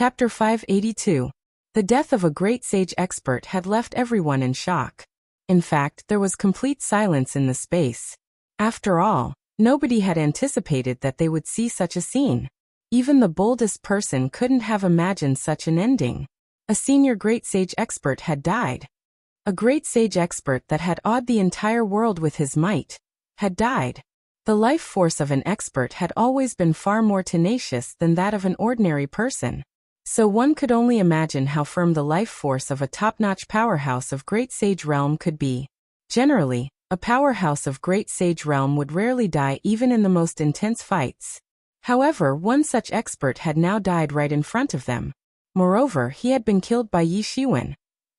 Chapter 582. The death of a great sage expert had left everyone in shock. In fact, there was complete silence in the space. After all, nobody had anticipated that they would see such a scene. Even the boldest person couldn't have imagined such an ending. A senior great sage expert had died. A great sage expert that had awed the entire world with his might had died. The life force of an expert had always been far more tenacious than that of an ordinary person. So one could only imagine how firm the life force of a top-notch powerhouse of great sage realm could be. Generally, a powerhouse of great sage realm would rarely die even in the most intense fights. However, one such expert had now died right in front of them. Moreover, he had been killed by Yi Shiwen,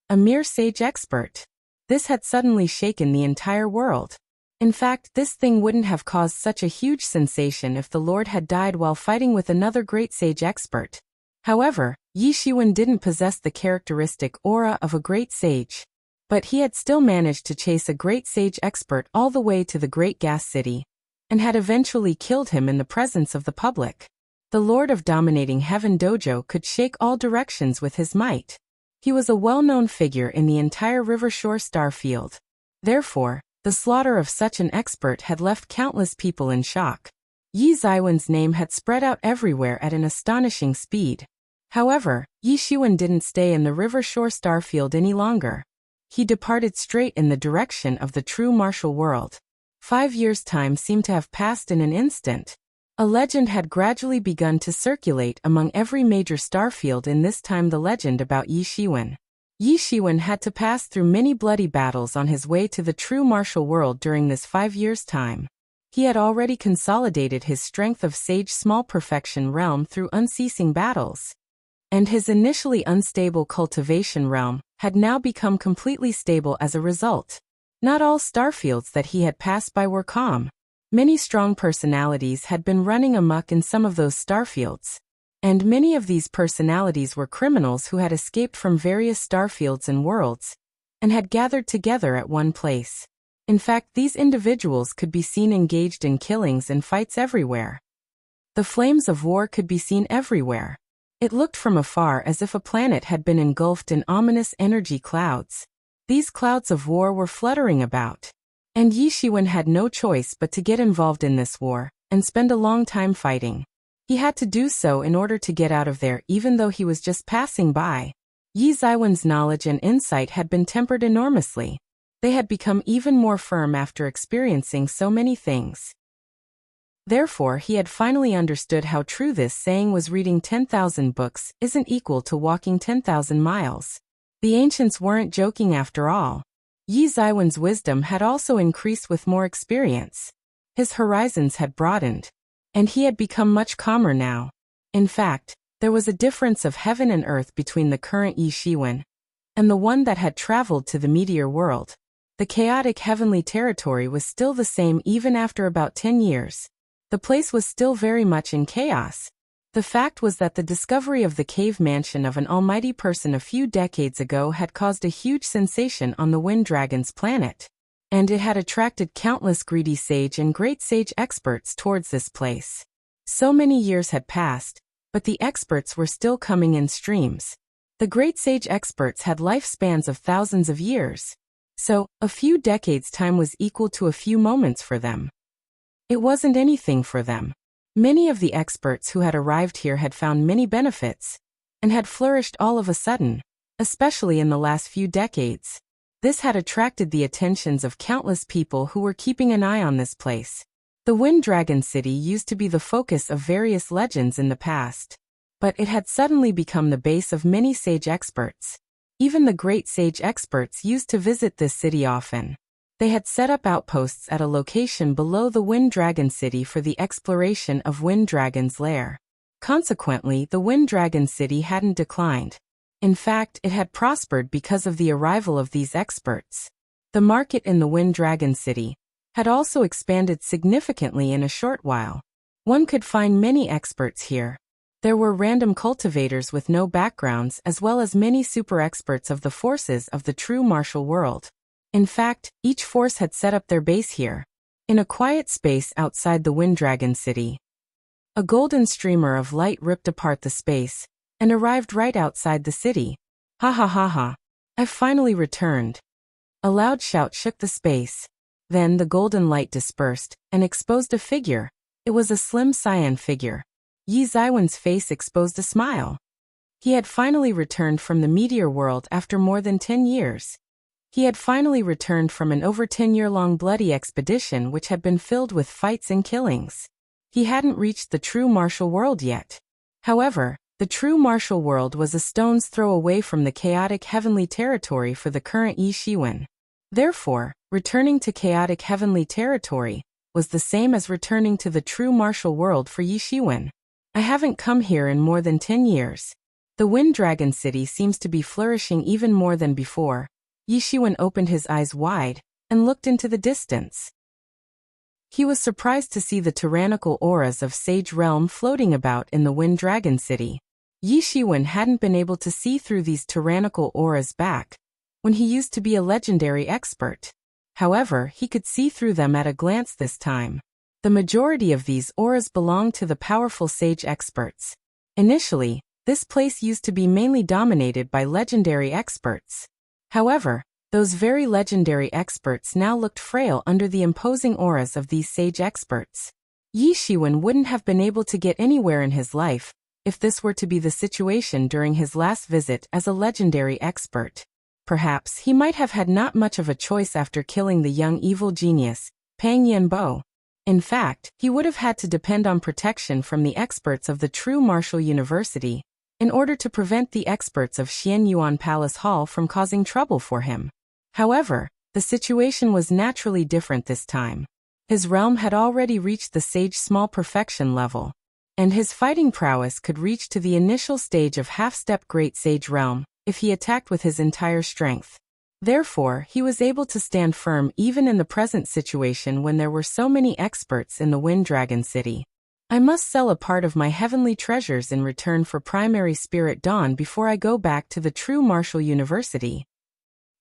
a mere sage expert. This had suddenly shaken the entire world. In fact, this thing wouldn't have caused such a huge sensation if the Lord had died while fighting with another great sage expert. However, Yi Shiwen didn't possess the characteristic aura of a great sage. But he had still managed to chase a great sage expert all the way to the Great Gas City, and had eventually killed him in the presence of the public. The Lord of Dominating Heaven Dojo could shake all directions with his might. He was a well-known figure in the entire Rivershore Starfield. Therefore, the slaughter of such an expert had left countless people in shock. Yi Ziwen's name had spread out everywhere at an astonishing speed. However, Yi Shiwen didn't stay in the Rivershore Starfield any longer. He departed straight in the direction of the true martial world. 5 years' time seemed to have passed in an instant. A legend had gradually begun to circulate among every major starfield in this time, the legend about Yi Shiwen. Yi Shiwen had to pass through many bloody battles on his way to the true martial world during this 5 years' time. He had already consolidated his strength of sage small perfection realm through unceasing battles. And his initially unstable cultivation realm had now become completely stable as a result. Not all starfields that he had passed by were calm. Many strong personalities had been running amok in some of those starfields. And many of these personalities were criminals who had escaped from various starfields and worlds, and had gathered together at one place. In fact, these individuals could be seen engaged in killings and fights everywhere. The flames of war could be seen everywhere. It looked from afar as if a planet had been engulfed in ominous energy clouds. These clouds of war were fluttering about. And Yi Shiwen had no choice but to get involved in this war, and spend a long time fighting. He had to do so in order to get out of there, even though he was just passing by. Yi Ziwen's knowledge and insight had been tempered enormously. They had become even more firm after experiencing so many things. Therefore, he had finally understood how true this saying was: reading 10,000 books isn't equal to walking 10,000 miles. The ancients weren't joking after all. Yi Ziwen's wisdom had also increased with more experience. His horizons had broadened, and he had become much calmer now. In fact, there was a difference of heaven and earth between the current Yi Shiwen and the one that had traveled to the meteor world. The chaotic heavenly territory was still the same even after about 10 years. The place was still very much in chaos. The fact was that the discovery of the cave mansion of an almighty person a few decades ago had caused a huge sensation on the Wind Dragon's planet. And it had attracted countless greedy sage and great sage experts towards this place. So many years had passed, but the experts were still coming in streams. The great sage experts had lifespans of thousands of years. So, a few decades' time was equal to a few moments for them. It wasn't anything for them. Many of the experts who had arrived here had found many benefits, and had flourished all of a sudden, especially in the last few decades. This had attracted the attentions of countless people who were keeping an eye on this place. The Wind Dragon City used to be the focus of various legends in the past, but it had suddenly become the base of many sage experts. Even the great sage experts used to visit this city often. They had set up outposts at a location below the Wind Dragon City for the exploration of Wind Dragon's lair. Consequently, the Wind Dragon City hadn't declined. In fact, it had prospered because of the arrival of these experts. The market in the Wind Dragon City had also expanded significantly in a short while. One could find many experts here. There were random cultivators with no backgrounds as well as many super experts of the forces of the true martial world. In fact, each force had set up their base here, in a quiet space outside the Wind Dragon City. A golden streamer of light ripped apart the space, and arrived right outside the city. Ha ha ha ha. I've finally returned. A loud shout shook the space. Then the golden light dispersed and exposed a figure. It was a slim cyan figure. Yi Zaiwen's face exposed a smile. He had finally returned from the meteor world after more than 10 years. He had finally returned from an over 10-year-long bloody expedition which had been filled with fights and killings. He hadn't reached the true martial world yet. However, the true martial world was a stone's throw away from the chaotic heavenly territory for the current Yi Shiwen. Therefore, returning to chaotic heavenly territory was the same as returning to the true martial world for Yi Shiwen. I haven't come here in more than 10 years. The Wind Dragon City seems to be flourishing even more than before. Yi Shiwen opened his eyes wide and looked into the distance. He was surprised to see the tyrannical auras of Sage Realm floating about in the Wind Dragon City. Yi Shiwen hadn't been able to see through these tyrannical auras back when he used to be a legendary expert. However, he could see through them at a glance this time. The majority of these auras belonged to the powerful sage experts. Initially, this place used to be mainly dominated by legendary experts. However, those very legendary experts now looked frail under the imposing auras of these sage experts. Yi Shiwen wouldn't have been able to get anywhere in his life if this were to be the situation during his last visit as a legendary expert. Perhaps he might have had not much of a choice after killing the young evil genius, Pang Yanbo. In fact, he would have had to depend on protection from the experts of the true martial university in order to prevent the experts of Xianyuan Palace Hall from causing trouble for him. However, the situation was naturally different this time. His realm had already reached the sage small perfection level, and his fighting prowess could reach to the initial stage of half-step great sage realm if he attacked with his entire strength. Therefore, he was able to stand firm even in the present situation when there were so many experts in the Wind Dragon City. I must sell a part of my heavenly treasures in return for primary spirit dawn before I go back to the true martial university.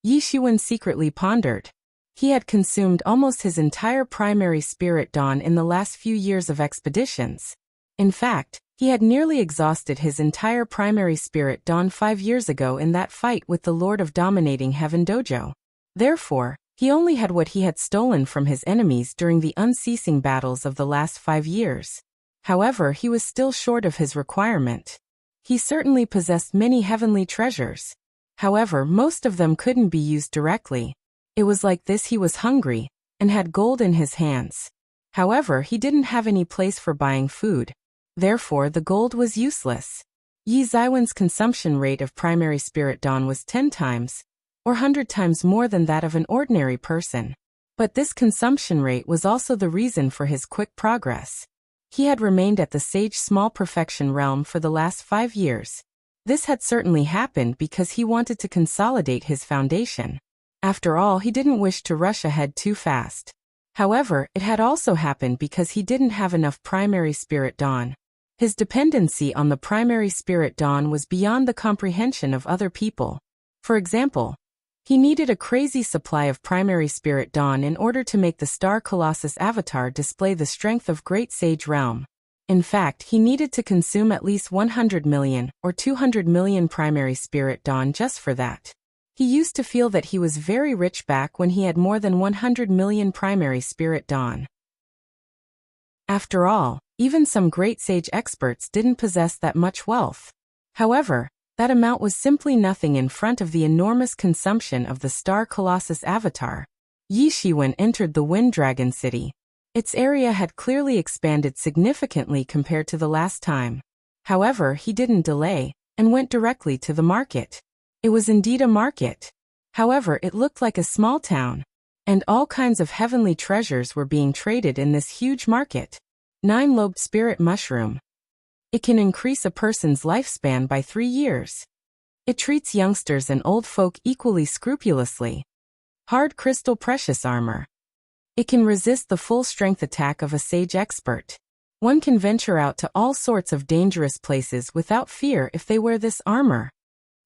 Yi Shiwen secretly pondered. He had consumed almost his entire primary spirit dawn in the last few years of expeditions. In fact, he had nearly exhausted his entire primary spirit dawn 5 years ago in that fight with the Lord of Dominating Heaven Dojo. Therefore, he only had what he had stolen from his enemies during the unceasing battles of the last 5 years. However, he was still short of his requirement. He certainly possessed many heavenly treasures. However, most of them couldn't be used directly. It was like this: he was hungry and had gold in his hands. However, he didn't have any place for buying food. Therefore, the gold was useless. Yi Zaiwen's consumption rate of primary spirit dawn was 10 times, or 100 times more than that of an ordinary person. But this consumption rate was also the reason for his quick progress. He had remained at the sage small perfection realm for the last 5 years. This had certainly happened because he wanted to consolidate his foundation. After all, he didn't wish to rush ahead too fast. However, it had also happened because he didn't have enough primary spirit dawn. His dependency on the primary spirit dawn was beyond the comprehension of other people. For example, he needed a crazy supply of primary spirit dawn in order to make the Star Colossus avatar display the strength of Great Sage Realm. In fact, he needed to consume at least 100 million or 200 million primary spirit dawn just for that. He used to feel that he was very rich back when he had more than 100 million primary spirit dawn. After all, even some great sage experts didn't possess that much wealth. However, that amount was simply nothing in front of the enormous consumption of the Star Colossus avatar. Yi Shiwen entered the Wind Dragon City. Its area had clearly expanded significantly compared to the last time. However, he didn't delay and went directly to the market. It was indeed a market. However, it looked like a small town, and all kinds of heavenly treasures were being traded in this huge market. 9-lobed spirit mushroom. It can increase a person's lifespan by 3 years. It treats youngsters and old folk equally scrupulously. Hard crystal precious armor. It can resist the full strength attack of a sage expert. One can venture out to all sorts of dangerous places without fear if they wear this armor.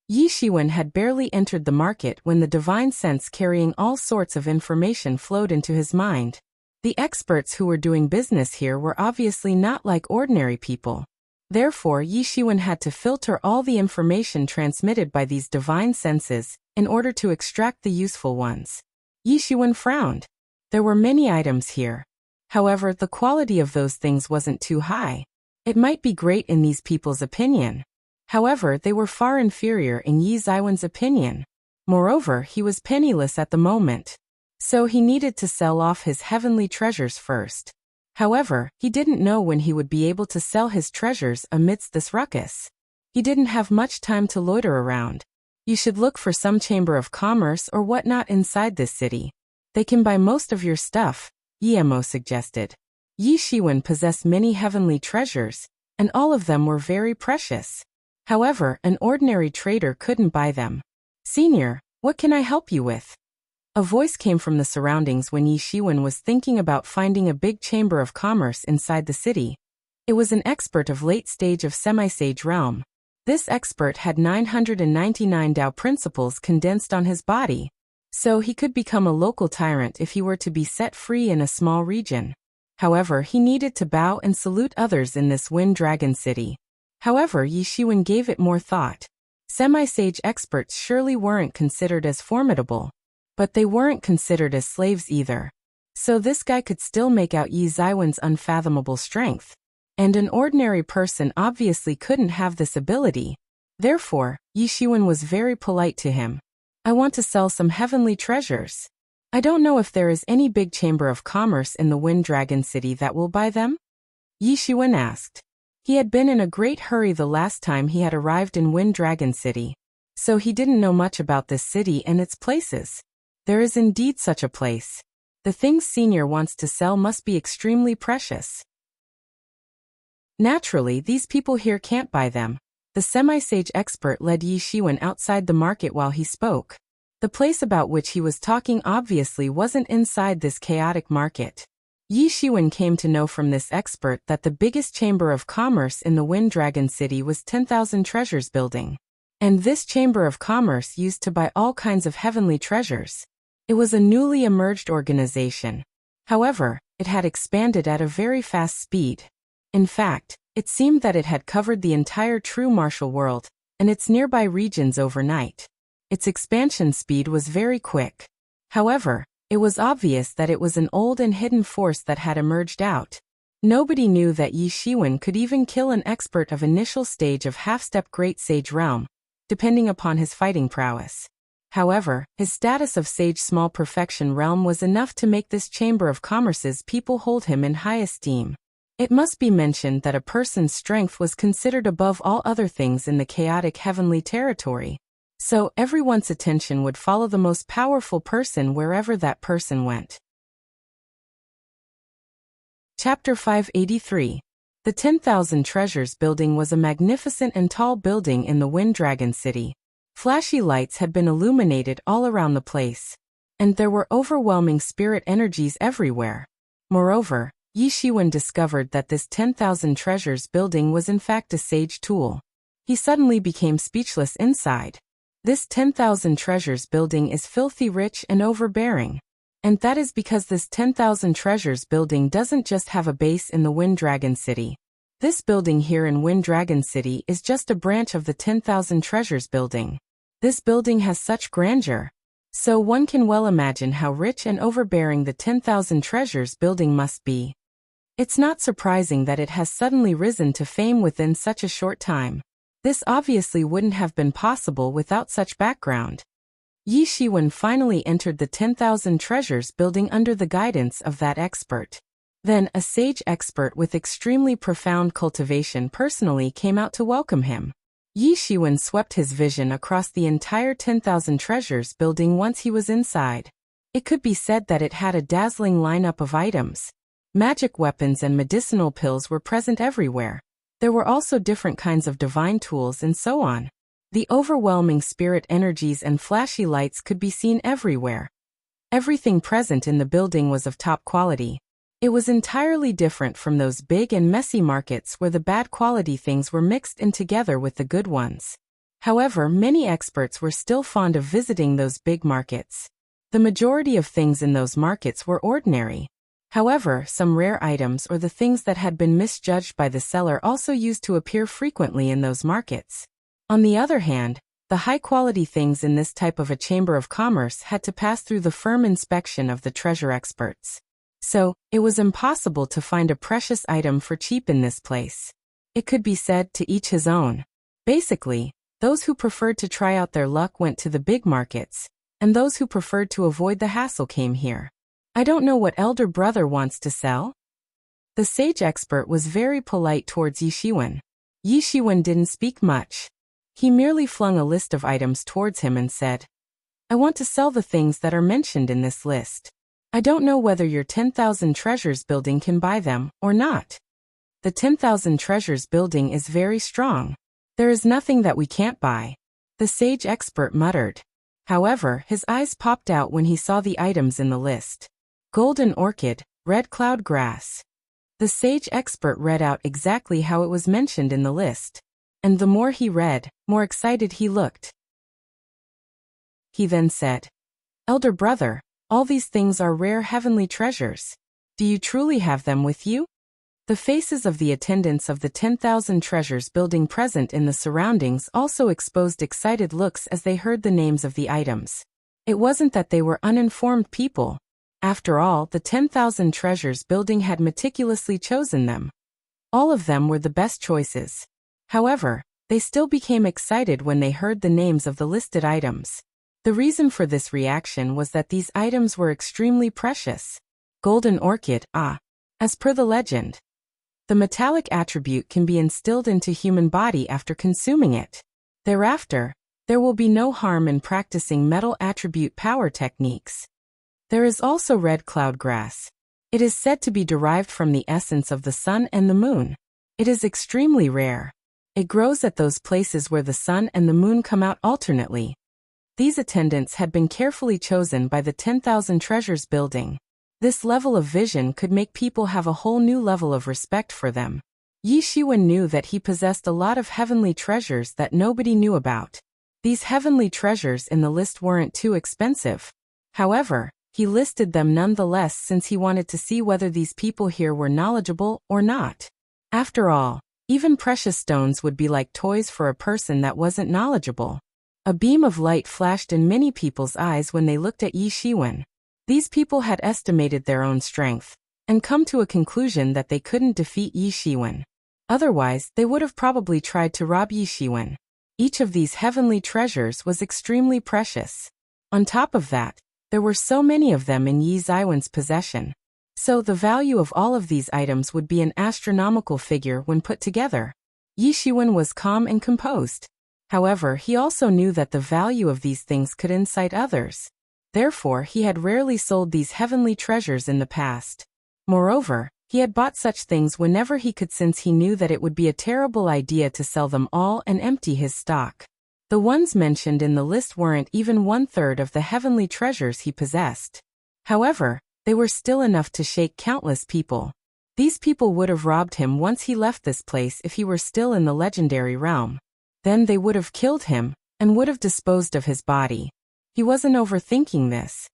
Yi Shiwen had barely entered the market when the divine sense carrying all sorts of information flowed into his mind. The experts who were doing business here were obviously not like ordinary people. Therefore, Yi Shiwen had to filter all the information transmitted by these divine senses in order to extract the useful ones. Yi Shiwen frowned. There were many items here. However, the quality of those things wasn't too high. It might be great in these people's opinion. However, they were far inferior in Yi Ziwen's opinion. Moreover, he was penniless at the moment. So he needed to sell off his heavenly treasures first. However, he didn't know when he would be able to sell his treasures amidst this ruckus. He didn't have much time to loiter around. You should look for some chamber of commerce or whatnot inside this city. They can buy most of your stuff, Yemo suggested. Yi Shiwen possessed many heavenly treasures, and all of them were very precious. However, an ordinary trader couldn't buy them. Senior, what can I help you with? A voice came from the surroundings when Yi Shiwen was thinking about finding a big chamber of commerce inside the city. It was an expert of late stage of semi-sage realm. This expert had 999 Dao principles condensed on his body, so he could become a local tyrant if he were to be set free in a small region. However, he needed to bow and salute others in this Wind Dragon City. However, Yi Shiwen gave it more thought. Semi-sage experts surely weren't considered as formidable, but they weren't considered as slaves either. So this guy could still make out Yi Ziwen's unfathomable strength. And an ordinary person obviously couldn't have this ability. Therefore, Yi Shiwen was very polite to him. I want to sell some heavenly treasures. I don't know if there is any big chamber of commerce in the Wind Dragon City that will buy them? Yi Shiwen asked. He had been in a great hurry the last time he had arrived in Wind Dragon City, so he didn't know much about this city and its places. There is indeed such a place. The things Senior wants to sell must be extremely precious. Naturally, these people here can't buy them. The semi-sage expert led Yi Shiwen outside the market while he spoke. The place about which he was talking obviously wasn't inside this chaotic market. Yi Shiwen came to know from this expert that the biggest chamber of commerce in the Wind Dragon City was 10,000 Treasures Building. And this chamber of commerce used to buy all kinds of heavenly treasures. It was a newly emerged organization. However, it had expanded at a very fast speed. In fact, it seemed that it had covered the entire true martial world and its nearby regions overnight. Its expansion speed was very quick. However, it was obvious that it was an old and hidden force that had emerged out. Nobody knew that Yi Shiwen could even kill an expert of initial stage of half-step Great Sage Realm, depending upon his fighting prowess. However, his status of Sage Small Perfection Realm was enough to make this Chamber of Commerce's people hold him in high esteem. It must be mentioned that a person's strength was considered above all other things in the chaotic heavenly territory. So everyone's attention would follow the most powerful person wherever that person went. Chapter 583. The 10,000 Treasures Building was a magnificent and tall building in the Wind Dragon City. Flashy lights had been illuminated all around the place, and there were overwhelming spirit energies everywhere. Moreover, Yi Shiwen discovered that this 10,000 Treasures Building was in fact a sage tool. He suddenly became speechless inside. This 10,000 Treasures Building is filthy rich and overbearing. And that is because this 10,000 Treasures Building doesn't just have a base in the Wind Dragon City. This building here in Wind Dragon City is just a branch of the 10,000 Treasures Building. This building has such grandeur. So one can well imagine how rich and overbearing the 10,000 Treasures Building must be. It's not surprising that it has suddenly risen to fame within such a short time. This obviously wouldn't have been possible without such background. Yi Shiwen finally entered the 10,000 Treasures Building under the guidance of that expert. Then a sage expert with extremely profound cultivation personally came out to welcome him. Yi Shiwen swept his vision across the entire 10,000 Treasures Building once he was inside. It could be said that it had a dazzling lineup of items. Magic weapons and medicinal pills were present everywhere. There were also different kinds of divine tools and so on. The overwhelming spirit energies and flashy lights could be seen everywhere. Everything present in the building was of top quality. It was entirely different from those big and messy markets where the bad quality things were mixed in together with the good ones. However, many experts were still fond of visiting those big markets. The majority of things in those markets were ordinary. However, some rare items or the things that had been misjudged by the seller also used to appear frequently in those markets. On the other hand, the high-quality things in this type of a chamber of commerce had to pass through the firm inspection of the treasure experts. So, it was impossible to find a precious item for cheap in this place. It could be said to each his own. Basically, those who preferred to try out their luck went to the big markets, and those who preferred to avoid the hassle came here. I don't know what elder brother wants to sell. The sage expert was very polite towards Yi Shiwen. Yi Shiwen didn't speak much. He merely flung a list of items towards him and said, I want to sell the things that are mentioned in this list. I don't know whether your 10,000 treasures building can buy them or not. The 10,000 treasures building is very strong. There is nothing that we can't buy, the sage expert muttered. However, his eyes popped out when he saw the items in the list. Golden orchid, red cloud grass. The sage expert read out exactly how it was mentioned in the list. And the more he read, more excited he looked. He then said, Elder brother, all these things are rare heavenly treasures. Do you truly have them with you? The faces of the attendants of the 10,000 treasures building present in the surroundings also exposed excited looks as they heard the names of the items. It wasn't that they were uninformed people. After all, the 10,000 treasures building had meticulously chosen them. All of them were the best choices. However, they still became excited when they heard the names of the listed items. The reason for this reaction was that these items were extremely precious. Golden orchid, as per the legend. The metallic attribute can be instilled into human body after consuming it. Thereafter, there will be no harm in practicing metal attribute power techniques. There is also red cloud grass. It is said to be derived from the essence of the sun and the moon. It is extremely rare. It grows at those places where the sun and the moon come out alternately. These attendants had been carefully chosen by the 10,000 treasures building. This level of vision could make people have a whole new level of respect for them. Yi Shiwen knew that he possessed a lot of heavenly treasures that nobody knew about. These heavenly treasures in the list weren't too expensive. However, he listed them nonetheless since he wanted to see whether these people here were knowledgeable or not. After all, even precious stones would be like toys for a person that wasn't knowledgeable. A beam of light flashed in many people's eyes when they looked at Yi Shiwen. These people had estimated their own strength, and come to a conclusion that they couldn't defeat Yi Shiwen. Otherwise, they would have probably tried to rob Yi Shiwen. Each of these heavenly treasures was extremely precious. On top of that, there were so many of them in Yi Shiwen's possession. So the value of all of these items would be an astronomical figure when put together. Yi Shiwen was calm and composed. However, he also knew that the value of these things could incite others. Therefore, he had rarely sold these heavenly treasures in the past. Moreover, he had bought such things whenever he could since he knew that it would be a terrible idea to sell them all and empty his stock. The ones mentioned in the list weren't even 1/3 of the heavenly treasures he possessed. However, they were still enough to shake countless people. These people would have robbed him once he left this place if he were still in the legendary realm. Then they would have killed him, and would have disposed of his body. He wasn't overthinking this.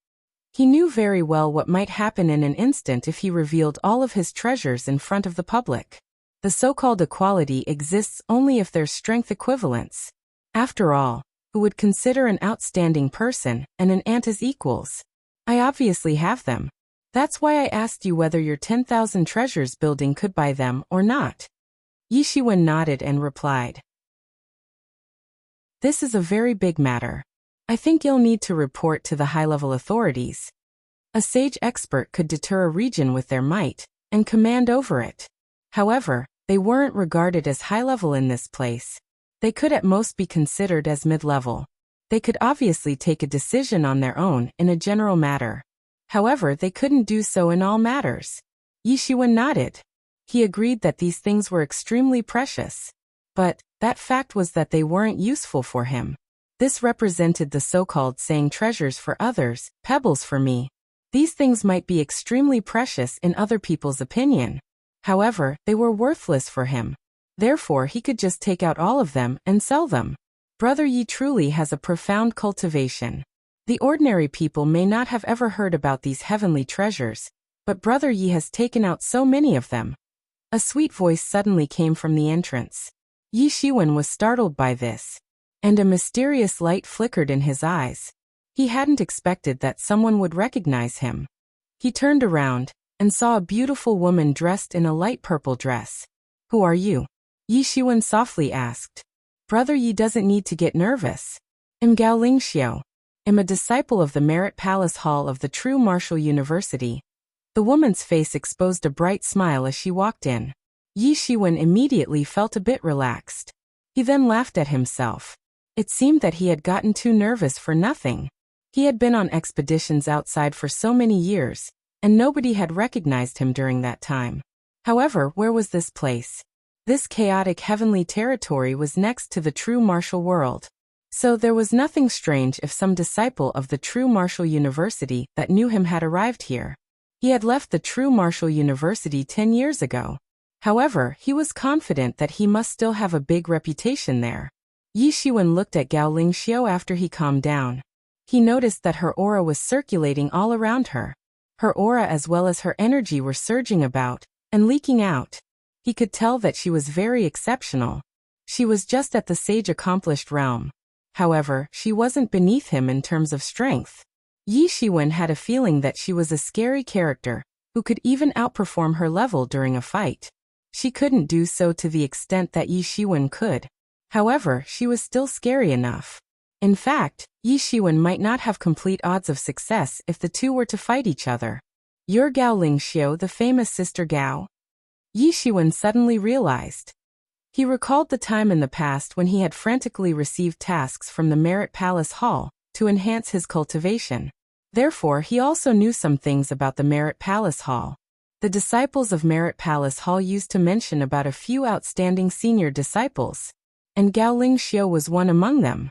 He knew very well what might happen in an instant if he revealed all of his treasures in front of the public. The so-called equality exists only if there's strength equivalence. After all, who would consider an outstanding person and an ant as equals? I obviously have them. That's why I asked you whether your 10,000 treasures building could buy them or not. Yi Shiwen nodded and replied. This is a very big matter. I think you'll need to report to the high-level authorities. A sage expert could deter a region with their might, and command over it. However, they weren't regarded as high-level in this place. They could at most be considered as mid-level. They could obviously take a decision on their own in a general matter. However, they couldn't do so in all matters. Yi Shiwen nodded. He agreed that these things were extremely precious. But that fact was that they weren't useful for him. This represented the so-called saying treasures for others, pebbles for me. These things might be extremely precious in other people's opinion. However, they were worthless for him. Therefore, he could just take out all of them and sell them. Brother Yi truly has a profound cultivation. The ordinary people may not have ever heard about these heavenly treasures, But Brother Yi has taken out so many of them. A sweet voice suddenly came from the entrance. Yi Shiwen was startled by this, and a mysterious light flickered in his eyes. He hadn't expected that someone would recognize him. He turned around and saw a beautiful woman dressed in a light purple dress. "Who are you?" Yi Shiwen softly asked. "Brother Yi doesn't need to get nervous. I'm Gao Lingxiu. I'm a disciple of the Merit Palace Hall of the True Martial University." The woman's face exposed a bright smile as she walked in. Yi Shiwen immediately felt a bit relaxed. He then laughed at himself. It seemed that he had gotten too nervous for nothing. He had been on expeditions outside for so many years, and nobody had recognized him during that time. However, where was this place? This chaotic heavenly territory was next to the true martial world. So there was nothing strange if some disciple of the True Martial University that knew him had arrived here. He had left the True Martial University 10 years ago. However, he was confident that he must still have a big reputation there. Yi Shiwen looked at Gao Lingxiu after he calmed down. He noticed that her aura was circulating all around her. Her aura as well as her energy were surging about and leaking out. He could tell that she was very exceptional. She was just at the sage accomplished realm. However, she wasn't beneath him in terms of strength. Yi Shiwen had a feeling that she was a scary character who could even outperform her level during a fight. She couldn't do so to the extent that Yi Shiwen could. However, she was still scary enough. In fact, Yi Shiwen might not have complete odds of success if the two were to fight each other. "You're Gao Lingxiu, the famous Sister Gao?" Yi Shiwen suddenly realized. He recalled the time in the past when he had frantically received tasks from the Merit Palace Hall to enhance his cultivation. Therefore, he also knew some things about the Merit Palace Hall. The disciples of Merit Palace Hall used to mention about a few outstanding senior disciples, and Gao Lingxiu was one among them.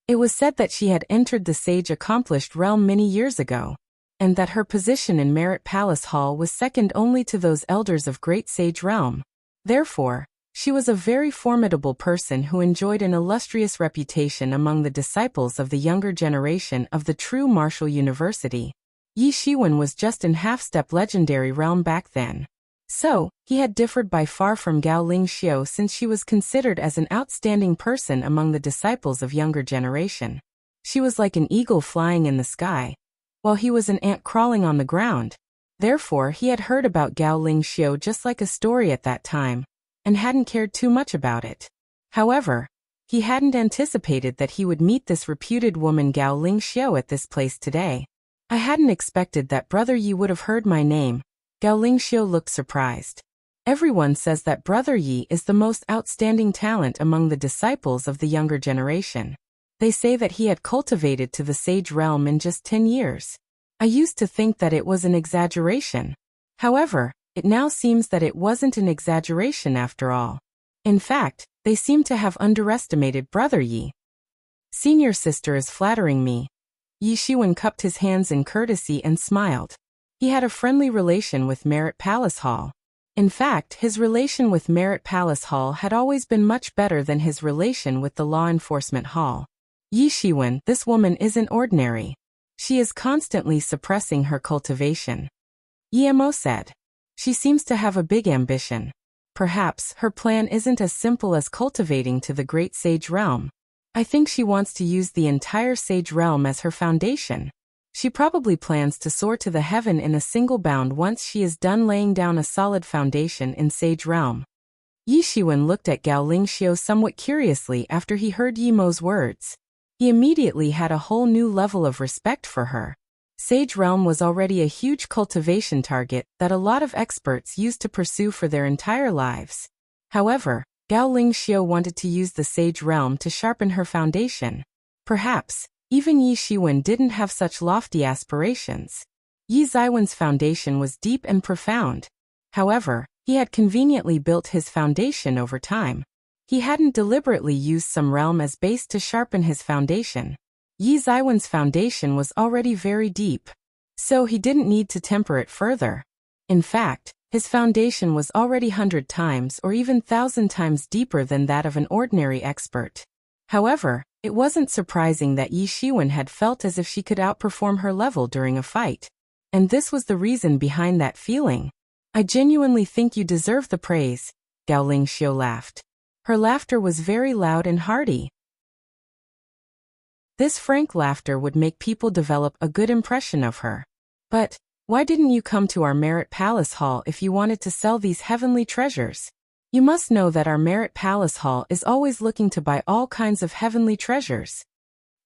It was said that she had entered the sage accomplished realm many years ago, and that her position in Merit Palace Hall was second only to those elders of Great Sage Realm. Therefore, she was a very formidable person who enjoyed an illustrious reputation among the disciples of the younger generation of the True Martial University. Yi Shiwen was just in half-step legendary realm back then. So, he had differed by far from Gao Lingxiu since she was considered as an outstanding person among the disciples of younger generation. She was like an eagle flying in the sky, while he was an ant crawling on the ground. Therefore, he had heard about Gao Lingxiu just like a story at that time, and hadn't cared too much about it. However, he hadn't anticipated that he would meet this reputed woman Gao Lingxiu at this place today. "I hadn't expected that Brother Yi would have heard my name." Gao Lingxiu looked surprised. "Everyone says that Brother Yi is the most outstanding talent among the disciples of the younger generation. They say that he had cultivated to the sage realm in just 10 years. I used to think that it was an exaggeration. However, it now seems that it wasn't an exaggeration after all. In fact, they seem to have underestimated Brother Yi. Senior sister is flattering me." Yi Shiwen cupped his hands in courtesy and smiled. He had a friendly relation with Merit Palace Hall. In fact, his relation with Merit Palace Hall had always been much better than his relation with the Law Enforcement Hall. "Yi Shiwen, this woman isn't ordinary. She is constantly suppressing her cultivation," Yemo said. "She seems to have a big ambition. Perhaps her plan isn't as simple as cultivating to the Great Sage Realm. I think she wants to use the entire Sage Realm as her foundation. She probably plans to soar to the heaven in a single bound once she is done laying down a solid foundation in Sage Realm." Yi Shiwen looked at Gao Lingxiu somewhat curiously after he heard Yemo's words. He immediately had a whole new level of respect for her. Sage Realm was already a huge cultivation target that a lot of experts used to pursue for their entire lives. However, Gao Lingxiu wanted to use the Sage Realm to sharpen her foundation. Perhaps, even Yi Shiwen didn't have such lofty aspirations. Yi Ziwen's foundation was deep and profound. However, he had conveniently built his foundation over time. He hadn't deliberately used some realm as base to sharpen his foundation. Yi Ziwen's foundation was already very deep, so he didn't need to temper it further. In fact, his foundation was already 100 times or even 1,000 times deeper than that of an ordinary expert. However, it wasn't surprising that Yi Shiwen had felt as if she could outperform her level during a fight. And this was the reason behind that feeling. I genuinely think you deserve the praise, Gao Lingxiu laughed. Her laughter was very loud and hearty. This frank laughter would make people develop a good impression of her. But why didn't you come to our Merit Palace Hall if you wanted to sell these heavenly treasures? You must know that our Merit Palace Hall is always looking to buy all kinds of heavenly treasures.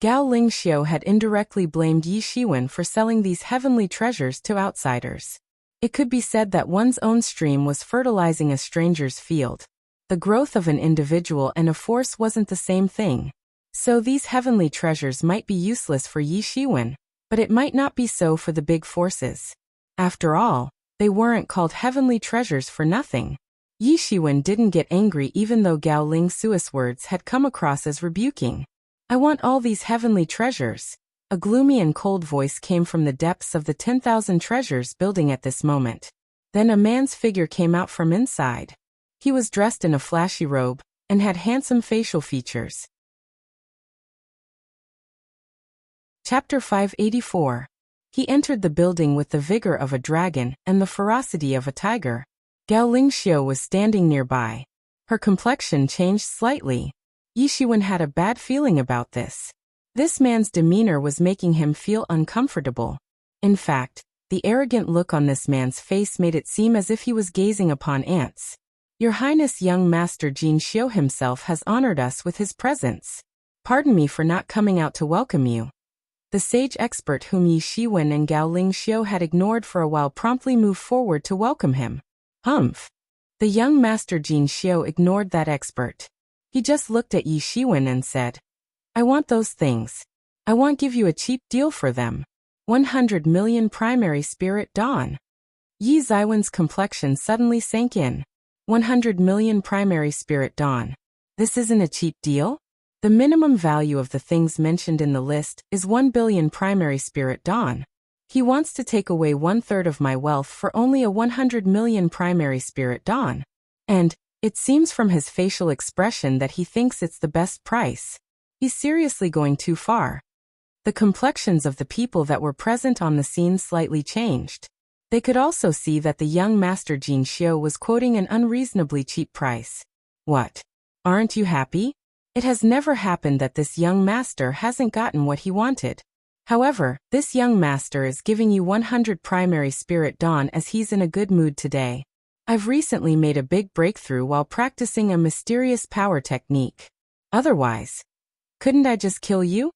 Gao Lingxiu had indirectly blamed Yi Shiwen for selling these heavenly treasures to outsiders. It could be said that one's own stream was fertilizing a stranger's field. The growth of an individual and a force wasn't the same thing. So these heavenly treasures might be useless for Yi Shiwen, but it might not be so for the big forces. After all, they weren't called heavenly treasures for nothing. Yi Shiwen didn't get angry even though Gao Lingxiu's words had come across as rebuking. I want all these heavenly treasures. A gloomy and cold voice came from the depths of the 10,000 treasures building at this moment. Then a man's figure came out from inside. He was dressed in a flashy robe and had handsome facial features. Chapter 584. He entered the building with the vigor of a dragon and the ferocity of a tiger. Gao Lingxiu was standing nearby. Her complexion changed slightly. Yi Shiwen had a bad feeling about this. This man's demeanor was making him feel uncomfortable. In fact, the arrogant look on this man's face made it seem as if he was gazing upon ants. Your Highness, young Master Jin Xiu himself has honored us with his presence. Pardon me for not coming out to welcome you. The sage expert whom Yi Shiwen and Gao Lingxiu had ignored for a while promptly moved forward to welcome him. Humph. The young Master Jin Xiu ignored that expert. He just looked at Yi Shiwen and said, I want those things. I won't give you a cheap deal for them. 100 million primary spirit dawn. Yi Ziwen's complexion suddenly sank in. 100 million primary spirit dawn. This isn't a cheap deal? The minimum value of the things mentioned in the list is 1 billion primary spirit dawn. He wants to take away 1/3 of my wealth for only a 100 million primary spirit dawn. And it seems from his facial expression that he thinks it's the best price. He's seriously going too far. The complexions of the people that were present on the scene slightly changed. They could also see that the young Master Jin Xiu was quoting an unreasonably cheap price. What? Aren't you happy? It has never happened that this young master hasn't gotten what he wanted. However, this young master is giving you 100 primary spirit dawn as he's in a good mood today. I've recently made a big breakthrough while practicing a mysterious power technique. Otherwise, couldn't I just kill you?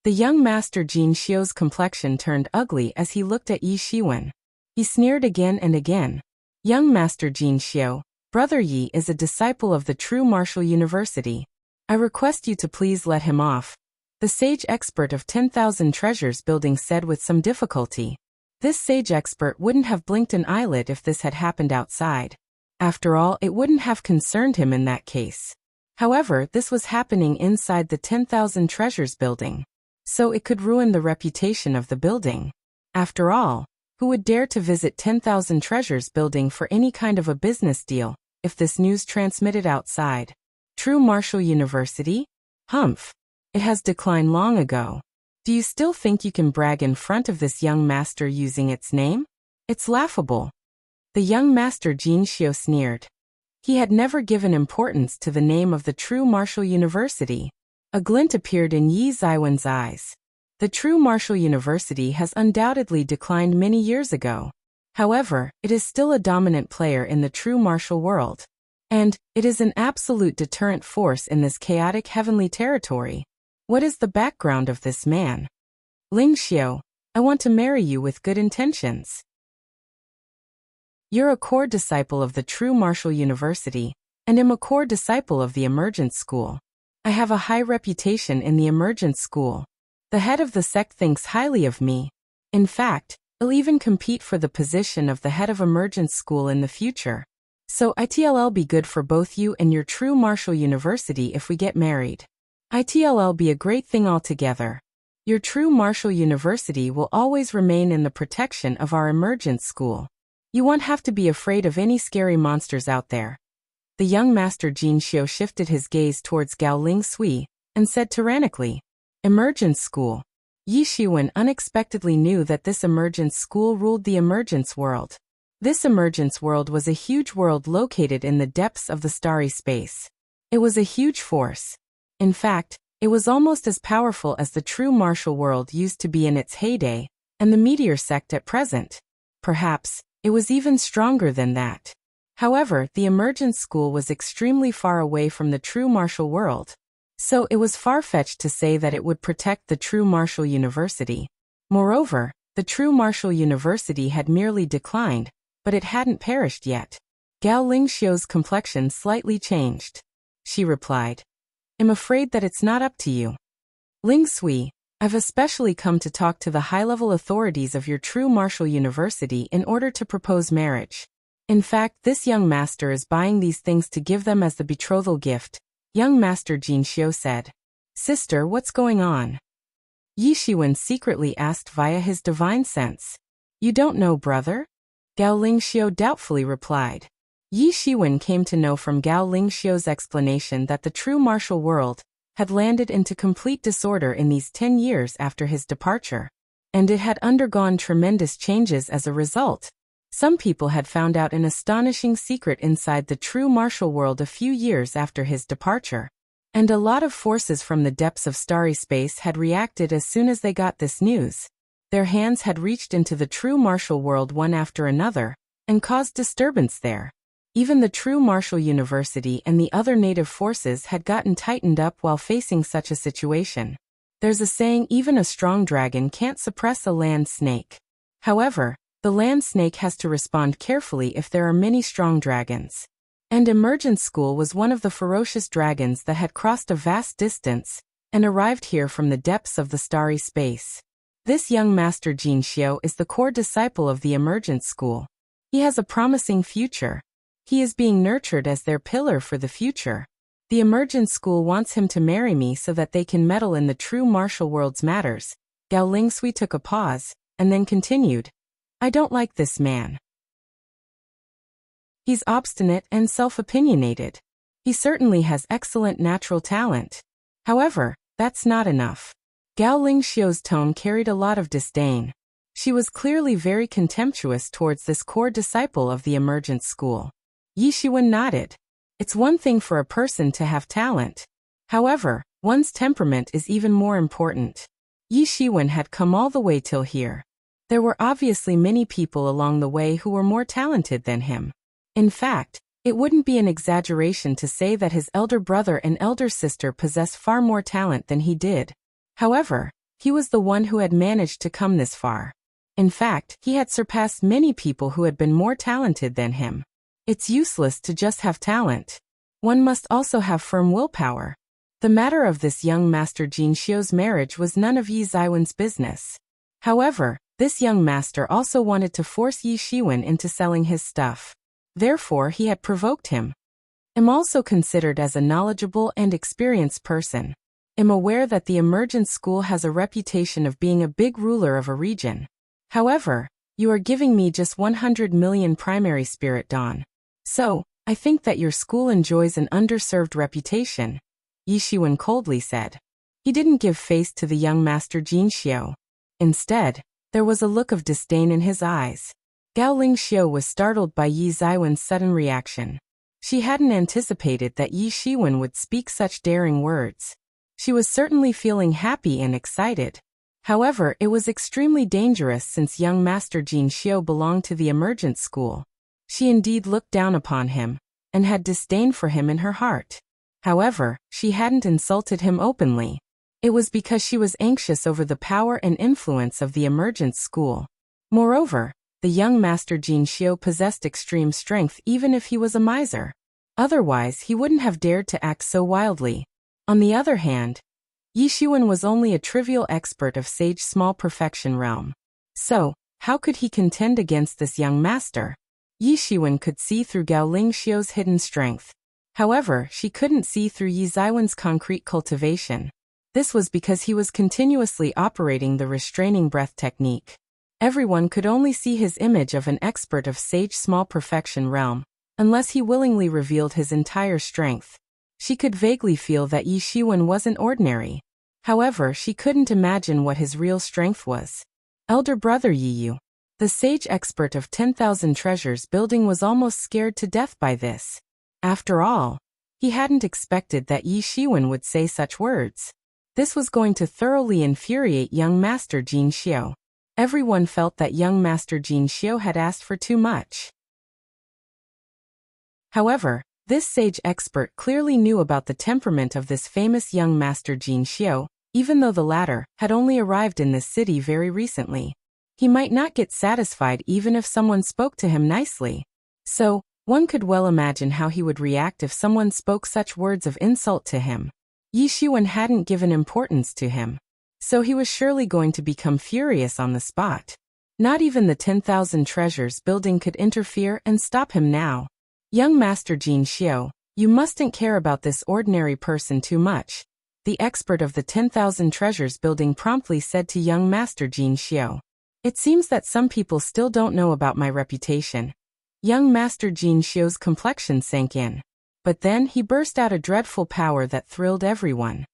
The young Master Jin Xiu's complexion turned ugly as he looked at Yi Shiwen. He sneered again and again. Young Master Jin Xiu, Brother Yi is a disciple of the True Martial University. I request you to please let him off. The sage expert of 10,000 treasures building said with some difficulty. This sage expert wouldn't have blinked an eyelid if this had happened outside. After all, it wouldn't have concerned him in that case. However, this was happening inside the 10,000 treasures building. So it could ruin the reputation of the building. After all, who would dare to visit 10,000 treasures building for any kind of a business deal, if this news transmitted outside? True Martial University? Humph. It has declined long ago. Do you still think you can brag in front of this young master using its name? It's laughable. The young Master Jin Xiu sneered. He had never given importance to the name of the True Martial University. A glint appeared in Yi Ziwen's eyes. The True Martial University has undoubtedly declined many years ago. However, it is still a dominant player in the true martial world. And it is an absolute deterrent force in this chaotic heavenly territory. What is the background of this man? Lingxiu, I want to marry you with good intentions. You're a core disciple of the True Martial University, and am a core disciple of the Emergence School. I have a high reputation in the Emergence School. The head of the sect thinks highly of me. In fact, I'll even compete for the position of the head of Emergence School in the future. So it'll be good for both you and your True Martial University if we get married. It'll be a great thing altogether. Your True Martial University will always remain in the protection of our Emergence School. You won't have to be afraid of any scary monsters out there. The young Master Jin Xiu shifted his gaze towards Gao Lingxiu and said tyrannically, Emergence School. Yi Shiwen unexpectedly knew that this emergence school ruled the emergence world. This emergence world was a huge world located in the depths of the starry space. It was a huge force. In fact, it was almost as powerful as the true martial world used to be in its heyday, and the meteor sect at present. Perhaps, it was even stronger than that. However, the emergence school was extremely far away from the true martial world. So it was far-fetched to say that it would protect the true martial university. Moreover, the true martial university had merely declined, but it hadn't perished yet. Gao Lingxiu's complexion slightly changed. She replied, "I'm afraid that it's not up to you. Ling Sui, I've especially come to talk to the high-level authorities of your true martial university in order to propose marriage. In fact, this young master is buying these things to give them as the betrothal gift," young master Jin Xiu said. "Sister, what's going on?" Yi Shiwen secretly asked via his divine sense. "You don't know, brother?" Gao Lingxiu doubtfully replied. Yi Shiwen came to know from Gao Lingxiu's explanation that the true martial world had landed into complete disorder in these 10 years after his departure, and it had undergone tremendous changes as a result. Some people had found out an astonishing secret inside the true martial world a few years after his departure, and a lot of forces from the depths of starry space had reacted as soon as they got this news. Their hands had reached into the true martial world one after another, and caused disturbance there. Even the true martial university and the other native forces had gotten tightened up while facing such a situation. There's a saying, even a strong dragon can't suppress a land snake. However, the land snake has to respond carefully if there are many strong dragons. And Emergence School was one of the ferocious dragons that had crossed a vast distance and arrived here from the depths of the starry space. This young master Jin Xiu is the core disciple of the Emergence School. He has a promising future. He is being nurtured as their pillar for the future. The Emergence School wants him to marry me so that they can meddle in the true martial world's matters. Gao Lingsui took a pause, and then continued. I don't like this man. He's obstinate and self-opinionated. He certainly has excellent natural talent. However, that's not enough. Gao Lingxiu's tone carried a lot of disdain. She was clearly very contemptuous towards this core disciple of the Emergence School. Yi Shiwen nodded. It's one thing for a person to have talent. However, one's temperament is even more important. Yi Shiwen had come all the way till here. There were obviously many people along the way who were more talented than him. In fact, it wouldn't be an exaggeration to say that his elder brother and elder sister possess far more talent than he did. However, he was the one who had managed to come this far. In fact, he had surpassed many people who had been more talented than him. It's useless to just have talent. One must also have firm willpower. The matter of this young master Jin Xiu's marriage was none of Yi Zaiwen's business. However, this young master also wanted to force Yi Shiwen into selling his stuff. Therefore, he had provoked him. I'm also considered as a knowledgeable and experienced person. I'm aware that the Emergence School has a reputation of being a big ruler of a region. However, you are giving me just 100 million primary spirit dawn. So, I think that your school enjoys an underserved reputation, Yi Shiwen coldly said. He didn't give face to the young master Jin Xiu. Instead, there was a look of disdain in his eyes. Gao Lingxiu was startled by Yi Zaiwen's sudden reaction. She hadn't anticipated that Yi Shiwen would speak such daring words. She was certainly feeling happy and excited. However, it was extremely dangerous since young master Jin Xiu belonged to the Emergence School. She indeed looked down upon him, and had disdain for him in her heart. However, she hadn't insulted him openly. It was because she was anxious over the power and influence of the Emergence School. Moreover, the young master Jin Xiu possessed extreme strength even if he was a miser. Otherwise, he wouldn't have dared to act so wildly. On the other hand, Yi Shiwen was only a trivial expert of sage small perfection realm. So, how could he contend against this young master? Yi Shiwen could see through Gao Lingxiu's hidden strength. However, she couldn't see through Yi Zaiwen's concrete cultivation. This was because he was continuously operating the restraining breath technique. Everyone could only see his image of an expert of sage small perfection realm, unless he willingly revealed his entire strength. She could vaguely feel that Yi Shiwen wasn't ordinary. However, she couldn't imagine what his real strength was. Elder brother Yi, the sage expert of 10,000 treasures building, was almost scared to death by this. After all, he hadn't expected that Yi Shiwen would say such words. This was going to thoroughly infuriate young Master Jin Xiu. Everyone felt that young Master Jin Xiu had asked for too much. However, this sage expert clearly knew about the temperament of this famous young Master Jin Xiu, even though the latter had only arrived in this city very recently. He might not get satisfied even if someone spoke to him nicely. So, one could well imagine how he would react if someone spoke such words of insult to him. Yi Shiwen hadn't given importance to him, so he was surely going to become furious on the spot. Not even the 10,000 treasures building could interfere and stop him now. Young Master Jin Xiu, you mustn't care about this ordinary person too much, the expert of the 10,000 treasures building promptly said to young Master Jin Xiu. It seems that some people still don't know about my reputation. Young Master Jin Xiu's complexion sank in. But then he burst out a dreadful power that thrilled everyone.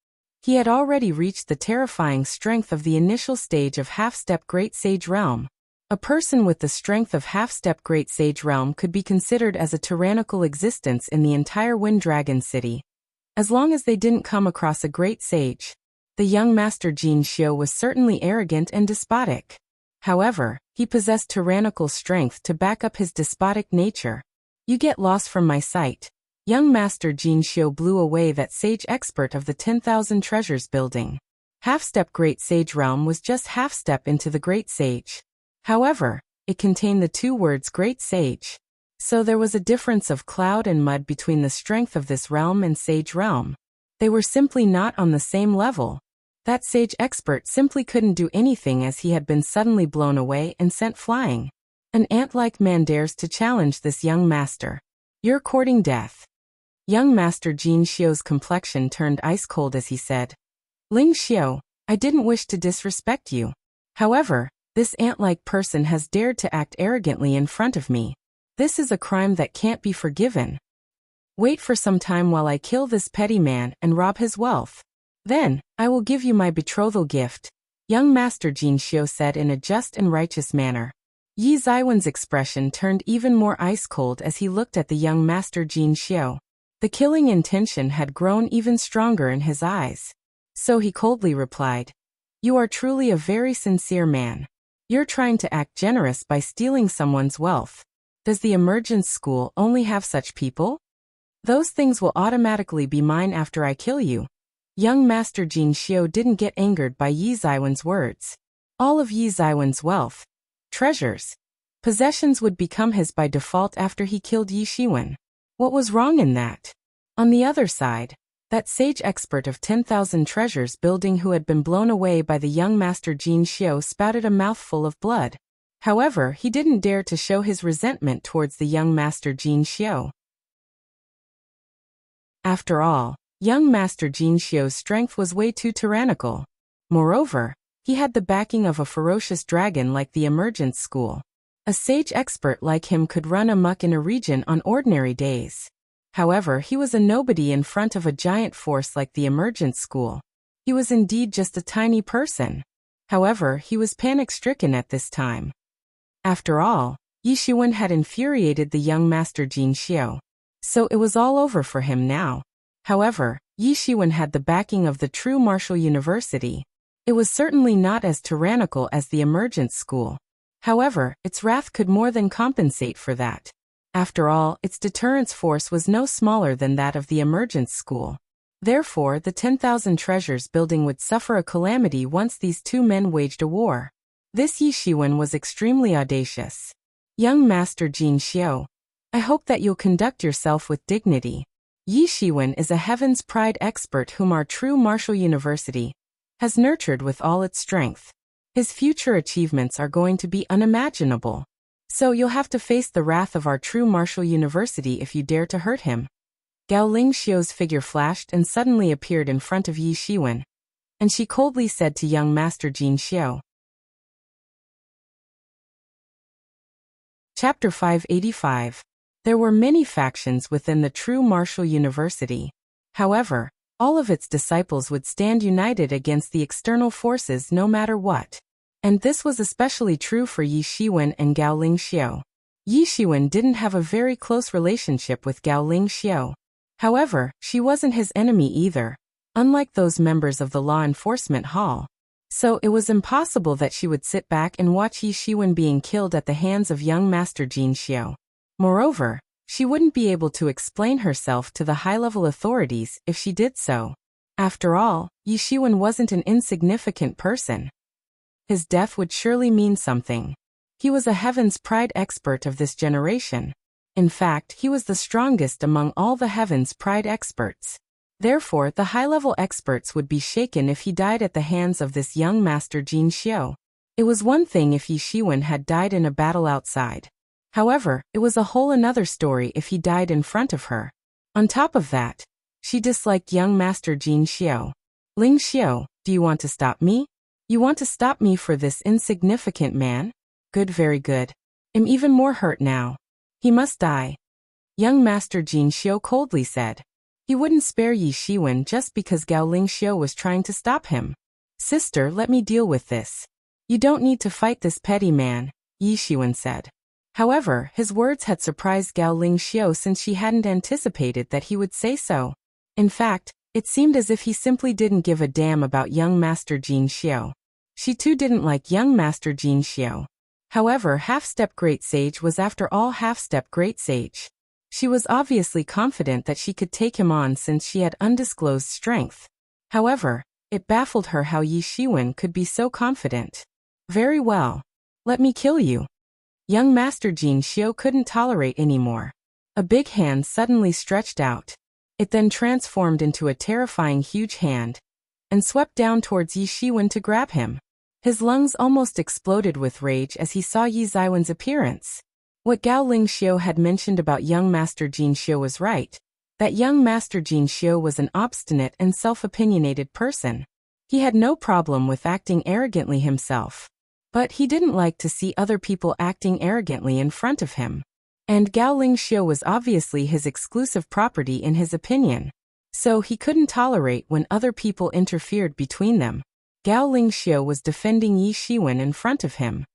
He had already reached the terrifying strength of the initial stage of half-step Great Sage Realm. A person with the strength of half-step Great Sage Realm could be considered as a tyrannical existence in the entire Wind Dragon City. As long as they didn't come across a great sage, the young Master Jin Xiu was certainly arrogant and despotic. However, he possessed tyrannical strength to back up his despotic nature. You get lost from my sight. Young Master Jin Xiu blew away that sage expert of the 10,000 treasures building. Half-step Great Sage Realm was just half-step into the Great Sage. However, it contained the two words Great Sage. So there was a difference of cloud and mud between the strength of this realm and Sage Realm. They were simply not on the same level. That sage expert simply couldn't do anything as he had been suddenly blown away and sent flying. An ant-like man dares to challenge this young master. You're courting death. Young Master Jin Xiu's complexion turned ice-cold as he said, Ling Xiu, I didn't wish to disrespect you. However, this ant-like person has dared to act arrogantly in front of me. This is a crime that can't be forgiven. Wait for some time while I kill this petty man and rob his wealth. Then, I will give you my betrothal gift, young Master Jin Xiu said in a just and righteous manner. Yi Ziwen's expression turned even more ice-cold as he looked at the young Master Jin Xiu. The killing intention had grown even stronger in his eyes. So he coldly replied, You are truly a very sincere man. You're trying to act generous by stealing someone's wealth. Does the emergence school only have such people? Those things will automatically be mine after I kill you. Young Master Jin Xiu didn't get angered by Yi Ziwen's words. All of Yi Ziwen's wealth, treasures, possessions would become his by default after he killed Yi Shiwen. What was wrong in that? On the other side, that sage expert of 10,000 treasures building who had been blown away by the young Master Jin Xiu spouted a mouthful of blood. However, he didn't dare to show his resentment towards the young Master Jin Xiu. After all, young Master Jin Xiu's strength was way too tyrannical. Moreover, he had the backing of a ferocious dragon like the Emergence School. A sage expert like him could run amok in a region on ordinary days. However, he was a nobody in front of a giant force like the Emergence School. He was indeed just a tiny person. However, he was panic-stricken at this time. After all, Yi Shiwen had infuriated the young Master Jin Xiu. So it was all over for him now. However, Yi Shiwen had the backing of the true martial university. It was certainly not as tyrannical as the Emergence School. However, its wrath could more than compensate for that. After all, its deterrence force was no smaller than that of the Emergence School. Therefore, the 10,000 treasures building would suffer a calamity once these two men waged a war. This Yi Shiwen was extremely audacious. Young Master Jin Xiu, I hope that you'll conduct yourself with dignity. Yi Shiwen is a heaven's pride expert whom our true martial university has nurtured with all its strength. His future achievements are going to be unimaginable. So you'll have to face the wrath of our true martial university if you dare to hurt him. Gao Ling Xiu's figure flashed and suddenly appeared in front of Yi Shiwen. And she coldly said to young Master Jin Xiu. Chapter 585. There were many factions within the true martial university. However, All of its disciples would stand united against the external forces no matter what. And this was especially true for Yi Shiwen and Gao Lingxiu. Yi Shiwen didn't have a very close relationship with Gao Lingxiu. However, she wasn't his enemy either, unlike those members of the law enforcement hall. So it was impossible that she would sit back and watch Yi Shiwen being killed at the hands of young Master Jin Xiu. Moreover, she wouldn't be able to explain herself to the high-level authorities if she did so. After all, Yi Shiwen wasn't an insignificant person. His death would surely mean something. He was a Heaven's Pride expert of this generation. In fact, he was the strongest among all the Heaven's Pride experts. Therefore, the high-level experts would be shaken if he died at the hands of this young Master Jin Xiu. It was one thing if Yi Shiwen had died in a battle outside. However, it was a whole another story if he died in front of her. On top of that, she disliked young Master Jin Xiu. Ling Xiu, do you want to stop me? You want to stop me for this insignificant man? Good, very good. I'm even more hurt now. He must die. Young Master Jin Xiu coldly said. He wouldn't spare Yi Shiwen just because Gao Lingxiu was trying to stop him. Sister, let me deal with this. You don't need to fight this petty man, Yi Shiwen said. However, his words had surprised Gao Lingxiu since she hadn't anticipated that he would say so. In fact, it seemed as if he simply didn't give a damn about young Master Jin Xiu. She too didn't like young Master Jin Xiu. However, Half-Step Great Sage was after all Half-Step Great Sage. She was obviously confident that she could take him on since she had undisclosed strength. However, it baffled her how Yi Shiwen could be so confident. Very well. Let me kill you. Young Master Jin Xiu couldn't tolerate anymore. A big hand suddenly stretched out. It then transformed into a terrifying huge hand and swept down towards Yi Shiwen to grab him. His lungs almost exploded with rage as he saw Yi Ziwen's appearance. What Gao Lingxiu had mentioned about young Master Jin Xiu was right. That young Master Jin Xiu was an obstinate and self-opinionated person. He had no problem with acting arrogantly himself. But he didn't like to see other people acting arrogantly in front of him. And Gao Lingxiu was obviously his exclusive property in his opinion. So he couldn't tolerate when other people interfered between them. Gao Lingxiu was defending Yi Shiwen in front of him.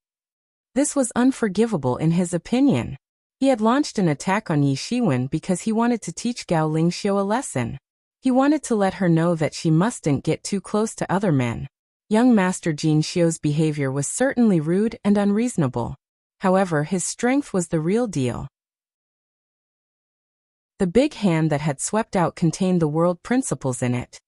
This was unforgivable in his opinion. He had launched an attack on Yi Shiwen because he wanted to teach Gao Lingxiu a lesson. He wanted to let her know that she mustn't get too close to other men. Young Master Jin Xiu's behavior was certainly rude and unreasonable. However, his strength was the real deal. The big hand that had swept out contained the world principles in it.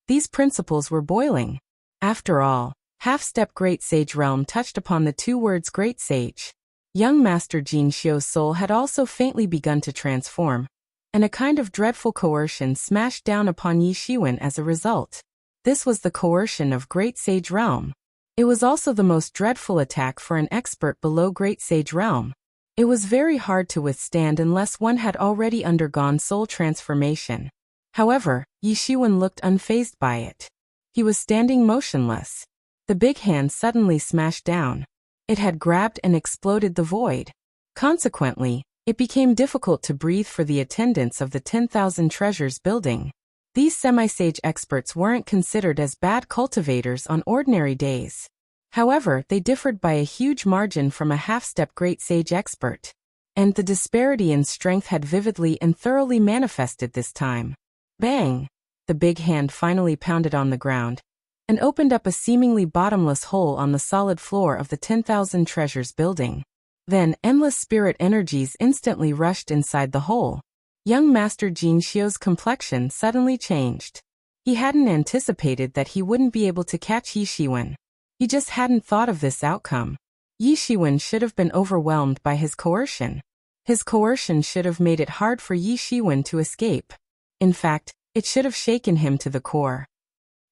These principles were boiling. After all, Half-Step Great Sage Realm touched upon the two words Great Sage. Young Master Jin Xiu's soul had also faintly begun to transform, and a kind of dreadful coercion smashed down upon Yi Shiwen as a result. This was the coercion of Great Sage Realm. It was also the most dreadful attack for an expert below Great Sage Realm. It was very hard to withstand unless one had already undergone soul transformation. However, Yi Shiwen looked unfazed by it. He was standing motionless. The big hand suddenly smashed down. It had grabbed and exploded the void. Consequently, it became difficult to breathe for the attendants of the 10,000 Treasures building. These semi-sage experts weren't considered as bad cultivators on ordinary days. However, they differed by a huge margin from a half-step great sage expert. And the disparity in strength had vividly and thoroughly manifested this time. Bang! The big hand finally pounded on the ground and opened up a seemingly bottomless hole on the solid floor of the 10,000 Treasures building. Then, endless spirit energies instantly rushed inside the hole. Young Master Jin Xiu's complexion suddenly changed. He hadn't anticipated that he wouldn't be able to catch Yi Shiwen. He just hadn't thought of this outcome. Yi Shiwen should have been overwhelmed by his coercion. His coercion should have made it hard for Yi Shiwen to escape. In fact, it should have shaken him to the core.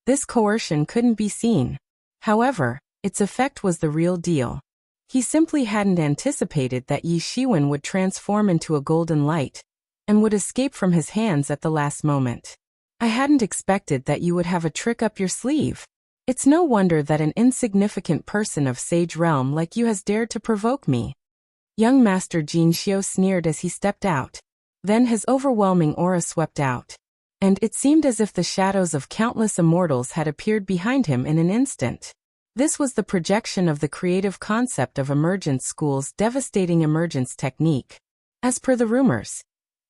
This coercion couldn't be seen. However, its effect was the real deal. He simply hadn't anticipated that Yi Shiwen would transform into a golden light and would escape from his hands at the last moment. I hadn't expected that you would have a trick up your sleeve. It's no wonder that an insignificant person of Sage Realm like you has dared to provoke me. Young Master Jin Xiu sneered as he stepped out. Then his overwhelming aura swept out. and it seemed as if the shadows of countless immortals had appeared behind him in an instant. This was the projection of the creative concept of Emergence School's devastating emergence technique. As per the rumors,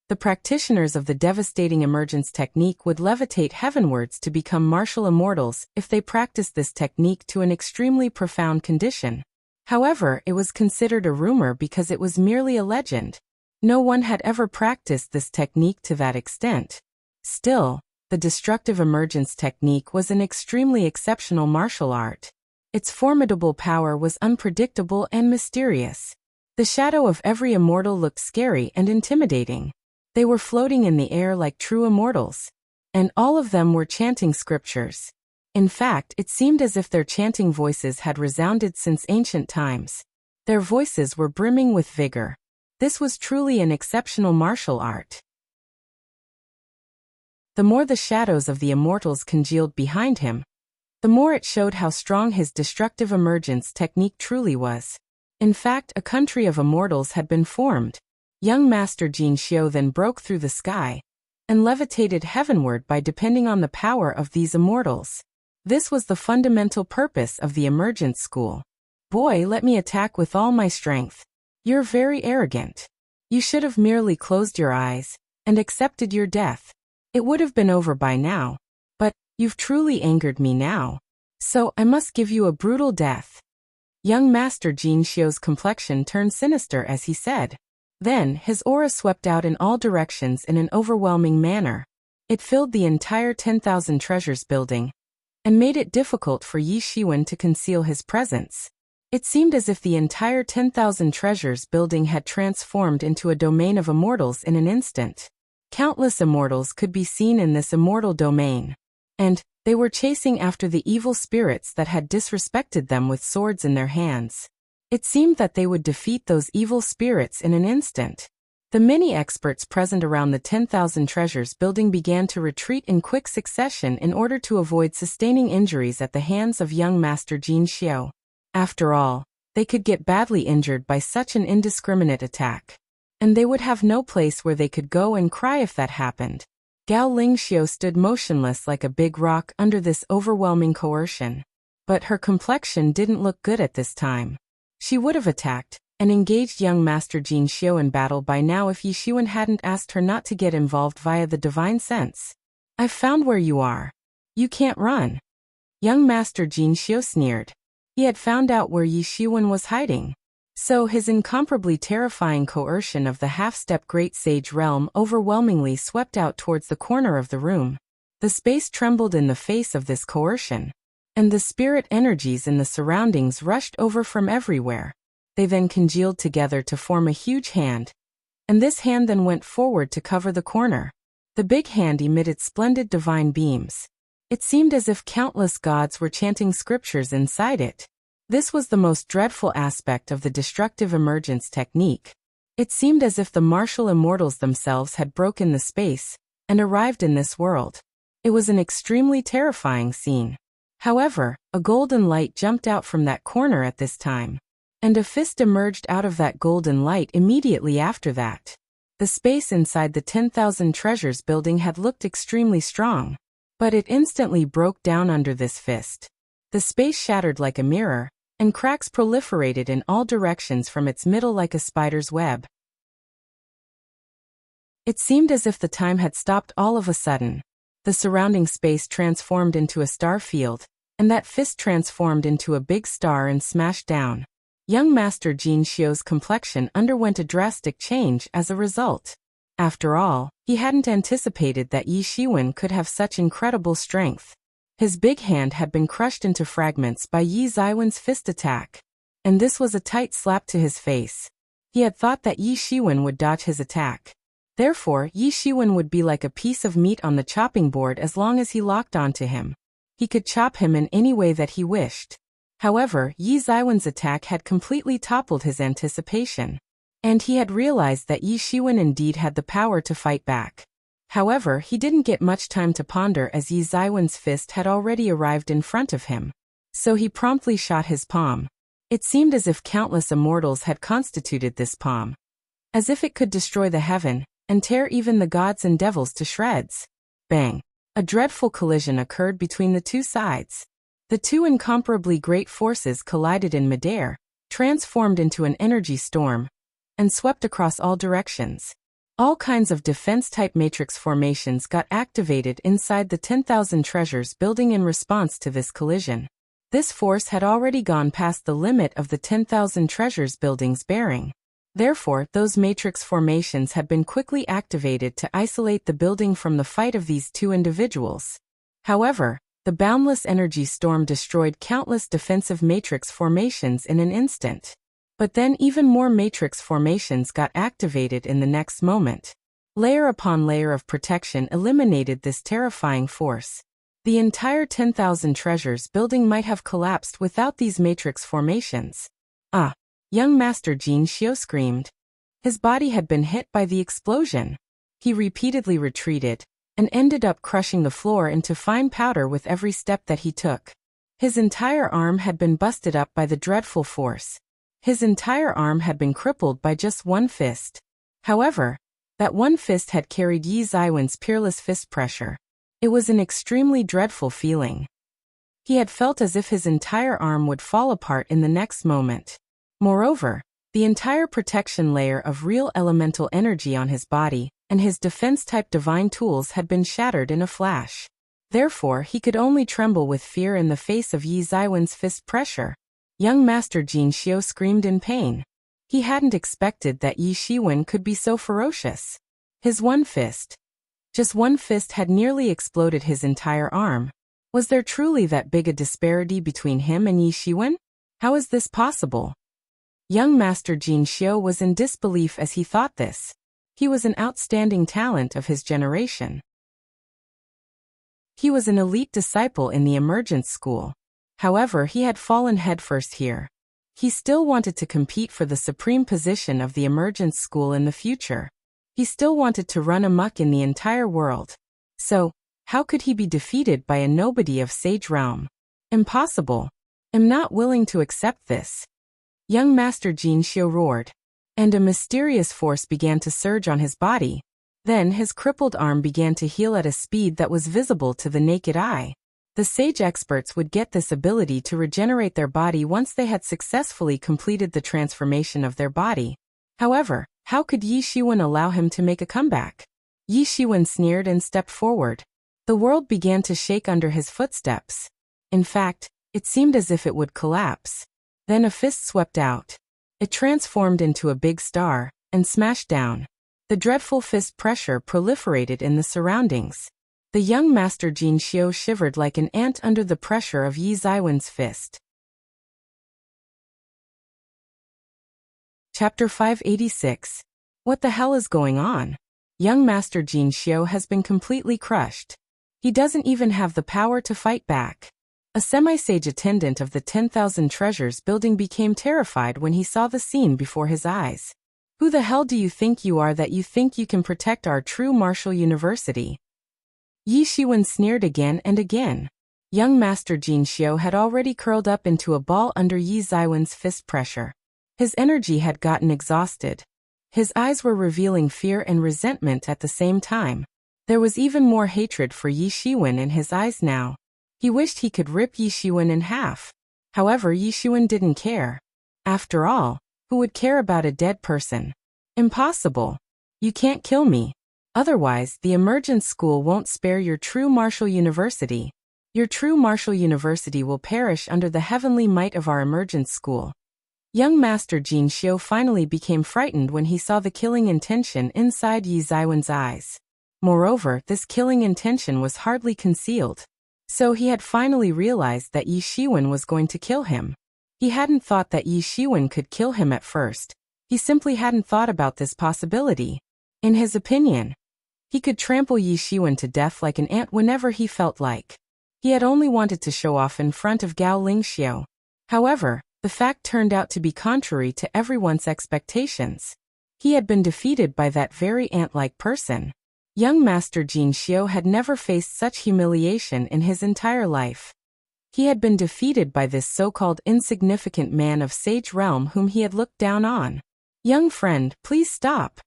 the practitioners of the devastating emergence technique would levitate heavenwards to become martial immortals if they practiced this technique to an extremely profound condition. However, it was considered a rumor because it was merely a legend. No one had ever practiced this technique to that extent. Still, the destructive emergence technique was an extremely exceptional martial art. Its formidable power was unpredictable and mysterious. The shadow of every immortal looked scary and intimidating. They were floating in the air like true immortals. And all of them were chanting scriptures. In fact, it seemed as if their chanting voices had resounded since ancient times. Their voices were brimming with vigor. This was truly an exceptional martial art. The more the shadows of the immortals congealed behind him, the more it showed how strong his destructive emergence technique truly was. In fact, a country of immortals had been formed. Young Master Jin Xiu then broke through the sky and levitated heavenward by depending on the power of these immortals. This was the fundamental purpose of the emergence school. Boy, let me attack with all my strength. You're very arrogant. You should have merely closed your eyes and accepted your death. It would have been over by now. But you've truly angered me now. So I must give you a brutal death. Young Master Jin Xiu's complexion turned sinister as he said. Then, his aura swept out in all directions in an overwhelming manner. It filled the entire 10,000 Treasures building and made it difficult for Yi Shiwen to conceal his presence. It seemed as if the entire 10,000 Treasures building had transformed into a domain of immortals in an instant. Countless immortals could be seen in this immortal domain. And they were chasing after the evil spirits that had disrespected them with swords in their hands. It seemed that they would defeat those evil spirits in an instant. The many experts present around the 10,000 Treasures building began to retreat in quick succession in order to avoid sustaining injuries at the hands of young Master Jin Xiu. After all, they could get badly injured by such an indiscriminate attack. And they would have no place where they could go and cry if that happened. Gao Lingxiu stood motionless like a big rock under this overwhelming coercion. But her complexion didn't look good at this time. She would have attacked and engaged young Master Jin Xiu in battle by now if Yi Shiwen hadn't asked her not to get involved via the divine sense. I've found where you are. You can't run. Young Master Jin Xiu sneered. He had found out where Yi Shiwen was hiding. So his incomparably terrifying coercion of the half-step great sage realm overwhelmingly swept out towards the corner of the room. The space trembled in the face of this coercion, and the spirit energies in the surroundings rushed over from everywhere. They then congealed together to form a huge hand, and this hand then went forward to cover the corner. The big hand emitted splendid divine beams. It seemed as if countless gods were chanting scriptures inside it. This was the most dreadful aspect of the destructive emergence technique. It seemed as if the martial immortals themselves had broken the space and arrived in this world. It was an extremely terrifying scene. However, a golden light jumped out from that corner at this time, and a fist emerged out of that golden light immediately after that. The space inside the 10,000 Treasures building had looked extremely strong, but it instantly broke down under this fist. The space shattered like a mirror, and cracks proliferated in all directions from its middle like a spider's web. It seemed as if the time had stopped all of a sudden. The surrounding space transformed into a star field, and that fist transformed into a big star and smashed down. Young Master Jin Xiu's complexion underwent a drastic change as a result. After all, he hadn't anticipated that Yi Shiwen could have such incredible strength. His big hand had been crushed into fragments by Yi Ziwen's fist attack, and this was a tight slap to his face. He had thought that Yi Shiwen would dodge his attack. Therefore, Yi Shiwen would be like a piece of meat on the chopping board as long as he locked onto him. He could chop him in any way that he wished. However, Yi Ziwen's attack had completely toppled his anticipation, and he had realized that Yi Shiwen indeed had the power to fight back. However, he didn't get much time to ponder as Yi Ziwen's fist had already arrived in front of him. So he promptly shot his palm. It seemed as if countless immortals had constituted this palm. As if it could destroy the heaven and tear even the gods and devils to shreds. Bang! A dreadful collision occurred between the two sides. The two incomparably great forces collided in midair, transformed into an energy storm, and swept across all directions. All kinds of defense-type matrix formations got activated inside the 10,000 treasures building in response to this collision. This force had already gone past the limit of the 10,000 treasures building's bearing. Therefore, those matrix formations had been quickly activated to isolate the building from the fight of these two individuals. However, the boundless energy storm destroyed countless defensive matrix formations in an instant. But then even more matrix formations got activated in the next moment. Layer upon layer of protection eliminated this terrifying force. The entire 10,000 treasures building might have collapsed without these matrix formations. Ah! Young Master Jin Xiu screamed. His body had been hit by the explosion. He repeatedly retreated, and ended up crushing the floor into fine powder with every step that he took. His entire arm had been busted up by the dreadful force. His entire arm had been crippled by just one fist. However, that one fist had carried Yi Zaiwen's peerless fist pressure. It was an extremely dreadful feeling. He had felt as if his entire arm would fall apart in the next moment. Moreover, the entire protection layer of real elemental energy on his body and his defense-type divine tools had been shattered in a flash. Therefore, he could only tremble with fear in the face of Yi Zaiwen's fist pressure. Young Master Jin Xiu screamed in pain. He hadn't expected that Yi Shiwen could be so ferocious. His one fist, just one fist, had nearly exploded his entire arm. Was there truly that big a disparity between him and Yi Shiwen? How is this possible? Young Master Jin Xiu was in disbelief as he thought this. He was an outstanding talent of his generation. He was an elite disciple in the emergence school. However, he had fallen headfirst here. He still wanted to compete for the supreme position of the emergence school in the future. He still wanted to run amok in the entire world. So, how could he be defeated by a nobody of Sage Realm? Impossible. I'm not willing to accept this. Young Master Jin Xiu roared, and a mysterious force began to surge on his body. Then his crippled arm began to heal at a speed that was visible to the naked eye. The sage experts would get this ability to regenerate their body once they had successfully completed the transformation of their body. However, how could Yi Shiwen allow him to make a comeback? Yi Shiwen sneered and stepped forward. The world began to shake under his footsteps. In fact, it seemed as if it would collapse. Then a fist swept out. It transformed into a big star, and smashed down. The dreadful fist pressure proliferated in the surroundings. The young Master Jin Xiu shivered like an ant under the pressure of Yi Zaiwen's fist. Chapter 586. What the hell is going on? Young Master Jin Xiu has been completely crushed. He doesn't even have the power to fight back. A semi-sage attendant of the 10,000 treasures building became terrified when he saw the scene before his eyes. Who the hell do you think you are that you think you can protect our true martial university? Yi Shiwen sneered again and again. Young Master Jin Xiu had already curled up into a ball under Yi Zaiwen's fist pressure. His energy had gotten exhausted. His eyes were revealing fear and resentment at the same time. There was even more hatred for Yi Shiwen in his eyes now. He wished he could rip Yi Shiwen in half. However, Yi Shiwen didn't care. After all, who would care about a dead person? Impossible. You can't kill me. Otherwise, the emergence school won't spare your true martial university. Your true martial university will perish under the heavenly might of our emergence school. Young Master Jin Xiu finally became frightened when he saw the killing intention inside Yi Zaiwen's eyes. Moreover, this killing intention was hardly concealed. So he had finally realized that Yi Shiwen was going to kill him. He hadn't thought that Yi Shiwen could kill him at first. He simply hadn't thought about this possibility. In his opinion, he could trample Yi Shiwen to death like an ant whenever he felt like. He had only wanted to show off in front of Gao Lingxiu. However, the fact turned out to be contrary to everyone's expectations. He had been defeated by that very ant-like person. Young Master Jin Xiu had never faced such humiliation in his entire life. He had been defeated by this so-called insignificant man of Sage Realm whom he had looked down on. Young friend, please stop.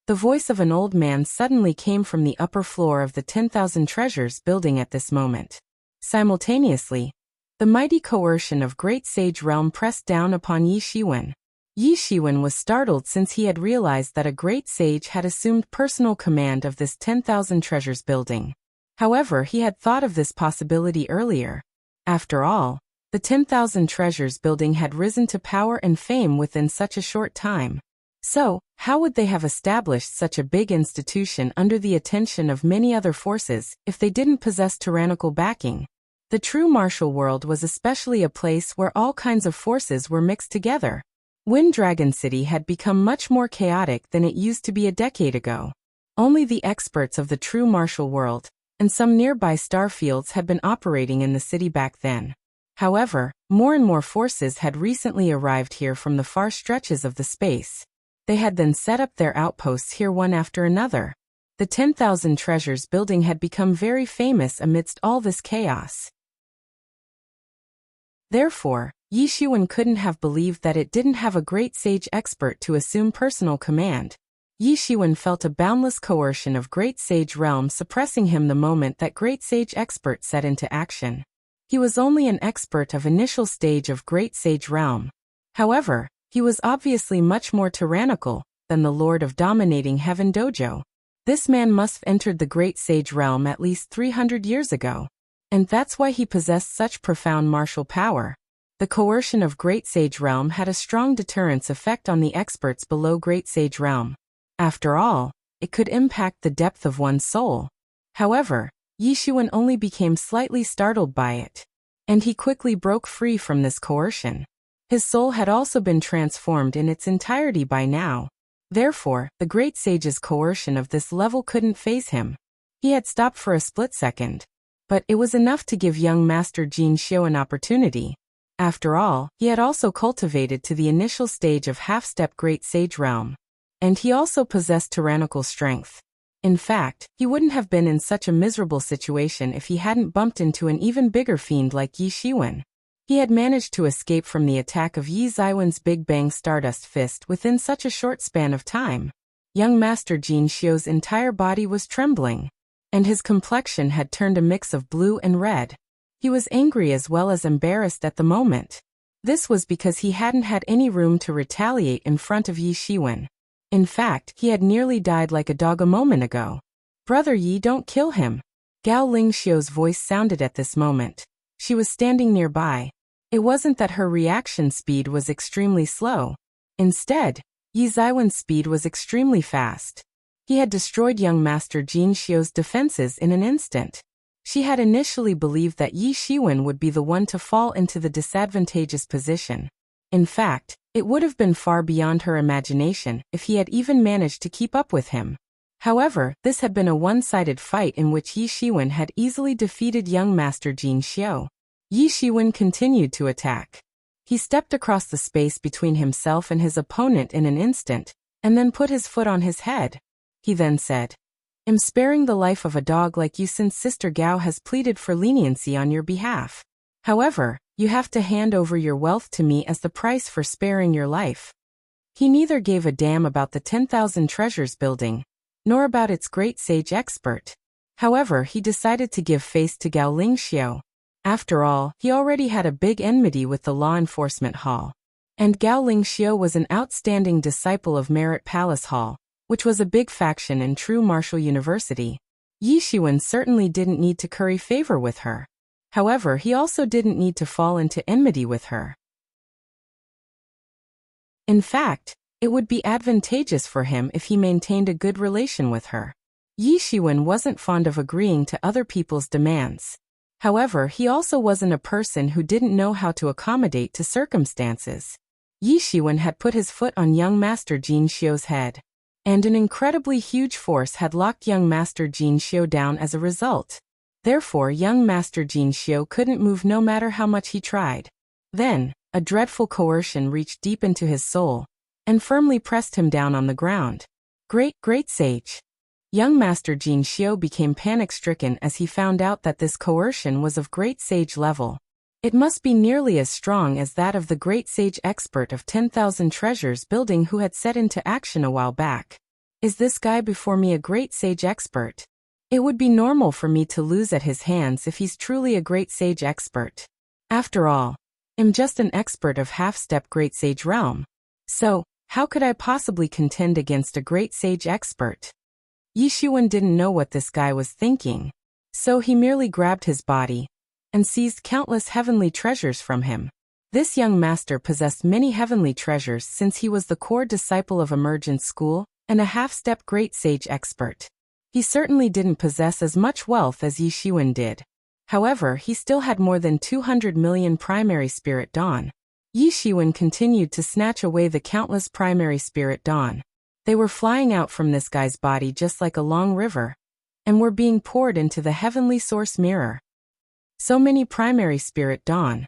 The voice of an old man suddenly came from the upper floor of the 10,000 Treasures building at this moment. Simultaneously, the mighty coercion of Great Sage Realm pressed down upon Yi Shiwen. Yi Shiwen was startled since he had realized that a great sage had assumed personal command of this 10,000 Treasures building. However, he had thought of this possibility earlier. After all, the 10,000 Treasures building had risen to power and fame within such a short time. So, how would they have established such a big institution under the attention of many other forces if they didn't possess tyrannical backing? The true martial world was especially a place where all kinds of forces were mixed together. Wind Dragon City had become much more chaotic than it used to be a decade ago. Only the experts of the true martial world and some nearby star fields had been operating in the city back then. However, more and more forces had recently arrived here from the far stretches of the space. They had then set up their outposts here one after another. The 10,000 Treasures building had become very famous amidst all this chaos. Therefore, Yi Shiwen couldn't have believed that it didn't have a great sage expert to assume personal command. Yi Shiwen felt a boundless coercion of Great Sage Realm suppressing him the moment that Great Sage expert set into action. He was only an expert of initial stage of Great Sage Realm. However, he was obviously much more tyrannical than the Lord of Dominating Heaven Dojo. This man must have entered the Great Sage Realm at least 300 years ago. And that's why he possessed such profound martial power. The coercion of Great Sage Realm had a strong deterrence effect on the experts below Great Sage Realm. After all, it could impact the depth of one's soul. However, Yi Shiwen only became slightly startled by it. And he quickly broke free from this coercion. His soul had also been transformed in its entirety by now. Therefore, the Great Sage's coercion of this level couldn't faze him. He had stopped for a split second. But it was enough to give young Master Jin Xiu an opportunity. After all, he had also cultivated to the initial stage of half-step Great Sage Realm. And he also possessed tyrannical strength. In fact, he wouldn't have been in such a miserable situation if he hadn't bumped into an even bigger fiend like Yi Shiwen. He had managed to escape from the attack of Yi Ziwen's Big Bang Stardust Fist within such a short span of time. Young Master Jin Xiu's entire body was trembling. And his complexion had turned a mix of blue and red. He was angry as well as embarrassed at the moment. This was because he hadn't had any room to retaliate in front of Yi Shiwen. In fact, he had nearly died like a dog a moment ago. "Brother Yi, don't kill him." Gao Lingxiu's voice sounded at this moment. She was standing nearby. It wasn't that her reaction speed was extremely slow. Instead, Yi Ziwen's speed was extremely fast. He had destroyed young Master Jin Xiu's defenses in an instant. She had initially believed that Yi Shiwen would be the one to fall into the disadvantageous position. In fact, it would have been far beyond her imagination if he had even managed to keep up with him. However, this had been a one-sided fight in which Yi Shiwen had easily defeated young Master Jin Xiu. Yi Shiwen continued to attack. He stepped across the space between himself and his opponent in an instant, and then put his foot on his head. He then said, "I'm sparing the life of a dog like you since Sister Gao has pleaded for leniency on your behalf. However, you have to hand over your wealth to me as the price for sparing your life." He neither gave a damn about the 10,000 Treasures building, nor about its great sage expert. However, he decided to give face to Gao Lingxiu. After all, he already had a big enmity with the law enforcement hall. And Gao Lingxiu was an outstanding disciple of Merit Palace Hall, which was a big faction in True Martial University. Yi Shiwen certainly didn't need to curry favor with her. However, he also didn't need to fall into enmity with her. In fact, it would be advantageous for him if he maintained a good relation with her. Yi Shiwen wasn't fond of agreeing to other people's demands. However, he also wasn't a person who didn't know how to accommodate to circumstances. Yi Shiwen had put his foot on young Master Jin Xiu's head. And an incredibly huge force had locked young Master Jin Xiu down as a result. Therefore, young Master Jin Xiu couldn't move no matter how much he tried. Then, a dreadful coercion reached deep into his soul, and firmly pressed him down on the ground. Great sage. Young Master Jin Xiu became panic-stricken as he found out that this coercion was of great sage level. It must be nearly as strong as that of the great sage expert of 10,000 Treasures building who had set into action a while back. Is this guy before me a great sage expert? It would be normal for me to lose at his hands if he's truly a great sage expert. After all, I'm just an expert of half-step great sage realm. So, how could I possibly contend against a great sage expert? Yi Shiwen didn't know what this guy was thinking, so he merely grabbed his body and seized countless heavenly treasures from him. This young master possessed many heavenly treasures since he was the core disciple of Emergence School and a half-step great sage expert. He certainly didn't possess as much wealth as Yi Shiwen did. However, he still had more than 200 million primary spirit dawn. Yi Shiwen continued to snatch away the countless primary spirit dawn. They were flying out from this guy's body just like a long river, and were being poured into the heavenly source mirror. So many primary spirit dawn.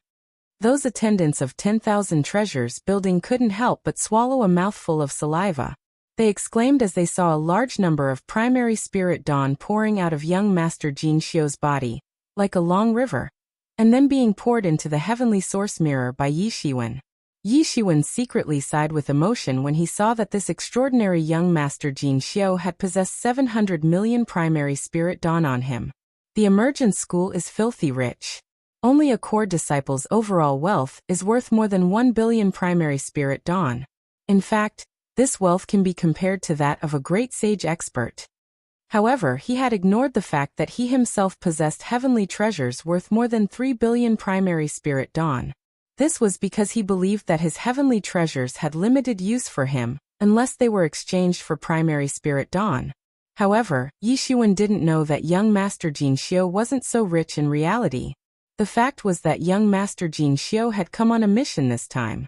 Those attendants of 10,000 treasures building couldn't help but swallow a mouthful of saliva. They exclaimed as they saw a large number of primary spirit dawn pouring out of young Master Jin Xiu's body, like a long river, and then being poured into the heavenly source mirror by Yi Shiwen. Yi Shiwen secretly sighed with emotion when he saw that this extraordinary young Master Jin Xiu had possessed 700 million primary spirit dawn on him. The Emergence School is filthy rich. Only a core disciple's overall wealth is worth more than 1 billion primary spirit dawn. In fact, this wealth can be compared to that of a great sage expert. However, he had ignored the fact that he himself possessed heavenly treasures worth more than 3 billion primary spirit dawn. This was because he believed that his heavenly treasures had limited use for him, unless they were exchanged for primary spirit dawn. However, Yi Shiwen didn't know that young Master Jin Xiu wasn't so rich in reality. The fact was that young Master Jin Xiu had come on a mission this time.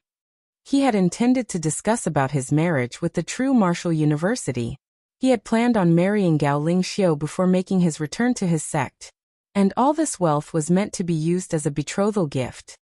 He had intended to discuss about his marriage with the true martial university. He had planned on marrying Gao Ling Xiu before making his return to his sect. And all this wealth was meant to be used as a betrothal gift.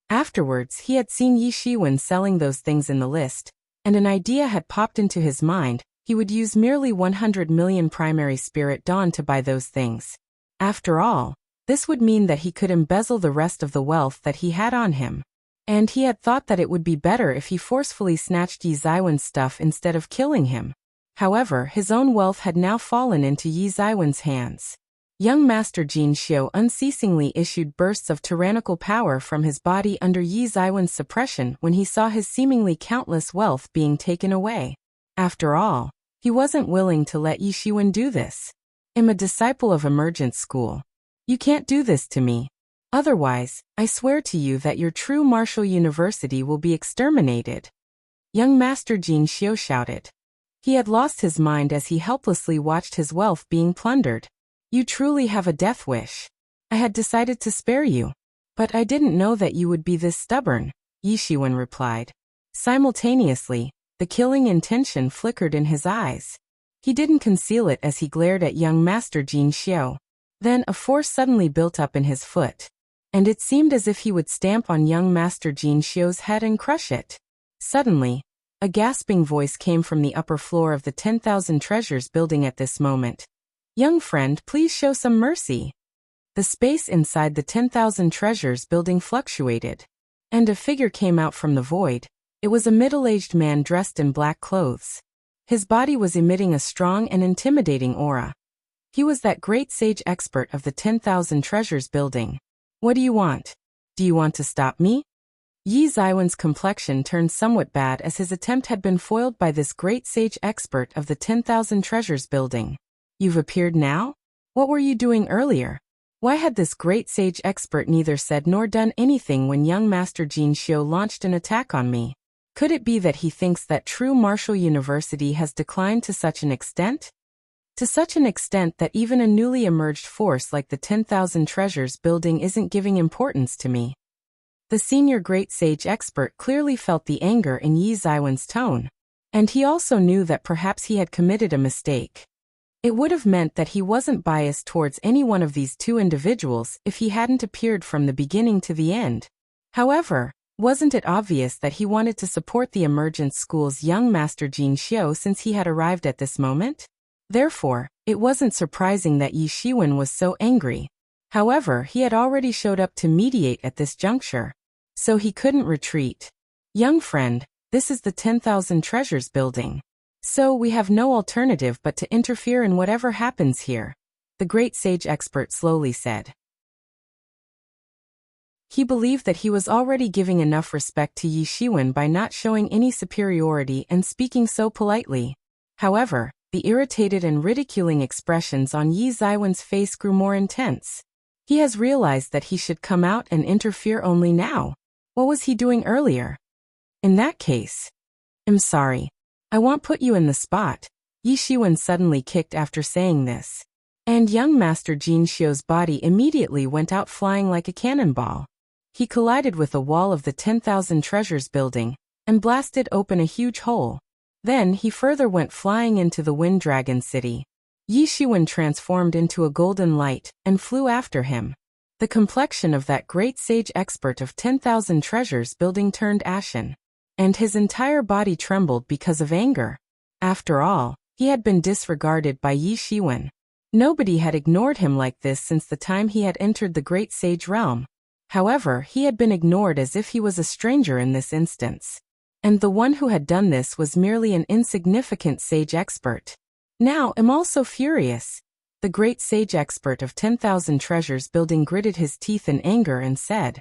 Afterwards, he had seen Yi Shiwen selling those things in the list, and an idea had popped into his mind. He would use merely 100 million primary spirit dawn to buy those things. After all, this would mean that he could embezzle the rest of the wealth that he had on him. And he had thought that it would be better if he forcefully snatched Yi Zaiwen's stuff instead of killing him. However, his own wealth had now fallen into Yi Zaiwen's hands. Young Master Jin Xiu unceasingly issued bursts of tyrannical power from his body under Yi Zaiwen's suppression when he saw his seemingly countless wealth being taken away. After all, he wasn't willing to let Yi Shiwen do this. I'm a disciple of Emergence School. You can't do this to me. Otherwise, I swear to you that your true martial university will be exterminated. Young Master Jin Xiu shouted. He had lost his mind as he helplessly watched his wealth being plundered. You truly have a death wish. I had decided to spare you. But I didn't know that you would be this stubborn, Yi Shiwen replied. Simultaneously, the killing intention flickered in his eyes. He didn't conceal it as he glared at young Master Jin Xiu. Then a force suddenly built up in his foot, and it seemed as if he would stamp on young Master Jin Xiu's head and crush it. Suddenly, a gasping voice came from the upper floor of the 10,000 treasures building at this moment. Young friend, please show some mercy. The space inside the 10,000 treasures building fluctuated, and a figure came out from the void. It was a middle-aged man dressed in black clothes. His body was emitting a strong and intimidating aura. He was that great sage expert of the 10,000 treasures building. What do you want? Do you want to stop me? Yi Zaiwen's complexion turned somewhat bad as his attempt had been foiled by this great sage expert of the 10,000 treasures building. You've appeared now? What were you doing earlier? Why had this great sage expert neither said nor done anything when young Master Jin Xiu launched an attack on me? Could it be that he thinks that true martial university has declined to such an extent? To such an extent that even a newly emerged force like the 10,000 treasures building isn't giving importance to me. The senior great sage expert clearly felt the anger in Yi Zaiwen's tone, and he also knew that perhaps he had committed a mistake. It would have meant that he wasn't biased towards any one of these two individuals if he hadn't appeared from the beginning to the end. However, wasn't it obvious that he wanted to support the Emergence School's young Master Jin Xiu since he had arrived at this moment? Therefore, it wasn't surprising that Yi Shiwen was so angry. However, he had already showed up to mediate at this juncture, so he couldn't retreat. Young friend, this is the 10,000 treasures building. So we have no alternative but to interfere in whatever happens here, the great sage expert slowly said. He believed that he was already giving enough respect to Yi Shiwen by not showing any superiority and speaking so politely. However, the irritated and ridiculing expressions on Yi Ziwen's face grew more intense. He has realized that he should come out and interfere only now. What was he doing earlier? In that case, I'm sorry. I won't put you in the spot. Yi Shiwen suddenly kicked after saying this. And young Master Jin Xiu's body immediately went out flying like a cannonball. He collided with a wall of the 10,000 Treasures building and blasted open a huge hole. Then he further went flying into the Wind Dragon City. Yi Shiwen transformed into a golden light and flew after him. The complexion of that great sage expert of 10,000 Treasures building turned ashen, and his entire body trembled because of anger. After all, he had been disregarded by Yi Shiwen. Nobody had ignored him like this since the time he had entered the great sage realm. However, he had been ignored as if he was a stranger in this instance. And the one who had done this was merely an insignificant sage expert. Now I'm also furious. The great sage expert of 10,000 Treasures building gritted his teeth in anger and said.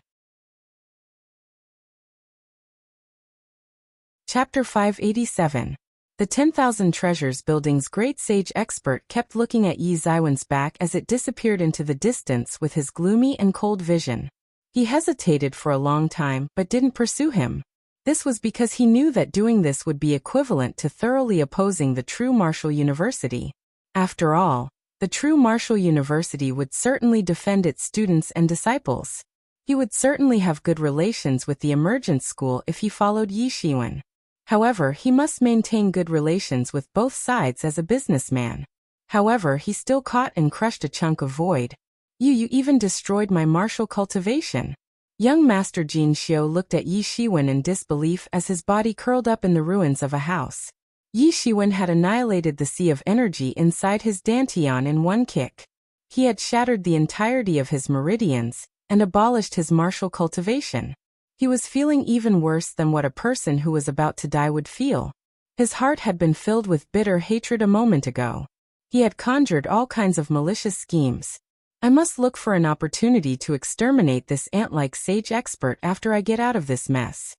Chapter 587. The 10,000 Treasures building's great sage expert kept looking at Yi Ziwen's back as it disappeared into the distance with his gloomy and cold vision. He hesitated for a long time but didn't pursue him. This was because he knew that doing this would be equivalent to thoroughly opposing the true martial university. After all, the true martial university would certainly defend its students and disciples. He would certainly have good relations with the emergence school if he followed Yi Shiwen. However, he must maintain good relations with both sides as a businessman. However, he still caught and crushed a chunk of void. You even destroyed my martial cultivation. Young Master Jin Xiu looked at Yi Shiwen in disbelief as his body curled up in the ruins of a house. Yi Shiwen had annihilated the sea of energy inside his dantian in one kick. He had shattered the entirety of his meridians and abolished his martial cultivation. He was feeling even worse than what a person who was about to die would feel. His heart had been filled with bitter hatred a moment ago. He had conjured all kinds of malicious schemes. I must look for an opportunity to exterminate this ant-like sage expert after I get out of this mess.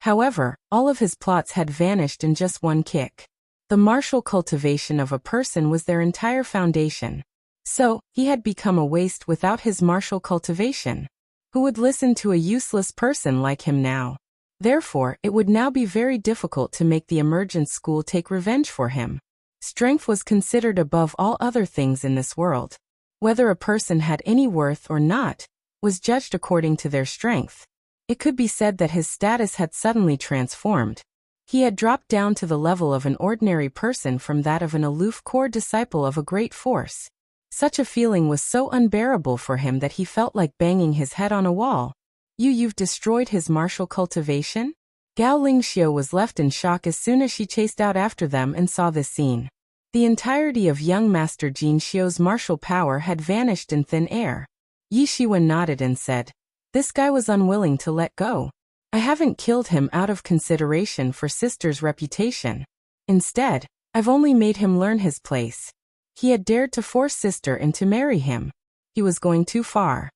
However, all of his plots had vanished in just one kick. The martial cultivation of a person was their entire foundation. So, he had become a waste without his martial cultivation. Who would listen to a useless person like him now? Therefore, it would now be very difficult to make the emergence school take revenge for him. Strength was considered above all other things in this world. Whether a person had any worth or not, was judged according to their strength. It could be said that his status had suddenly transformed. He had dropped down to the level of an ordinary person from that of an aloof core disciple of a great force. Such a feeling was so unbearable for him that he felt like banging his head on a wall. You've destroyed his martial cultivation? Gao Lingxiu was left in shock as soon as she chased out after them and saw this scene. The entirety of young Master Jin Xiu's martial power had vanished in thin air. Yi Shiwen nodded and said, "This guy was unwilling to let go. I haven't killed him out of consideration for sister's reputation. Instead, I've only made him learn his place. He had dared to force sister into marry him. He was going too far."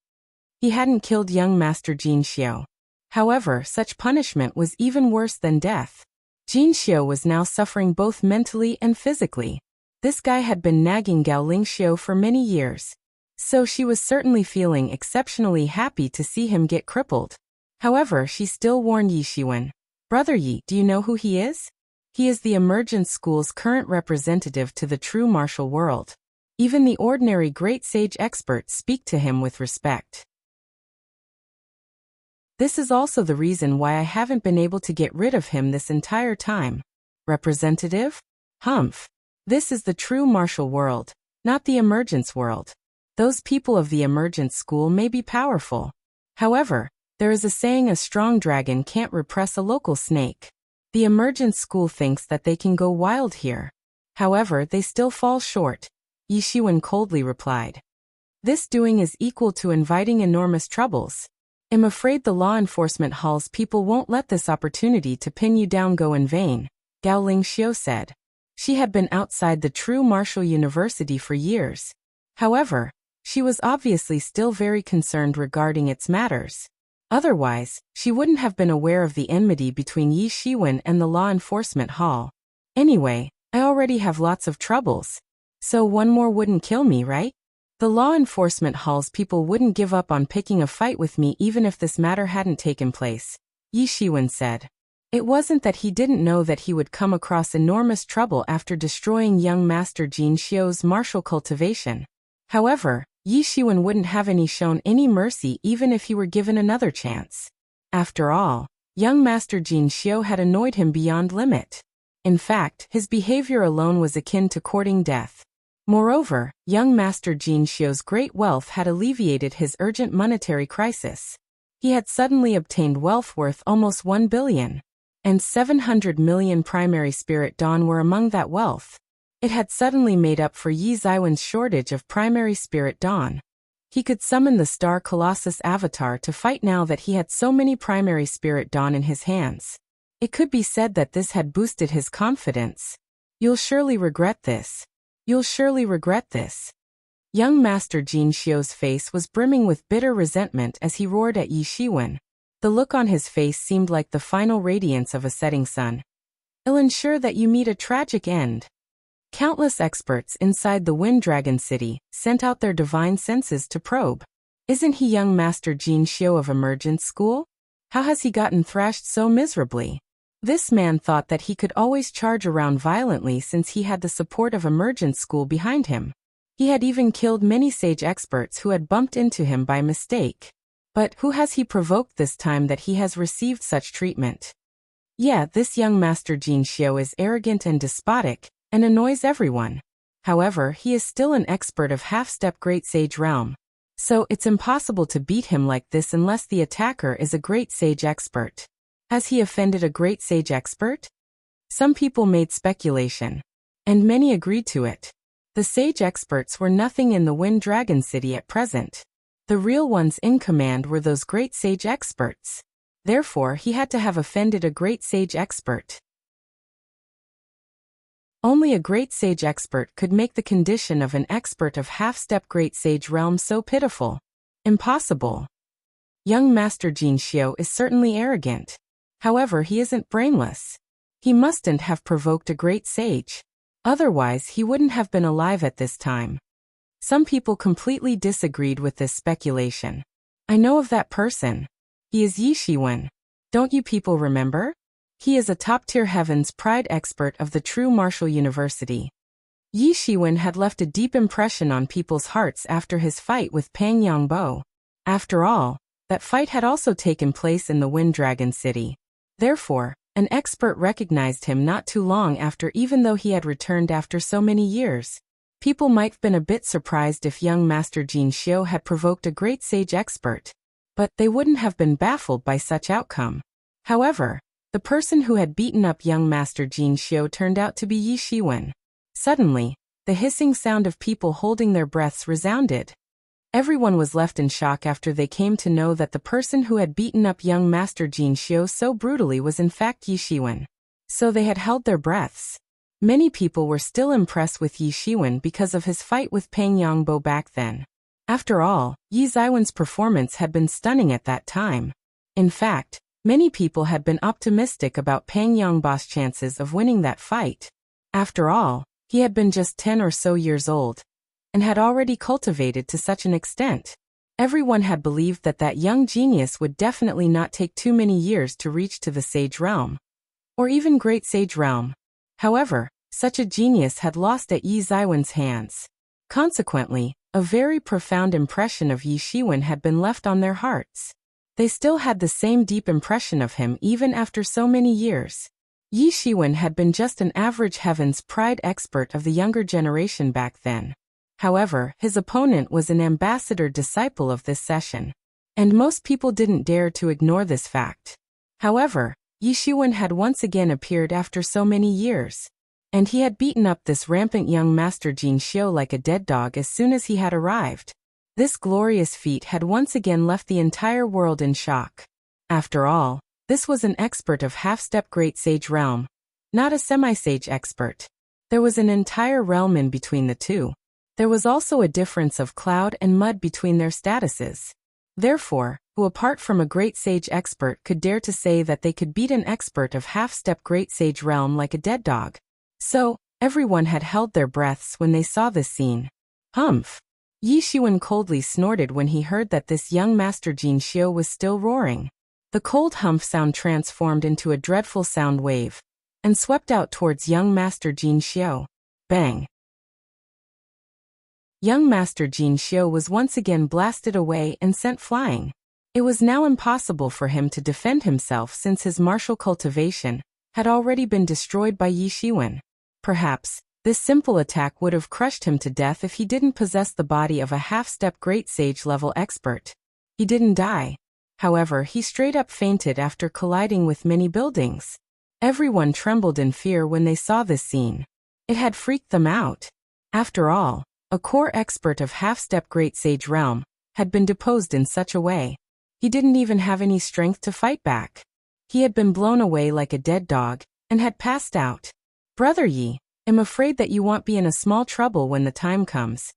He hadn't killed young Master Jin Xiu. However, such punishment was even worse than death. Jin Xiu was now suffering both mentally and physically. This guy had been nagging Gao Lingxiu for many years. So she was certainly feeling exceptionally happy to see him get crippled. However, she still warned Yi Shiwen. "Brother Yi, do you know who he is? He is the emergence school's current representative to the true martial world. Even the ordinary great sage experts speak to him with respect. This is also the reason why I haven't been able to get rid of him this entire time." Representative? Humph. This is the true martial world, not the emergence world. Those people of the emergence school may be powerful. However, there is a saying, a strong dragon can't repress a local snake. The emergence school thinks that they can go wild here. However, they still fall short, Yi Shiwen coldly replied. This doing is equal to inviting enormous troubles. I'm afraid the law enforcement hall's people won't let this opportunity to pin you down go in vain, Gao Lingxiu said. She had been outside the true martial university for years. However, she was obviously still very concerned regarding its matters. Otherwise, she wouldn't have been aware of the enmity between Yi Shiwen and the law enforcement hall. Anyway, I already have lots of troubles. So one more wouldn't kill me, right? The law enforcement hall's people wouldn't give up on picking a fight with me even if this matter hadn't taken place, Yi Shiwen said. It wasn't that he didn't know that he would come across enormous trouble after destroying young Master Jin Xiu's martial cultivation. However, Yi Shiwen wouldn't have shown any mercy even if he were given another chance. After all, young Master Jin Xiu had annoyed him beyond limit. In fact, his behavior alone was akin to courting death. Moreover, young Master Jin Xiu's great wealth had alleviated his urgent monetary crisis. He had suddenly obtained wealth worth almost 1 billion. And 700 million primary spirit dawn were among that wealth. It had suddenly made up for Yi Zaiwen's shortage of primary spirit dawn. He could summon the Star Colossus avatar to fight now that he had so many primary spirit dawn in his hands. It could be said that this had boosted his confidence. You'll surely regret this. You'll surely regret this. Young Master Jin Xiu's face was brimming with bitter resentment as he roared at Yi Shiwen. The look on his face seemed like the final radiance of a setting sun. I'll ensure that you meet a tragic end. Countless experts inside the Wind Dragon City sent out their divine senses to probe. Isn't he young Master Jin Xiu of Emergence School? How has he gotten thrashed so miserably? This man thought that he could always charge around violently since he had the support of Emergence School behind him. He had even killed many sage experts who had bumped into him by mistake. But who has he provoked this time that he has received such treatment? Yeah, this young Master Jin Xiu is arrogant and despotic, and annoys everyone. However, he is still an expert of half-step Great Sage realm. So it's impossible to beat him like this unless the attacker is a Great Sage expert. Has he offended a Great Sage expert? Some people made speculation. And many agreed to it. The sage experts were nothing in the Wind Dragon City at present. The real ones in command were those great sage experts. Therefore, he had to have offended a great sage expert. Only a great sage expert could make the condition of an expert of half-step great sage realm so pitiful. Impossible. Young Master Jin Xiu is certainly arrogant. However, he isn't brainless. He mustn't have provoked a great sage. Otherwise, he wouldn't have been alive at this time. Some people completely disagreed with this speculation. I know of that person. He is Yi Shiwen. Don't you people remember? He is a top-tier Heaven's Pride expert of the true martial university. Yi Shiwen had left a deep impression on people's hearts after his fight with Pang Yongbo. After all, that fight had also taken place in the Wind Dragon City. Therefore, an expert recognized him not too long after, even though he had returned after so many years. People might have been a bit surprised if young Master Jin Xiu had provoked a great sage expert, but they wouldn't have been baffled by such outcome. However, the person who had beaten up young Master Jin Xiu turned out to be Yi Shiwen. Suddenly, the hissing sound of people holding their breaths resounded. Everyone was left in shock after they came to know that the person who had beaten up young Master Jin Xiu so brutally was in fact Yi Shiwen. So they had held their breaths. Many people were still impressed with Yi Shiwen because of his fight with Pang Yongbo back then. After all, Yi Zaiwen's performance had been stunning at that time. In fact, many people had been optimistic about Pang Yongbo's chances of winning that fight. After all, he had been just 10 or so years old, and had already cultivated to such an extent. Everyone had believed that that young genius would definitely not take too many years to reach to the Sage Realm, or even Great Sage Realm. However, such a genius had lost at Yi Zaiwen's hands. Consequently, a very profound impression of Yi Shiwen had been left on their hearts. They still had the same deep impression of him even after so many years. Yi Shiwen had been just an average Heaven's Pride expert of the younger generation back then. However, his opponent was an ambassador disciple of this session, and most people didn't dare to ignore this fact. However, Yi Shiwen had once again appeared after so many years, and he had beaten up this rampant young Master Jin Xiu like a dead dog as soon as he had arrived. This glorious feat had once again left the entire world in shock. After all, this was an expert of half-step Great Sage realm, not a semi-sage expert. There was an entire realm in between the two. There was also a difference of cloud and mud between their statuses. Therefore, who apart from a great sage expert could dare to say that they could beat an expert of half-step great sage realm like a dead dog? So, everyone had held their breaths when they saw this scene. Humph! Yi Xuan coldly snorted when he heard that this young Master Jin Xiu was still roaring. The cold humph sound transformed into a dreadful sound wave and swept out towards young Master Jin Xiu. Bang! Young Master Jin Xiu was once again blasted away and sent flying. It was now impossible for him to defend himself since his martial cultivation had already been destroyed by Yi Xuan. Perhaps, this simple attack would have crushed him to death if he didn't possess the body of a half-step great sage level expert. He didn't die. However, he straight up fainted after colliding with many buildings. Everyone trembled in fear when they saw this scene. It had freaked them out. After all, a core expert of half-step great sage realm had been deposed in such a way. He didn't even have any strength to fight back. He had been blown away like a dead dog and had passed out. Brother Yi, I'm afraid that you won't be in a small trouble when the time comes.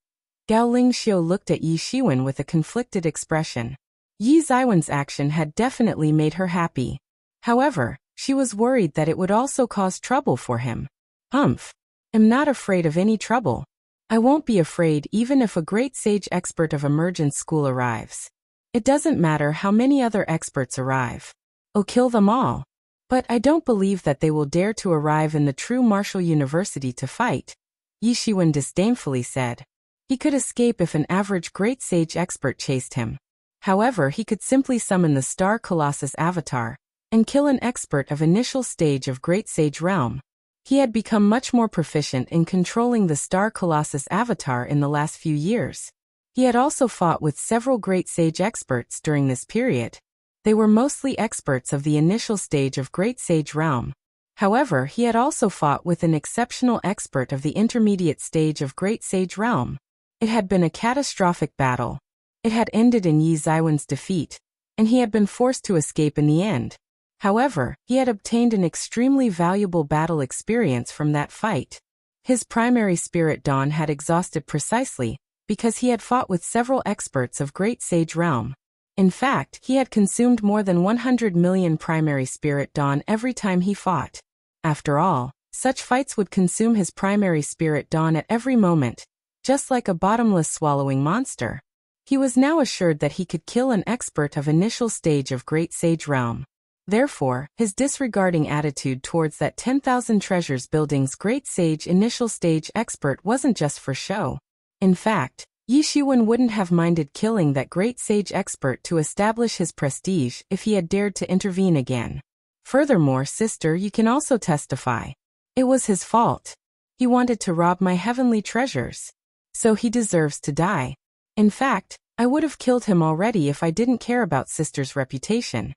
Gao Lingxiu looked at Yi Xuan with a conflicted expression. Yi Ziwen's action had definitely made her happy. However, she was worried that it would also cause trouble for him. Humph! I'm not afraid of any trouble. I won't be afraid even if a great sage expert of emergence school arrives. It doesn't matter how many other experts arrive. I'll kill them all. But I don't believe that they will dare to arrive in the true martial university to fight, Yi Xuan disdainfully said. He could escape if an average great sage expert chased him. However, he could simply summon the Star Colossus avatar and kill an expert of initial stage of great sage realm. He had become much more proficient in controlling the Star Colossus avatar in the last few years. He had also fought with several great sage experts during this period. They were mostly experts of the initial stage of great sage realm. However, he had also fought with an exceptional expert of the intermediate stage of great sage realm. It had been a catastrophic battle. It had ended in Yi Ziwen's defeat, and he had been forced to escape in the end. However, he had obtained an extremely valuable battle experience from that fight. His primary spirit dawn had exhausted precisely because he had fought with several experts of great sage realm. In fact, he had consumed more than 100 million primary spirit dawn every time he fought. After all, such fights would consume his primary spirit dawn at every moment, just like a bottomless swallowing monster. He was now assured that he could kill an expert of initial stage of great sage realm. Therefore, his disregarding attitude towards that 10,000 treasures building's great sage initial stage expert wasn't just for show. In fact, Yi Xuan wouldn't have minded killing that great sage expert to establish his prestige if he had dared to intervene again. Furthermore, sister, you can also testify. It was his fault. He wanted to rob my heavenly treasures. So he deserves to die. In fact, I would have killed him already if I didn't care about sister's reputation.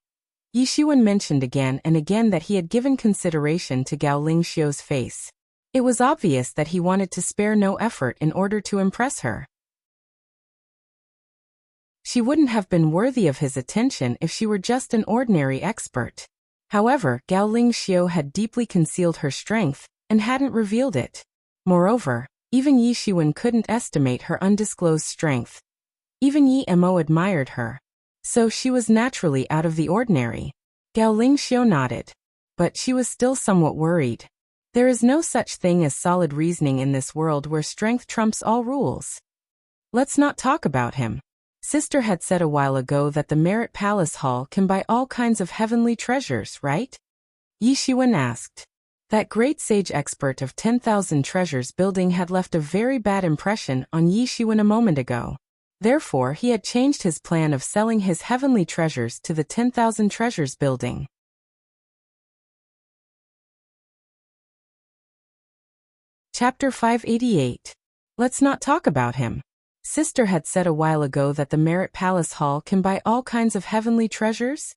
Yi Xuan mentioned again and again that he had given consideration to Gao Lingxiu's face. It was obvious that he wanted to spare no effort in order to impress her. She wouldn't have been worthy of his attention if she were just an ordinary expert. However, Gao Lingxiu had deeply concealed her strength and hadn't revealed it. Moreover, even Yi Xuan couldn't estimate her undisclosed strength. Even Yi Mo admired her. So she was naturally out of the ordinary. Gao Lingxiu nodded. But she was still somewhat worried. There is no such thing as solid reasoning in this world where strength trumps all rules. Let's not talk about him. Sister had said a while ago that the Merit Palace Hall can buy all kinds of heavenly treasures, right? Yi Xuan asked. That great sage expert of 10,000 treasures building had left a very bad impression on Yi Xuan a moment ago. Therefore, he had changed his plan of selling his heavenly treasures to the 10,000 treasures building. Chapter 588. Let's not talk about him. Sister had said a while ago that the Merit Palace Hall can buy all kinds of heavenly treasures.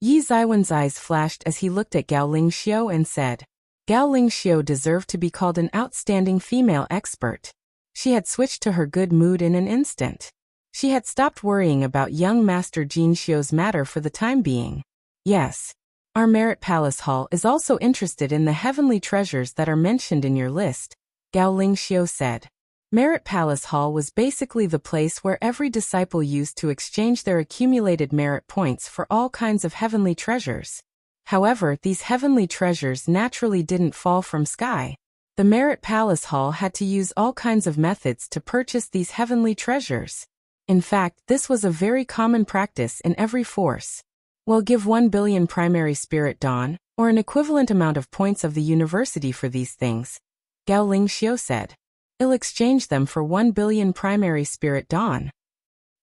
Yi Ziwen's eyes flashed as he looked at Gao Lingxiu and said, Gao Lingxiu deserved to be called an outstanding female expert. She had switched to her good mood in an instant. She had stopped worrying about young Master Jin Xiu's matter for the time being. Yes. Our Merit Palace Hall is also interested in the heavenly treasures that are mentioned in your list, Gao Lingxiu said. Merit Palace Hall was basically the place where every disciple used to exchange their accumulated merit points for all kinds of heavenly treasures. However, these heavenly treasures naturally didn't fall from sky. The Merit Palace Hall had to use all kinds of methods to purchase these heavenly treasures. In fact, this was a very common practice in every force. We'll give 1 billion primary spirit dawn, or an equivalent amount of points of the university for these things, Gao Lingxiu said. I'll exchange them for 1 billion primary spirit dawn.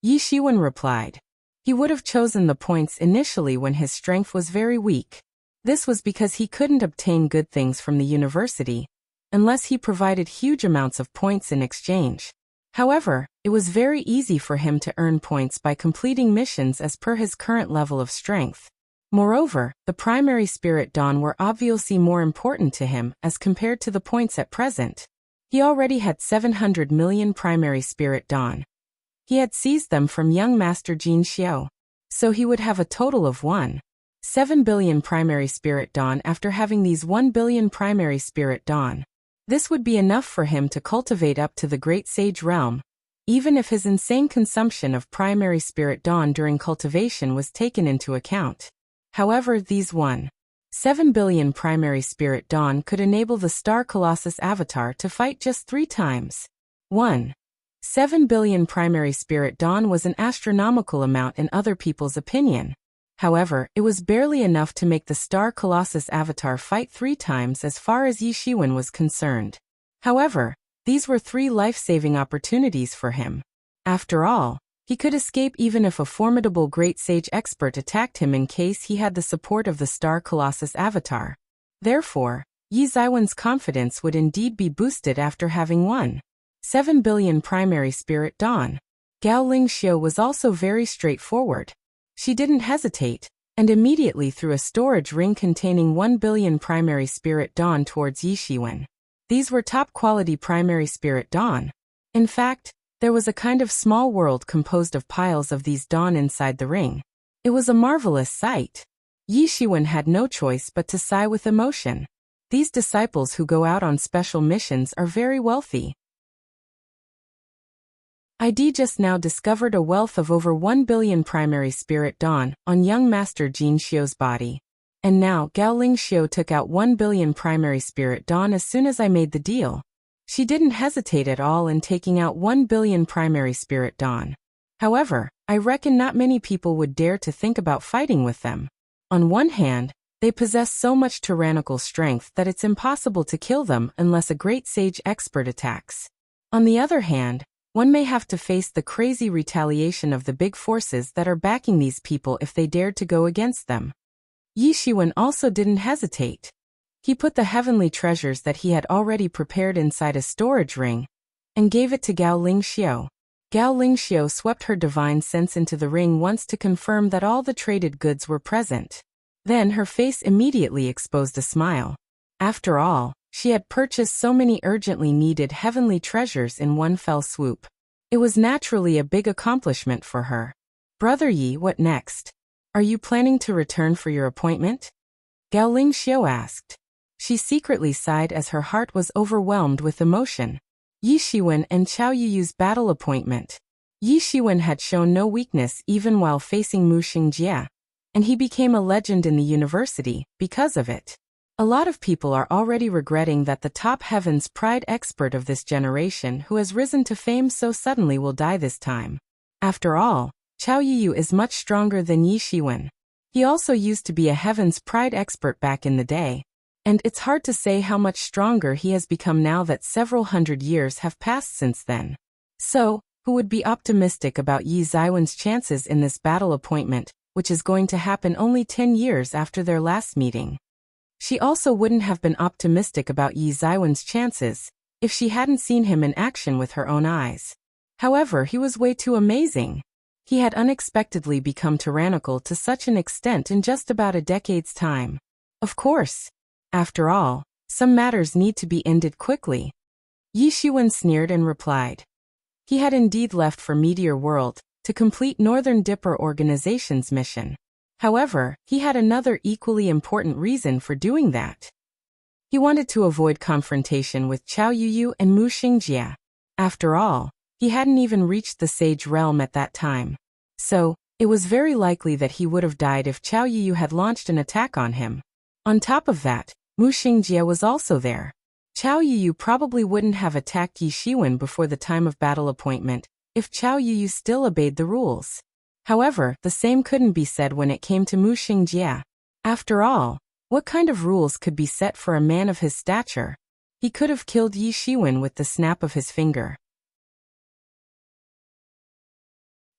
Yi Shiwen replied. He would have chosen the points initially when his strength was very weak. This was because he couldn't obtain good things from the university, unless he provided huge amounts of points in exchange. However, it was very easy for him to earn points by completing missions as per his current level of strength. Moreover, the primary spirit dawn were obviously more important to him as compared to the points at present. He already had 700 million primary spirit dawn. He had seized them from young master Jin Xiao. So he would have a total of 1.7 billion primary spirit dawn after having these 1 billion primary spirit dawn. This would be enough for him to cultivate up to the Great Sage realm, even if his insane consumption of primary spirit dawn during cultivation was taken into account. However, these 1.7 billion primary spirit dawn could enable the Star Colossus avatar to fight just 3 times. 1.7 billion primary spirit dawn was an astronomical amount in other people's opinion. However, it was barely enough to make the Star Colossus avatar fight 3 times as far as Yi Shiwen was concerned. However, these were 3 life-saving opportunities for him. After all, he could escape even if a formidable great sage expert attacked him in case he had the support of the Star Colossus avatar. Therefore, Yi Ziwen's confidence would indeed be boosted after having 1.7 billion primary spirit dawn. Gao Lingxiu was also very straightforward. She didn't hesitate, and immediately threw a storage ring containing 1 billion primary spirit dawn towards Yi Shiwen. These were top-quality primary spirit dawn. In fact, there was a kind of small world composed of piles of these dawn inside the ring. It was a marvelous sight. Yi Shiwen had no choice but to sigh with emotion. These disciples who go out on special missions are very wealthy. ID just now discovered a wealth of over 1 billion primary spirit dawn on young master Jin Xiu's body. And now Gao Lingxiu took out 1 billion primary spirit dawn as soon as I made the deal. She didn't hesitate at all in taking out 1 billion primary spirit dawn. However, I reckon not many people would dare to think about fighting with them. On one hand, they possess so much tyrannical strength that it's impossible to kill them unless a great sage expert attacks. On the other hand, one may have to face the crazy retaliation of the big forces that are backing these people if they dared to go against them. Yi Shiwen also didn't hesitate. He put the heavenly treasures that he had already prepared inside a storage ring and gave it to Gao Lingxiu. Gao Lingxiu swept her divine sense into the ring once to confirm that all the traded goods were present. Then her face immediately exposed a smile. After all, she had purchased so many urgently needed heavenly treasures in one fell swoop. It was naturally a big accomplishment for her. Brother Yi, what next? Are you planning to return for your appointment? Gao Lingxiu asked. She secretly sighed as her heart was overwhelmed with emotion. Yi Shiwen and Qiao Yuyu's battle appointment. Yi Shiwen had shown no weakness even while facing Mu Xingjie, and he became a legend in the university because of it. A lot of people are already regretting that the top heavens pride expert of this generation who has risen to fame so suddenly will die this time. After all, Qiao Yuyu is much stronger than Yi Shiwen. He also used to be a heavens pride expert back in the day, and it's hard to say how much stronger he has become now that several hundred years have passed since then. So, who would be optimistic about Yi Ziwen's chances in this battle appointment, which is going to happen only 10 years after their last meeting? She also wouldn't have been optimistic about Yi Ziwen's chances if she hadn't seen him in action with her own eyes. However, he was way too amazing. He had unexpectedly become tyrannical to such an extent in just about a decade's time. Of course. After all, some matters need to be ended quickly. Yi Shiwen sneered and replied. He had indeed left for Meteor World to complete Northern Dipper Organization's mission. However, he had another equally important reason for doing that. He wanted to avoid confrontation with Qiao Yuyu and Mu Xingjie. After all, he hadn't even reached the sage realm at that time. So, it was very likely that he would have died if Qiao Yuyu had launched an attack on him. On top of that, Mu Xingjie was also there. Qiao Yuyu probably wouldn't have attacked Yi Shiwen before the time of battle appointment if Qiao Yuyu still obeyed the rules. However, the same couldn't be said when it came to Mu Xingjie. After all, what kind of rules could be set for a man of his stature? He could have killed Yi Shiwen with the snap of his finger.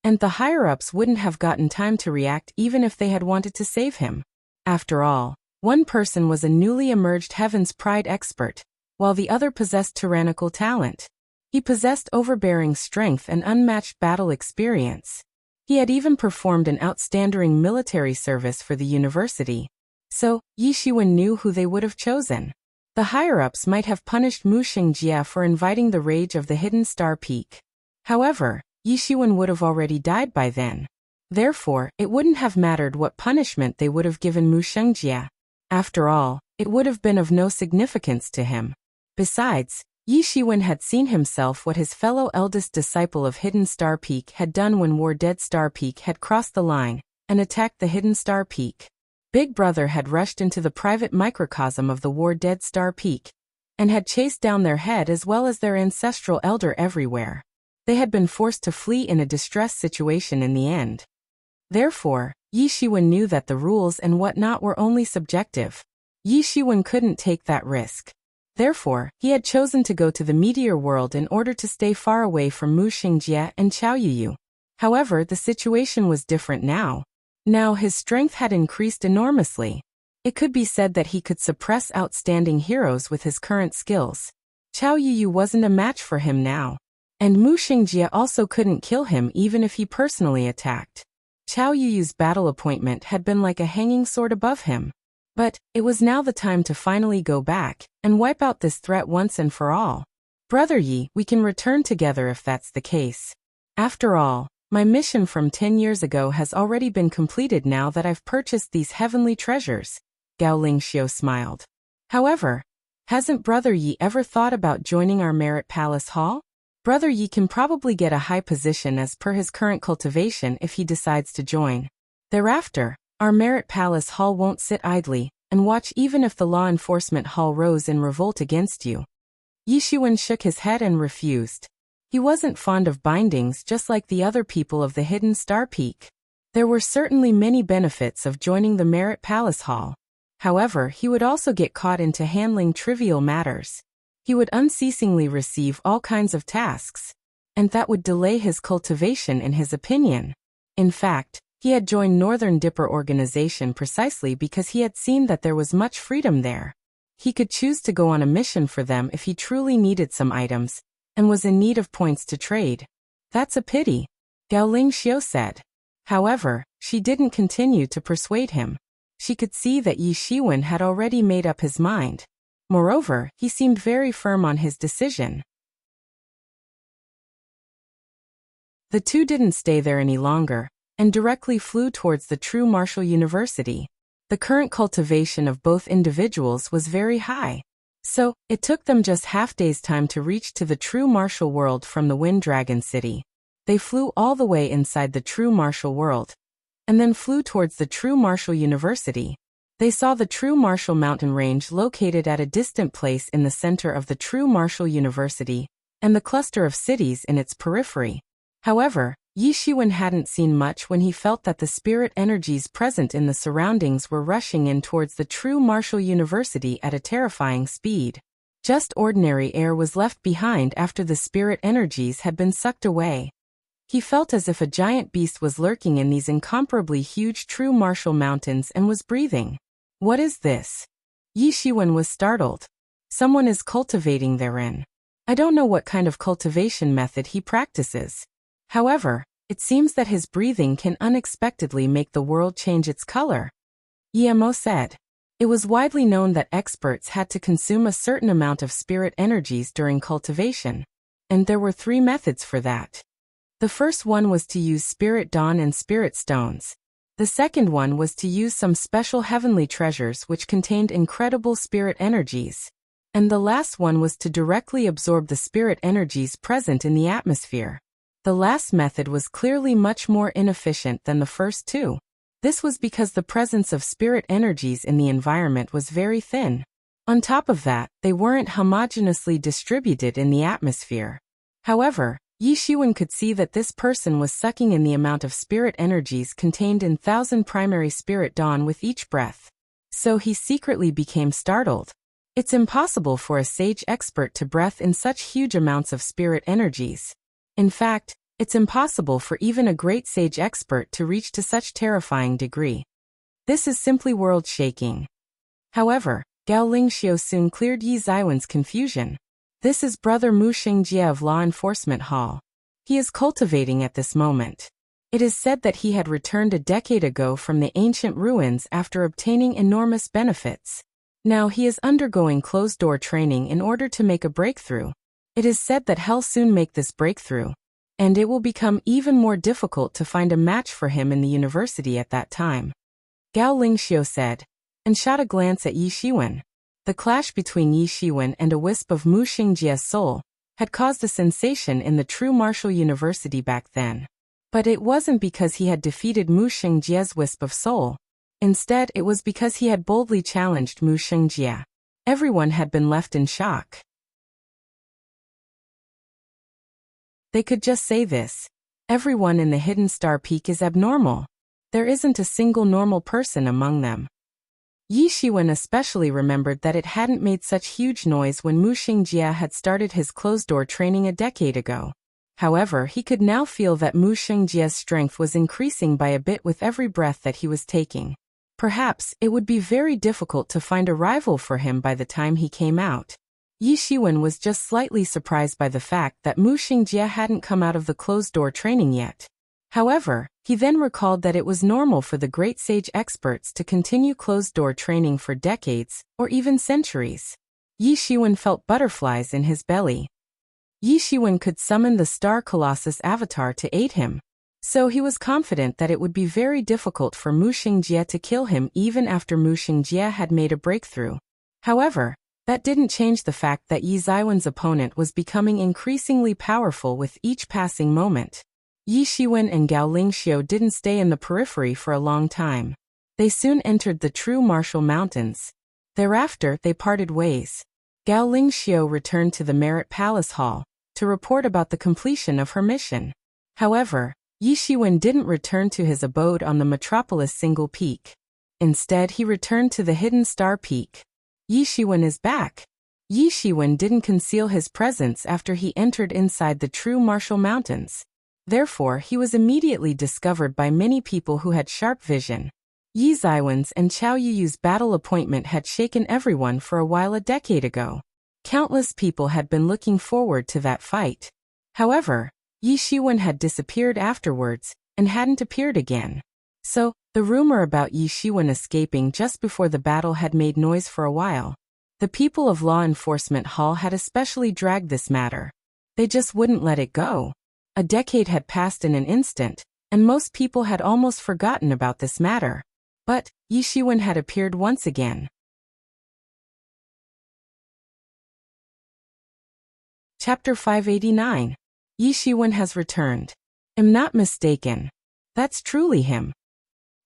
And the higher-ups wouldn't have gotten time to react even if they had wanted to save him. After all, one person was a newly emerged Heaven's Pride expert, while the other possessed tyrannical talent. He possessed overbearing strength and unmatched battle experience. He had even performed an outstanding military service for the university. So, Yi Shiwen knew who they would have chosen. The higher-ups might have punished Mu Xingjie for inviting the rage of the Hidden Star Peak. However, Yi Shiwen would have already died by then. Therefore, it wouldn't have mattered what punishment they would have given Mu Xingjie. After all, it would have been of no significance to him. Besides, Yi Shiwen had seen himself what his fellow eldest disciple of Hidden Star Peak had done when War Dead Star Peak had crossed the line and attacked the Hidden Star Peak. Big Brother had rushed into the private microcosm of the War Dead Star Peak and had chased down their head as well as their ancestral elder everywhere. They had been forced to flee in a distressed situation in the end. Therefore, Yi Shiwen knew that the rules and whatnot were only subjective. Yi Shiwen couldn't take that risk. Therefore, he had chosen to go to the meteor world in order to stay far away from Mu Xingjie and Qiao Yuyu. However, the situation was different now. Now his strength had increased enormously. It could be said that he could suppress outstanding heroes with his current skills. Qiao Yuyu wasn't a match for him now. And Mu Xingjie also couldn't kill him even if he personally attacked. Qiao Yuyu's battle appointment had been like a hanging sword above him. But, it was now the time to finally go back and wipe out this threat once and for all. Brother Yi, we can return together if that's the case. After all, my mission from 10 years ago has already been completed now that I've purchased these heavenly treasures. Gao Lingxiu smiled. However, hasn't Brother Yi ever thought about joining our Merit Palace Hall? Brother Yi can probably get a high position as per his current cultivation if he decides to join. Thereafter, our Merit Palace Hall won't sit idly and watch even if the Law Enforcement Hall rose in revolt against you. Yi Shiwen shook his head and refused. He wasn't fond of bindings just like the other people of the Hidden Star Peak. There were certainly many benefits of joining the Merit Palace Hall. However, he would also get caught into handling trivial matters. He would unceasingly receive all kinds of tasks, and that would delay his cultivation in his opinion. In fact, he had joined Northern Dipper Organization precisely because he had seen that there was much freedom there. He could choose to go on a mission for them if he truly needed some items, and was in need of points to trade. That's a pity, Gao Lingxiu said. However, she didn't continue to persuade him. She could see that Yi Shiwen had already made up his mind. Moreover, he seemed very firm on his decision. The two didn't stay there any longer, and directly flew towards the True Martial University. The current cultivation of both individuals was very high. So, it took them just half-day's time to reach to the True Martial World from the Wind Dragon City. They flew all the way inside the True Martial World, and then flew towards the True Martial University. They saw the True Martial mountain range located at a distant place in the center of the True Martial University, and the cluster of cities in its periphery. However, Yi Shiwen hadn't seen much when he felt that the spirit energies present in the surroundings were rushing in towards the True Martial University at a terrifying speed. Just ordinary air was left behind after the spirit energies had been sucked away. He felt as if a giant beast was lurking in these incomparably huge True Martial mountains and was breathing. What is this? Yi Shiwen was startled. Someone is cultivating therein. I don't know what kind of cultivation method he practices. However, it seems that his breathing can unexpectedly make the world change its color. Yemo said. It was widely known that experts had to consume a certain amount of spirit energies during cultivation, and there were 3 methods for that. The first one was to use Spirit Dawn and Spirit Stones. The second one was to use some special heavenly treasures which contained incredible spirit energies. And the last one was to directly absorb the spirit energies present in the atmosphere. The last method was clearly much more inefficient than the first two. This was because the presence of spirit energies in the environment was very thin. On top of that, they weren't homogeneously distributed in the atmosphere. However, Yi Shiwen could see that this person was sucking in the amount of spirit energies contained in 1,000 primary spirit dawn with each breath. So he secretly became startled. It's impossible for a sage expert to breath in such huge amounts of spirit energies. In fact, it's impossible for even a great sage expert to reach to such terrifying degree. This is simply world-shaking. However, Gao Lingxiu soon cleared Yi Zaiwen's confusion. This is Brother Mu Xingjie of Law Enforcement Hall. He is cultivating at this moment. It is said that he had returned a decade ago from the ancient ruins after obtaining enormous benefits. Now he is undergoing closed-door training in order to make a breakthrough. It is said that he'll soon make this breakthrough, and it will become even more difficult to find a match for him in the university at that time. Gao Lingxiu said, and shot a glance at Yi Shiwen. The clash between Yi Shiwen and a wisp of Mu Xingjie's soul had caused a sensation in the true martial university back then. But it wasn't because he had defeated Mu Xingjie's wisp of soul. Instead, it was because he had boldly challenged Mu Xingjie. Everyone had been left in shock. They could just say this. Everyone in the Hidden Star Peak is abnormal. There isn't a single normal person among them. Yi Shiwen especially remembered that it hadn't made such huge noise when Mu Xingjie had started his closed-door training a decade ago. However, he could now feel that Mu Xingjie's strength was increasing by a bit with every breath that he was taking. Perhaps it would be very difficult to find a rival for him by the time he came out. Yi Shiwen was just slightly surprised by the fact that Mu Xingjie hadn't come out of the closed-door training yet. However, he then recalled that it was normal for the great sage experts to continue closed-door training for decades, or even centuries. Yi Shiwen felt butterflies in his belly. Yi Shiwen could summon the Star Colossus avatar to aid him, so he was confident that it would be very difficult for Mu Xingjie to kill him even after Mu Xingjie had made a breakthrough. However, that didn't change the fact that Yi Zaiwen's opponent was becoming increasingly powerful with each passing moment. Yi Shiwen and Gao Lingxiu didn't stay in the periphery for a long time. They soon entered the true martial mountains. Thereafter, they parted ways. Gao Lingxiu returned to the Merit Palace Hall to report about the completion of her mission. However, Yi Shiwen didn't return to his abode on the metropolis single peak. Instead, he returned to the Hidden Star Peak. Yi Shiwen is back. Yi Shiwen didn't conceal his presence after he entered inside the true martial mountains. Therefore, he was immediately discovered by many people who had sharp vision. Yi Zaiwen's and Chao Yuyu's battle appointment had shaken everyone for a while a decade ago. Countless people had been looking forward to that fight. However, Yi Shiwen had disappeared afterwards, and hadn't appeared again. So, the rumor about Yi Shiwen escaping just before the battle had made noise for a while. The people of Law Enforcement Hall had especially dragged this matter. They just wouldn't let it go. A decade had passed in an instant, and most people had almost forgotten about this matter. But Yi Shiwen had appeared once again. Chapter 589. Yi Shiwen has returned. Am not mistaken. That's truly him.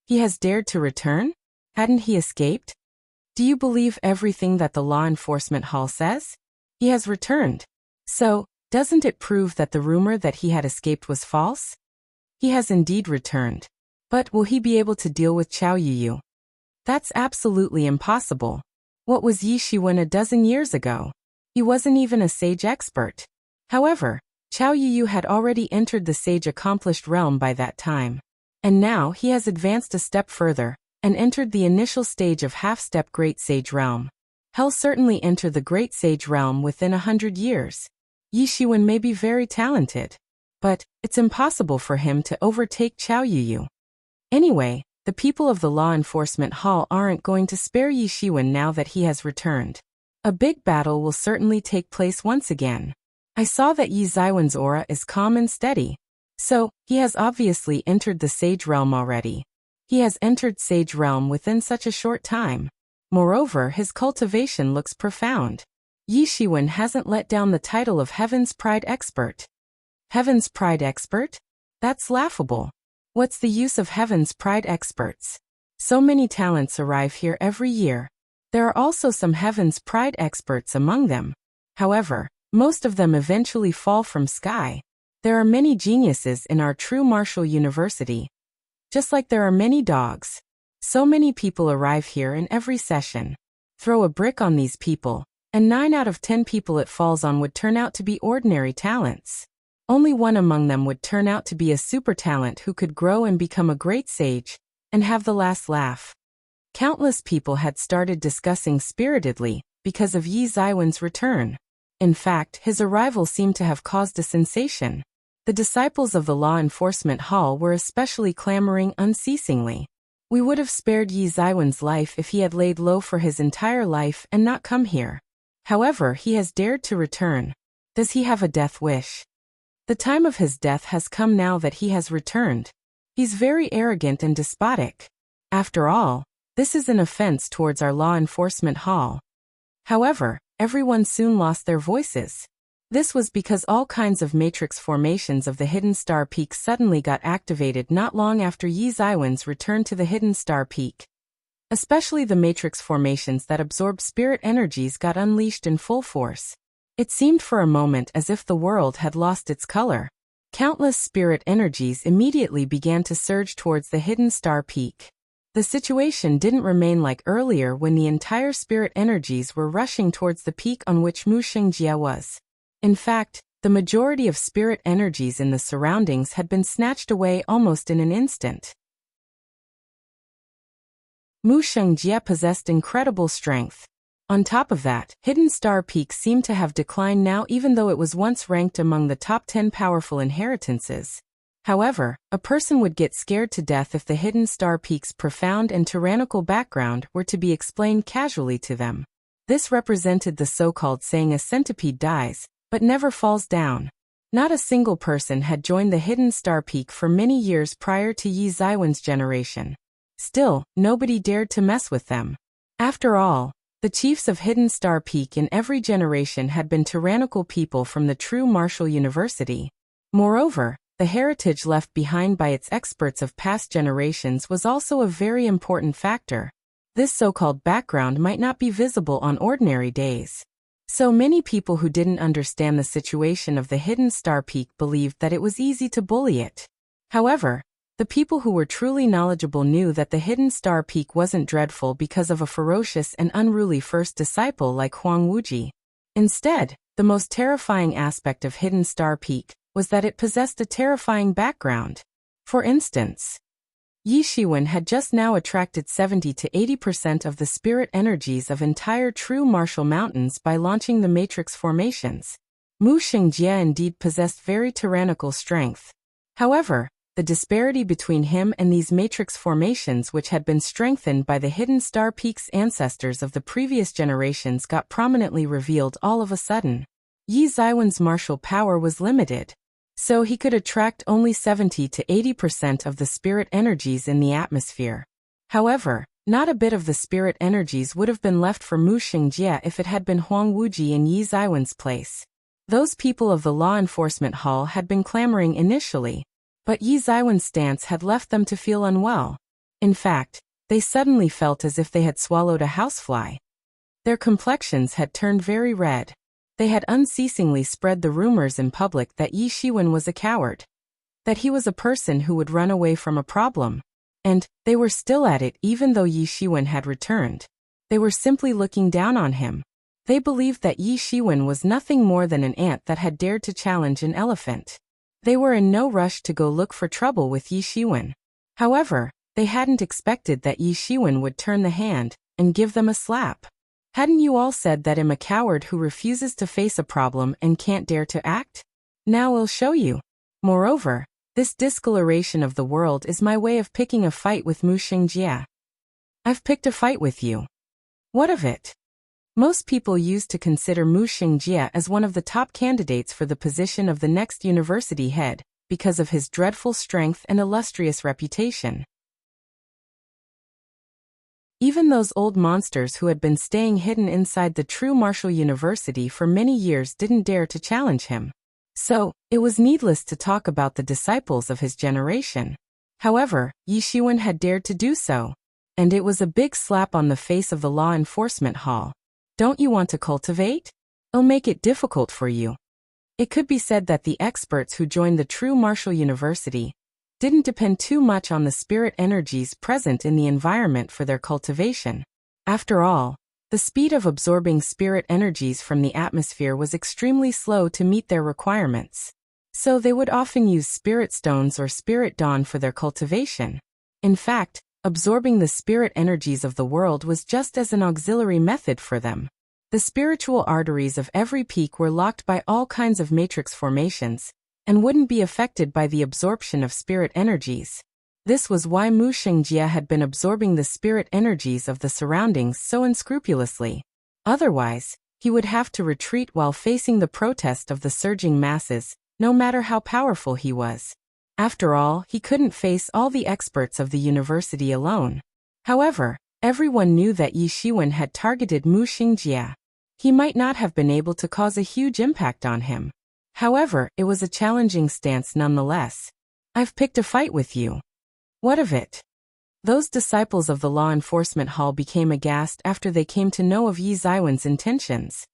He has dared to return? Hadn't he escaped? Do you believe everything that the Law Enforcement Hall says? He has returned. So, doesn't it prove that the rumor that he had escaped was false? He has indeed returned. But will he be able to deal with Chao Yuyu? That's absolutely impossible. What was Yi Shiwen a dozen years ago? He wasn't even a sage expert. However, Chao Yuyu had already entered the sage accomplished realm by that time. And now he has advanced a step further, and entered the initial stage of half-step great sage realm. He'll certainly enter the great sage realm within 100 years. Yi Shiwen may be very talented, but it's impossible for him to overtake Chao Yuyu. Anyway, the people of the Law Enforcement Hall aren't going to spare Yi Shiwen now that he has returned. A big battle will certainly take place once again. I saw that Yi Zaiwen's aura is calm and steady, so he has obviously entered the sage realm already. He has entered sage realm within such a short time. Moreover, his cultivation looks profound. Yi Shiwen hasn't let down the title of Heaven's Pride Expert. Heaven's Pride Expert? That's laughable. What's the use of Heaven's Pride Experts? So many talents arrive here every year. There are also some Heaven's Pride Experts among them. However, most of them eventually fall from sky. There are many geniuses in our true martial university. Just like there are many dogs. So many people arrive here in every session. Throw a brick on these people, and 9 out of 10 people it falls on would turn out to be ordinary talents. Only one among them would turn out to be a super talent who could grow and become a great sage, and have the last laugh. Countless people had started discussing spiritedly because of Yi Ziwen's return. In fact, his arrival seemed to have caused a sensation. The disciples of the law enforcement hall were especially clamoring unceasingly. We would have spared Yi Ziwen's life if he had laid low for his entire life and not come here. However, he has dared to return. Does he have a death wish? The time of his death has come now that he has returned. He's very arrogant and despotic. After all, this is an offense towards our law enforcement hall. However, everyone soon lost their voices. This was because all kinds of matrix formations of the Hidden Star Peak suddenly got activated not long after Yi Ziwen's return to the Hidden Star Peak. Especially the matrix formations that absorbed spirit energies got unleashed in full force. It seemed for a moment as if the world had lost its color. Countless spirit energies immediately began to surge towards the Hidden Star Peak. The situation didn't remain like earlier when the entire spirit energies were rushing towards the peak on which Mu Xingjie was. In fact, the majority of spirit energies in the surroundings had been snatched away almost in an instant. Mu Xingjie possessed incredible strength. On top of that, Hidden Star Peak seemed to have declined now even though it was once ranked among the top 10 powerful inheritances. However, a person would get scared to death if the Hidden Star Peak's profound and tyrannical background were to be explained casually to them. This represented the so-called saying a centipede dies, but never falls down. Not a single person had joined the Hidden Star Peak for many years prior to Yi Ziwen's generation. Still, nobody dared to mess with them. After all, the chiefs of Hidden Star Peak in every generation had been tyrannical people from the true martial university. Moreover, the heritage left behind by its experts of past generations was also a very important factor. This so-called background might not be visible on ordinary days. So many people who didn't understand the situation of the Hidden Star Peak believed that it was easy to bully it. However, the people who were truly knowledgeable knew that the Hidden Star Peak wasn't dreadful because of a ferocious and unruly first disciple like Huang Wuji. Instead, the most terrifying aspect of Hidden Star Peak was that it possessed a terrifying background. For instance, Yi Shiwen had just now attracted 70 to 80% of the spirit energies of entire true martial mountains by launching the matrix formations. Mu Xingjie indeed possessed very tyrannical strength. However, the disparity between him and these matrix formations which had been strengthened by the Hidden Star Peak's ancestors of the previous generations got prominently revealed all of a sudden. Yi Ziwen's martial power was limited. So he could attract only 70 to 80% of the spirit energies in the atmosphere. However, not a bit of the spirit energies would have been left for Mu Xingjie if it had been Huang Wuji in Yi Ziwen's place. Those people of the law enforcement hall had been clamoring initially, but Yi Ziwen's stance had left them to feel unwell. In fact, they suddenly felt as if they had swallowed a housefly. Their complexions had turned very red. They had unceasingly spread the rumors in public that Yi Shiwen was a coward, that he was a person who would run away from a problem. And they were still at it even though Yi Shiwen had returned. They were simply looking down on him. They believed that Yi Shiwen was nothing more than an ant that had dared to challenge an elephant. They were in no rush to go look for trouble with Yi Shiwen. However, they hadn't expected that Yi Shiwen would turn the hand and give them a slap. Hadn't you all said that I'm a coward who refuses to face a problem and can't dare to act? Now I'll show you. Moreover, this discoloration of the world is my way of picking a fight with Mu Xingjie. I've picked a fight with you. What of it? Most people used to consider Mu Xingjie as one of the top candidates for the position of the next university head, because of his dreadful strength and illustrious reputation. Even those old monsters who had been staying hidden inside the true martial university for many years didn't dare to challenge him. So, it was needless to talk about the disciples of his generation. However, Yi Shiwen had dared to do so. And it was a big slap on the face of the law enforcement hall. Don't you want to cultivate? It'll make it difficult for you. It could be said that the experts who joined the true martial university didn't depend too much on the spirit energies present in the environment for their cultivation. After all, the speed of absorbing spirit energies from the atmosphere was extremely slow to meet their requirements. So they would often use spirit stones or spirit dawn for their cultivation. In fact, absorbing the spirit energies of the world was just as an auxiliary method for them. The spiritual arteries of every peak were locked by all kinds of matrix formations, and wouldn't be affected by the absorption of spirit energies. This was why Mu Xingjie had been absorbing the spirit energies of the surroundings so unscrupulously. Otherwise, he would have to retreat while facing the protest of the surging masses, no matter how powerful he was. After all, he couldn't face all the experts of the university alone. However, everyone knew that Yi Shiwen had targeted Mu Xingjie. He might not have been able to cause a huge impact on him. However, it was a challenging stance nonetheless. I've picked a fight with you. What of it? Those disciples of the law enforcement hall became aghast after they came to know of Yi Ziwen's intentions.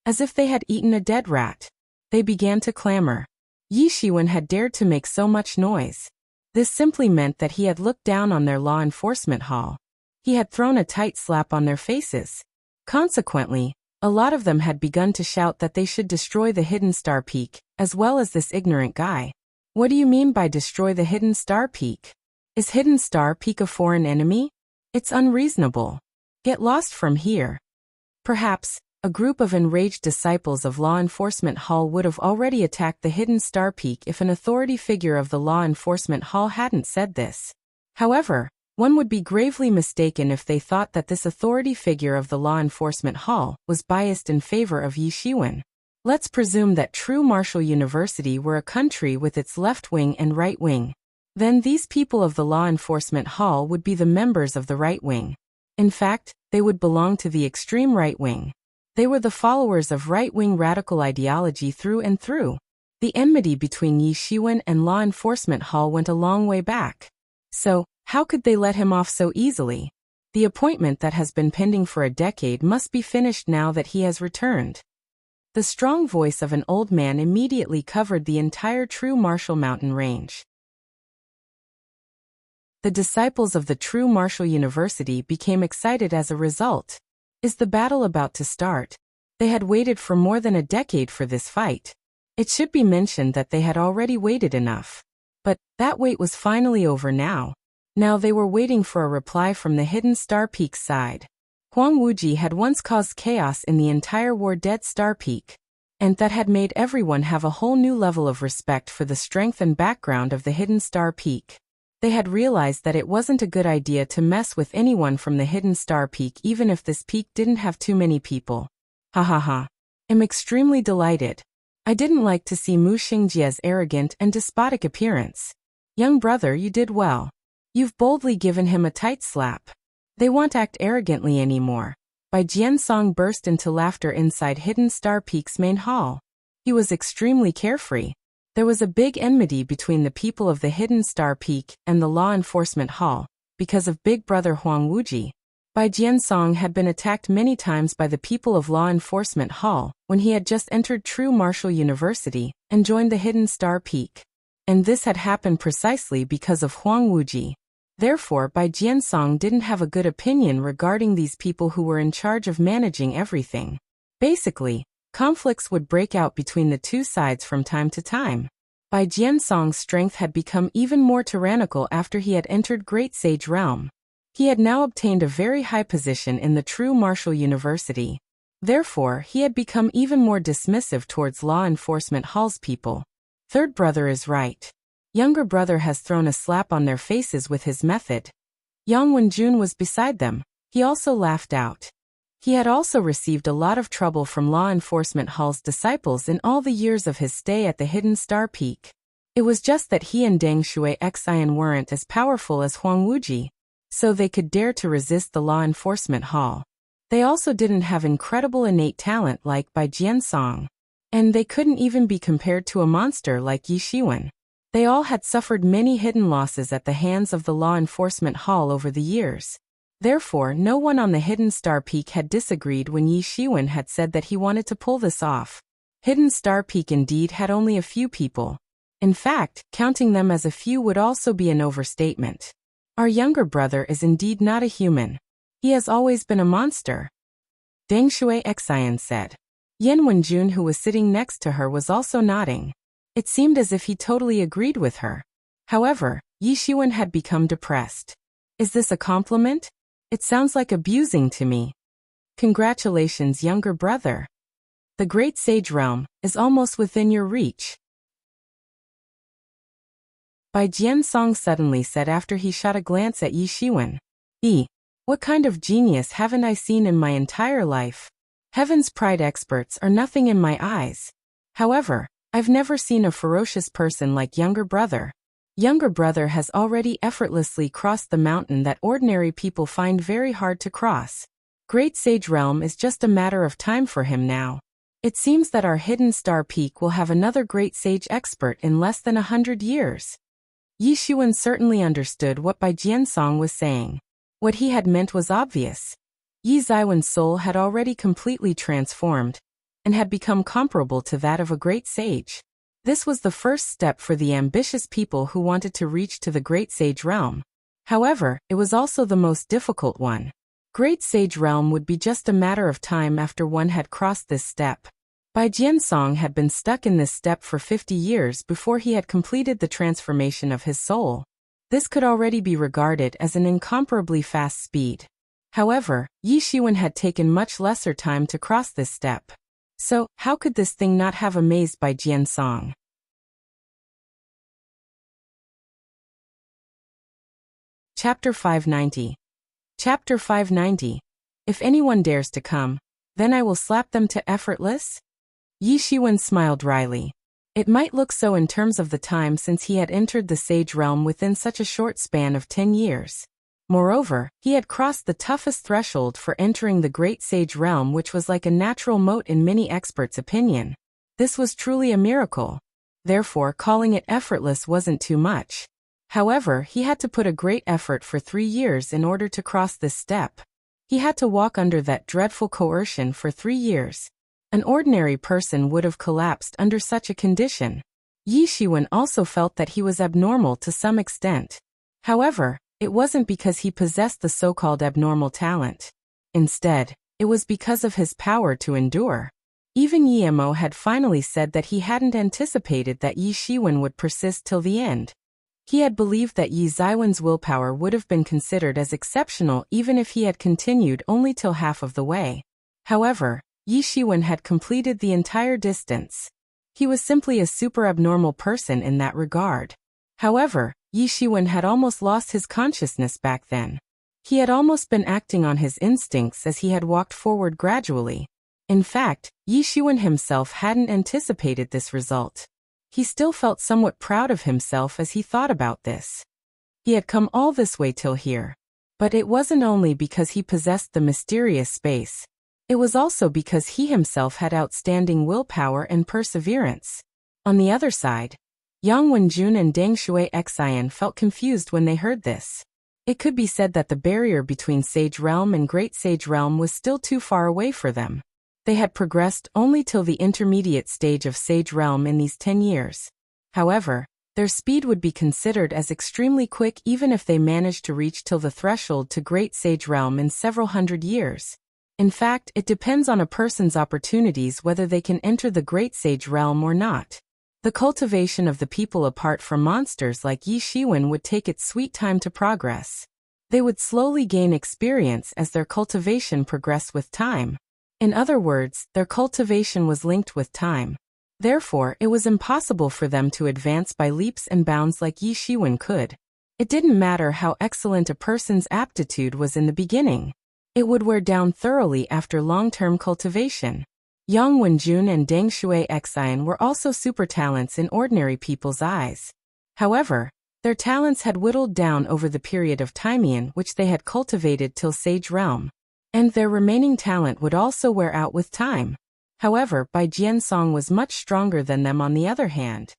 As if they had eaten a dead rat. They began to clamor. Yi Shiwen had dared to make so much noise. This simply meant that he had looked down on their law enforcement hall. He had thrown a tight slap on their faces. Consequently, a lot of them had begun to shout that they should destroy the Hidden Star Peak, as well as this ignorant guy. What do you mean by destroy the Hidden Star Peak? Is Hidden Star Peak a foreign enemy? It's unreasonable. Get lost from here. Perhaps, a group of enraged disciples of law enforcement hall would have already attacked the Hidden Star Peak if an authority figure of the law enforcement hall hadn't said this. However, one would be gravely mistaken if they thought that this authority figure of the law enforcement hall was biased in favor of Yi Shiwen. Let's presume that true martial university were a country with its left wing and right wing. Then these people of the law enforcement hall would be the members of the right wing. In fact, they would belong to the extreme right wing. They were the followers of right-wing radical ideology through and through. The enmity between Yi Shiwen and law enforcement hall went a long way back. So, how could they let him off so easily? The appointment that has been pending for a decade must be finished now that he has returned. The strong voice of an old man immediately covered the entire true martial mountain range. The disciples of the true martial university became excited as a result. Is the battle about to start? They had waited for more than a decade for this fight. It should be mentioned that they had already waited enough. But that wait was finally over now. Now they were waiting for a reply from the Hidden Star Peak side. Huang Wuji had once caused chaos in the entire War Dead Star Peak, and that had made everyone have a whole new level of respect for the strength and background of the Hidden Star Peak. They had realized that it wasn't a good idea to mess with anyone from the Hidden Star Peak even if this peak didn't have too many people. Ha ha ha. I'm extremely delighted. I didn't like to see Mu Xingjie's arrogant and despotic appearance. Young brother, you did well. You've boldly given him a tight slap. They won't act arrogantly anymore. Bai Jiansong burst into laughter inside Hidden Star Peak's main hall. He was extremely carefree. There was a big enmity between the people of the Hidden Star Peak and the law enforcement hall, because of Big Brother Huang Wuji. Bai Jiansong had been attacked many times by the people of law enforcement hall when he had just entered True Martial University and joined the Hidden Star Peak. And this had happened precisely because of Huang Wuji. Therefore, Bai Jiansong didn't have a good opinion regarding these people who were in charge of managing everything. Basically, conflicts would break out between the two sides from time to time. Bai Jiansong's strength had become even more tyrannical after he had entered Great Sage Realm. He had now obtained a very high position in the True Martial University. Therefore, he had become even more dismissive towards law enforcement hall's people. Third brother is right. Younger brother has thrown a slap on their faces with his method. Yang Wenjun was beside them. He also laughed out. He had also received a lot of trouble from law enforcement hall's disciples in all the years of his stay at the Hidden Star Peak. It was just that he and Deng Shui Xian weren't as powerful as Huang Wuji. so they could dare to resist the law enforcement hall. They also didn't have incredible innate talent like Bai Jiansong. And they couldn't even be compared to a monster like Yi Shiwen. They all had suffered many hidden losses at the hands of the law enforcement hall over the years. Therefore, no one on the Hidden Star Peak had disagreed when Yi Shiwen had said that he wanted to pull this off. Hidden Star Peak indeed had only a few people. In fact, counting them as a few would also be an overstatement. Our younger brother is indeed not a human. He has always been a monster, Deng Shui Xian said. Yan Wenjun, who was sitting next to her, was also nodding. It seemed as if he totally agreed with her. However, Yi Shiwen had become depressed. Is this a compliment? It sounds like abusing to me. Congratulations, younger brother. The Great Sage Realm is almost within your reach. Bai Jiansong suddenly said after he shot a glance at Yi Shiwen. What kind of genius haven't I seen in my entire life? Heaven's Pride experts are nothing in my eyes. However, I've never seen a ferocious person like younger brother. Younger brother has already effortlessly crossed the mountain that ordinary people find very hard to cross. Great Sage Realm is just a matter of time for him now. It seems that our Hidden Star Peak will have another Great Sage expert in less than 100 years. Yi Shiwen certainly understood what Bai Jiansong was saying. What he had meant was obvious. Yi Ziwen's soul had already completely transformed and had become comparable to that of a great sage. This was the first step for the ambitious people who wanted to reach to the Great Sage Realm. However, it was also the most difficult one. Great Sage Realm would be just a matter of time after one had crossed this step. Bai Jiansong had been stuck in this step for 50 years before he had completed the transformation of his soul. This could already be regarded as an incomparably fast speed. However, Yi Shiwen had taken much lesser time to cross this step. So, how could this thing not have amazed Bai Jiansong? Chapter 590. Chapter 590. If anyone dares to come, then I will slap them to effortless? Yi Shiwen smiled wryly. It might look so in terms of the time since he had entered the Sage Realm within such a short span of 10 years. Moreover, he had crossed the toughest threshold for entering the Great Sage Realm, which was like a natural moat in many experts' opinion. This was truly a miracle. Therefore, calling it effortless wasn't too much. However, he had to put a great effort for 3 years in order to cross this step. He had to walk under that dreadful coercion for 3 years. An ordinary person would have collapsed under such a condition. Yi Shiwen also felt that he was abnormal to some extent. However, it wasn't because he possessed the so-called abnormal talent. Instead, it was because of his power to endure. Even Yi Mo had finally said that he hadn't anticipated that Yi Shiwen would persist till the end. He had believed that Yi Ziwen's willpower would have been considered as exceptional even if he had continued only till half of the way. However, Yi Shiwen had completed the entire distance. He was simply a super abnormal person in that regard. However, Yi Shiwen had almost lost his consciousness back then. He had almost been acting on his instincts as he had walked forward gradually. In fact, Yi Shiwen himself hadn't anticipated this result. He still felt somewhat proud of himself as he thought about this. He had come all this way till here. But it wasn't only because he possessed the mysterious space. It was also because he himself had outstanding willpower and perseverance. On the other side, Yang Wenjun and Deng Shui Xian felt confused when they heard this. It could be said that the barrier between Sage Realm and Great Sage Realm was still too far away for them. They had progressed only till the intermediate stage of Sage Realm in these 10 years. However, their speed would be considered as extremely quick even if they managed to reach till the threshold to Great Sage Realm in several hundred years. In fact, it depends on a person's opportunities whether they can enter the Great Sage Realm or not. The cultivation of the people apart from monsters like Yi Shiwen would take its sweet time to progress. They would slowly gain experience as their cultivation progressed with time. In other words, their cultivation was linked with time. Therefore, it was impossible for them to advance by leaps and bounds like Yi Shiwen could. It didn't matter how excellent a person's aptitude was in the beginning. It would wear down thoroughly after long-term cultivation. Yang Wenjun and Deng Shui Xian were also super talents in ordinary people's eyes. However, Their talents had whittled down over the period of time in which they had cultivated till sage realm. And their remaining talent would also wear out with time. However, Bai Jiansong was much stronger than them on the other hand.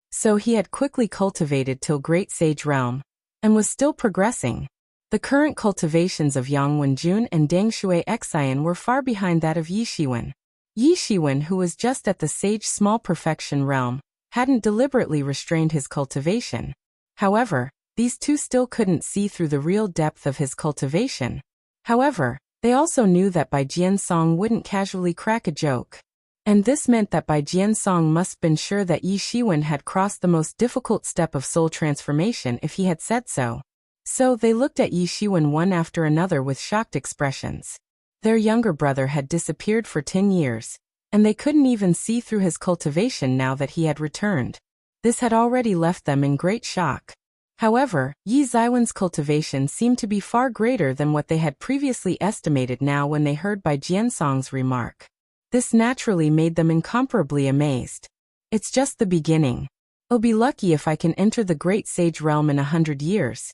So he had quickly cultivated till great sage realm, and was still progressing. The current cultivations of Yang Wenjun and Deng Shui Xian were far behind that of Yi Shiwen. Yi Shiwen, who was just at the sage small perfection realm, hadn't deliberately restrained his cultivation. However, these two still couldn't see through the real depth of his cultivation. However, they also knew that Bai Jiansong wouldn't casually crack a joke. And this meant that Bai Jiansong must have been sure that Yi Shiwen had crossed the most difficult step of soul transformation if he had said so. So they looked at Yi Shiwen one after another with shocked expressions. Their younger brother had disappeared for 10 years, and they couldn't even see through his cultivation now that he had returned. This had already left them in great shock. However, Yi Ziwen's cultivation seemed to be far greater than what they had previously estimated now when they heard Bai Jiansong's remark. This naturally made them incomparably amazed. It's just the beginning. I'll be lucky if I can enter the great sage realm in 100 years.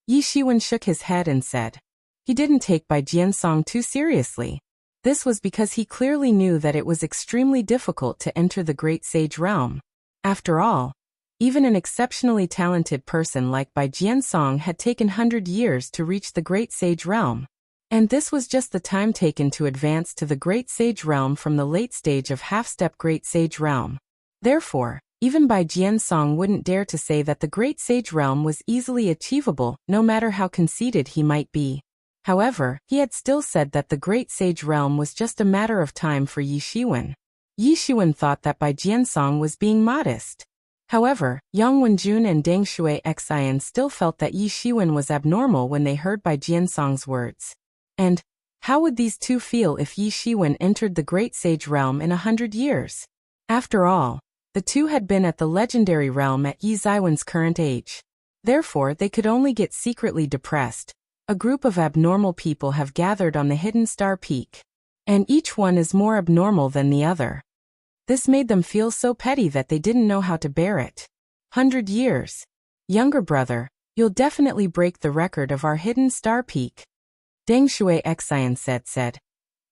Yi Shiwen shook his head and said. He didn't take Bai Jiansong too seriously. This was because he clearly knew that it was extremely difficult to enter the great sage realm. After all, even an exceptionally talented person like Bai Jiansong had taken 100 years to reach the great sage realm. And this was just the time taken to advance to the great sage realm from the late stage of half-step great sage realm. Therefore, even Bai Jiansong wouldn't dare to say that the great sage realm was easily achievable, no matter how conceited he might be. However, he had still said that the great sage realm was just a matter of time for Yi Shiwen. Yi Shiwen thought that Bai Jiansong was being modest. However, Yang Wenjun and Deng Shui Xian still felt that Yi Shiwen was abnormal when they heard Bai Jiansong's words. And how would these two feel if Yi Shiwen entered the great sage realm in 100 years? After all, the two had been at the legendary realm at Yi Ziwen's current age. Therefore, they could only get secretly depressed. A group of abnormal people have gathered on the hidden star peak. And each one is more abnormal than the other. This made them feel so petty that they didn't know how to bear it. 100 years. Younger brother, you'll definitely break the record of our hidden star peak. Deng Shui Xian said.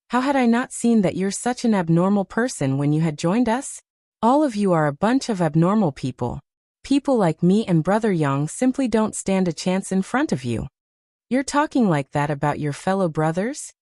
How had I not seen that you're such an abnormal person when you had joined us? All of you are a bunch of abnormal people. People like me and Brother Yang simply don't stand a chance in front of you. You're talking like that about your fellow brothers?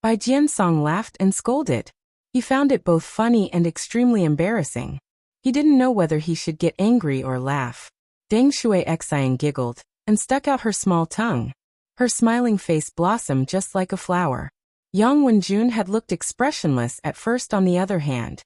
Bai Jiansong laughed and scolded. He found it both funny and extremely embarrassing. He didn't know whether he should get angry or laugh. Deng Shui Xian giggled, and stuck out her small tongue. Her smiling face blossomed just like a flower. Yang Wenjun had looked expressionless at first on the other hand.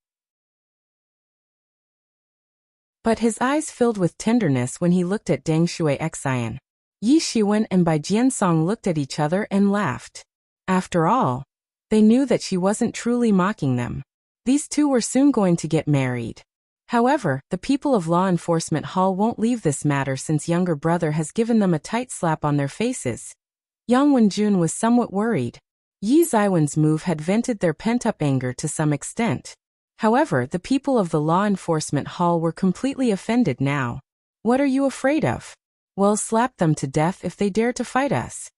But his eyes filled with tenderness when he looked at Deng Shui Xian. Yi Shiwen and Bai Jiansong looked at each other and laughed. After all, they knew that she wasn't truly mocking them. These two were soon going to get married. However, the people of Law Enforcement Hall won't leave this matter since younger brother has given them a tight slap on their faces. Yang Wenjun was somewhat worried. Yi Ziwen's move had vented their pent-up anger to some extent. However, the people of the Law Enforcement Hall were completely offended now. What are you afraid of? Well, slap them to death if they dare to fight us.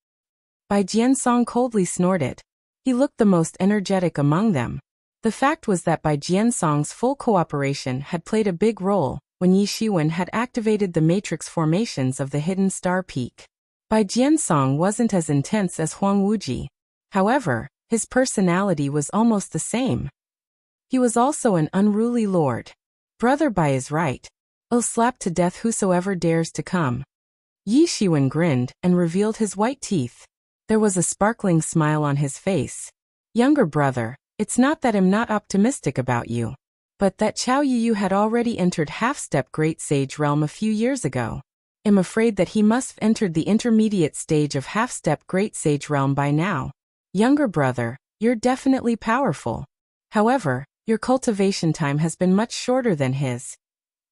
Bai Jiansong coldly snorted. He looked the most energetic among them. The fact was that Bai Jiansong's full cooperation had played a big role when Yi Shiwen had activated the matrix formations of the hidden star peak. Bai Jiansong wasn't as intense as Huang Wuji. However, his personality was almost the same. He was also an unruly lord. Brother Bai is right. I'll slap to death whosoever dares to come. Yi Shiwen grinned and revealed his white teeth. There was a sparkling smile on his face. Younger brother, it's not that I'm not optimistic about you, but that Qiao Yu had already entered half-step great sage realm a few years ago. I'm afraid that he must have entered the intermediate stage of half-step great sage realm by now. Younger brother, you're definitely powerful. However, your cultivation time has been much shorter than his.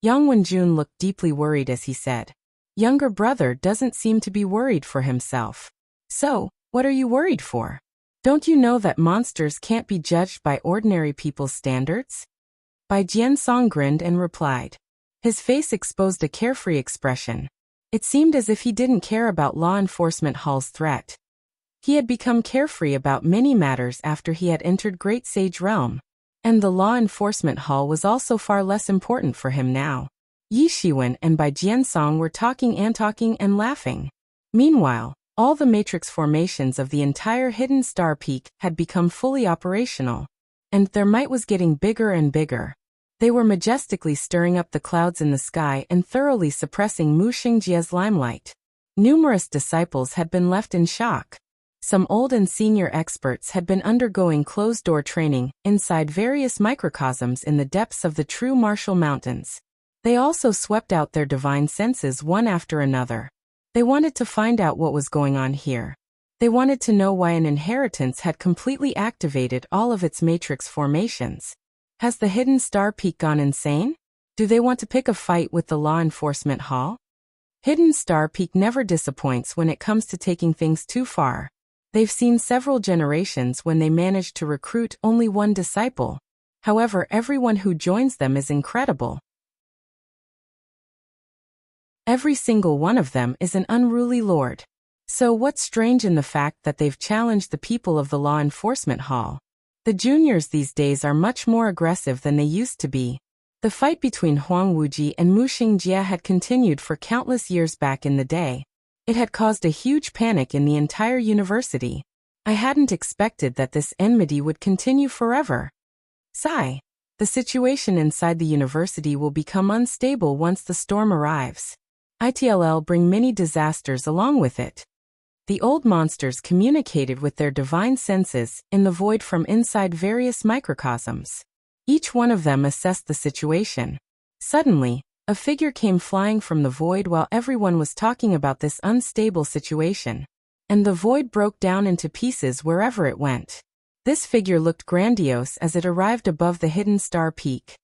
Yang Wenjun looked deeply worried as he said. Younger brother doesn't seem to be worried for himself. So, what are you worried for? Don't you know that monsters can't be judged by ordinary people's standards? Bai Jiansong grinned and replied. His face exposed a carefree expression. It seemed as if he didn't care about law enforcement hall's threat. He had become carefree about many matters after he had entered Great Sage Realm. And the law enforcement hall was also far less important for him now. Yi Shiwen and Bai Jiansong were talking and laughing. Meanwhile, all the matrix formations of the entire Hidden Star Peak had become fully operational. And their might was getting bigger and bigger. They were majestically stirring up the clouds in the sky and thoroughly suppressing Mu Xingjia's limelight. Numerous disciples had been left in shock. Some old and senior experts had been undergoing closed-door training inside various microcosms in the depths of the true martial mountains. They also swept out their divine senses one after another. They wanted to find out what was going on here. They wanted to know why an inheritance had completely activated all of its matrix formations. Has the Hidden Star Peak gone insane? Do they want to pick a fight with the law enforcement hall? Hidden Star Peak never disappoints when it comes to taking things too far. They've seen several generations when they managed to recruit only one disciple. However, everyone who joins them is incredible. Every single one of them is an unruly lord. So what's strange in the fact that they've challenged the people of the law enforcement hall? The juniors these days are much more aggressive than they used to be. The fight between Huang Wuji and Mu Xingjie had continued for countless years back in the day. It had caused a huge panic in the entire university. I hadn't expected that this enmity would continue forever. Sigh. The situation inside the university will become unstable once the storm arrives. It'll bring many disasters along with it. The old monsters communicated with their divine senses in the void from inside various microcosms. Each one of them assessed the situation. Suddenly, a figure came flying from the void while everyone was talking about this unstable situation. And the void broke down into pieces wherever it went. This figure looked grandiose as it arrived above the Hidden Star Peak.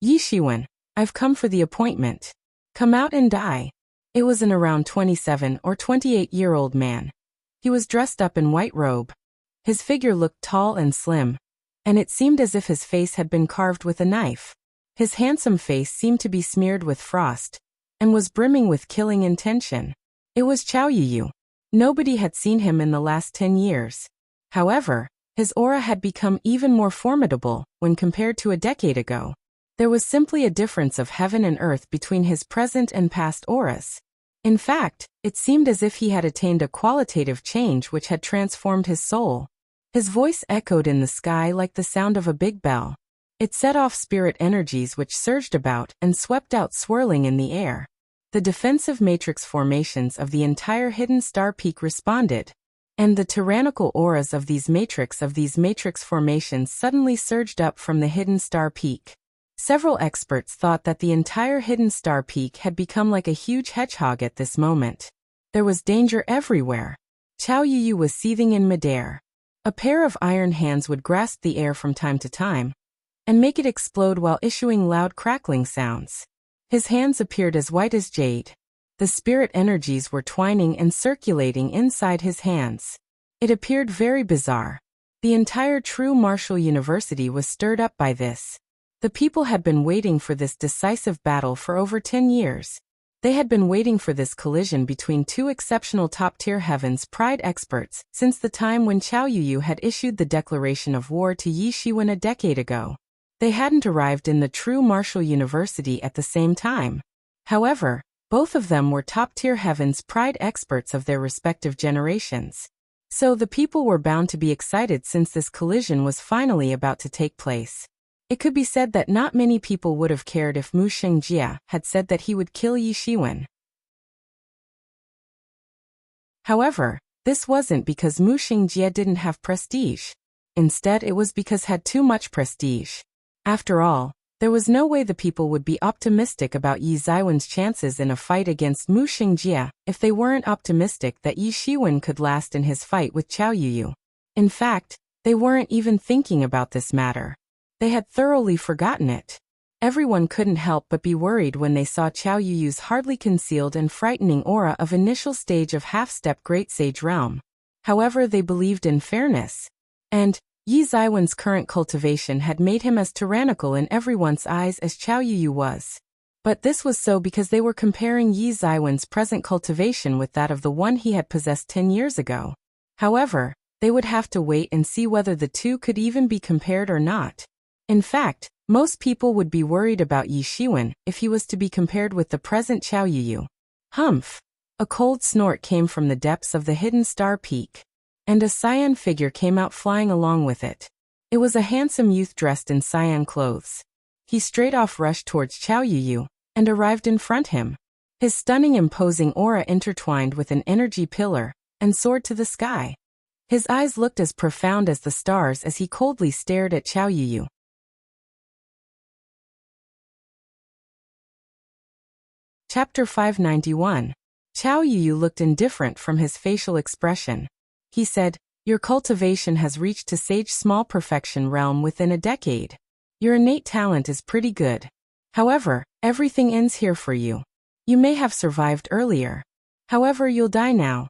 Yi Shiwen, I've come for the appointment. Come out and die. It was an around 27 or 28-year-old man. He was dressed up in white robe. His figure looked tall and slim, and it seemed as if his face had been carved with a knife. His handsome face seemed to be smeared with frost, and was brimming with killing intention. It was Chao Yu. Nobody had seen him in the last 10 years. However, his aura had become even more formidable when compared to a decade ago. There was simply a difference of heaven and earth between his present and past auras. In fact, it seemed as if he had attained a qualitative change which had transformed his soul. His voice echoed in the sky like the sound of a big bell. It set off spirit energies which surged about and swept out swirling in the air. The defensive matrix formations of the entire Hidden Star Peak responded, and the tyrannical auras of these matrix formations suddenly surged up from the Hidden Star Peak. Several experts thought that the entire Hidden Star Peak had become like a huge hedgehog at this moment. There was danger everywhere. Chao Yu was seething in midair. A pair of iron hands would grasp the air from time to time and make it explode while issuing loud crackling sounds. His hands appeared as white as jade. The spirit energies were twining and circulating inside his hands. It appeared very bizarre. The entire true martial university was stirred up by this. The people had been waiting for this decisive battle for over 10 years. They had been waiting for this collision between two exceptional top-tier Heaven's Pride experts since the time when Chao Yu had issued the declaration of war to Yi Shiwen a decade ago. They hadn't arrived in the true martial university at the same time. However, both of them were top-tier Heaven's Pride experts of their respective generations. So the people were bound to be excited since this collision was finally about to take place. It could be said that not many people would have cared if Mu Xingjie had said that he would kill Yi Shiwen. However, this wasn't because Mu Xingjie didn't have prestige. Instead, it was because he had too much prestige. After all, there was no way the people would be optimistic about Yi Ziwen's chances in a fight against Mu Xingjie if they weren't optimistic that Yi Shiwen could last in his fight with Chao Yu. In fact, they weren't even thinking about this matter. They had thoroughly forgotten it. Everyone couldn't help but be worried when they saw Chao Yu's hardly concealed and frightening aura of initial stage of half-step Great Sage Realm. However, they believed in fairness. And Yi Ziwen's current cultivation had made him as tyrannical in everyone's eyes as Chao Yu was. But this was so because they were comparing Yi Zaiwen's present cultivation with that of the one he had possessed 10 years ago. However, they would have to wait and see whether the two could even be compared or not. In fact, most people would be worried about Yi Shiwen if he was to be compared with the present Qiao Yuyu. Humph! A cold snort came from the depths of the hidden star peak, and a cyan figure came out flying along with it. It was a handsome youth dressed in cyan clothes. He straight off rushed towards Qiao Yuyu, and arrived in front him. His stunning imposing aura intertwined with an energy pillar, and soared to the sky. His eyes looked as profound as the stars as he coldly stared at Qiao Yuyu. Chapter 591. Qiao Yuyu looked indifferent from his facial expression. He said, "Your cultivation has reached to sage small perfection realm within a decade. Your innate talent is pretty good. However, everything ends here for you. You may have survived earlier. However, you'll die now."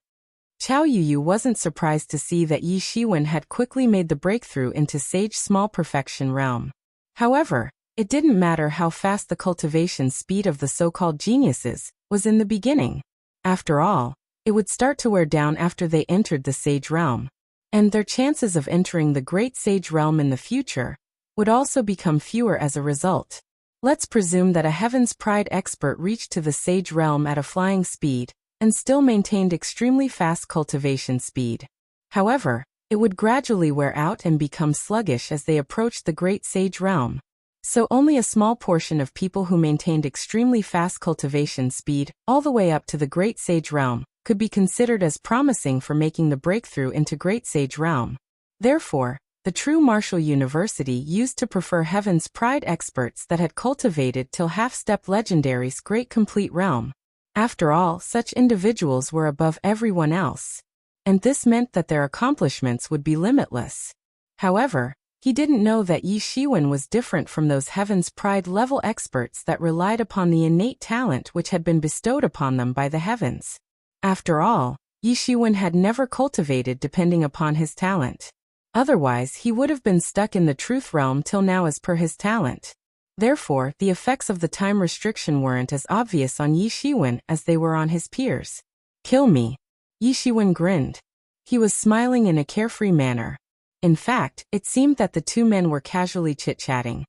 Qiao Yuyu wasn't surprised to see that Yi Shiwen had quickly made the breakthrough into sage small perfection realm. However, it didn't matter how fast the cultivation speed of the so-called geniuses was in the beginning. After all, it would start to wear down after they entered the sage realm, and their chances of entering the great sage realm in the future would also become fewer as a result. Let's presume that a Heaven's Pride expert reached to the sage realm at a flying speed and still maintained extremely fast cultivation speed. However, it would gradually wear out and become sluggish as they approached the great sage realm. So only a small portion of people who maintained extremely fast cultivation speed all the way up to the great sage realm could be considered as promising for making the breakthrough into great sage realm. Therefore, the true martial university used to prefer Heaven's Pride experts that had cultivated till half-step legendary's great complete realm. After all, such individuals were above everyone else, and this meant that their accomplishments would be limitless. However, he didn't know that Yi Shiwen was different from those Heaven's Pride level experts that relied upon the innate talent which had been bestowed upon them by the heavens. After all, Yi Shiwen had never cultivated depending upon his talent. Otherwise, he would have been stuck in the truth realm till now as per his talent. Therefore, the effects of the time restriction weren't as obvious on Yi Shiwen as they were on his peers. "Kill me." Yi Shiwen grinned. He was smiling in a carefree manner. In fact, it seemed that the two men were casually chit-chatting.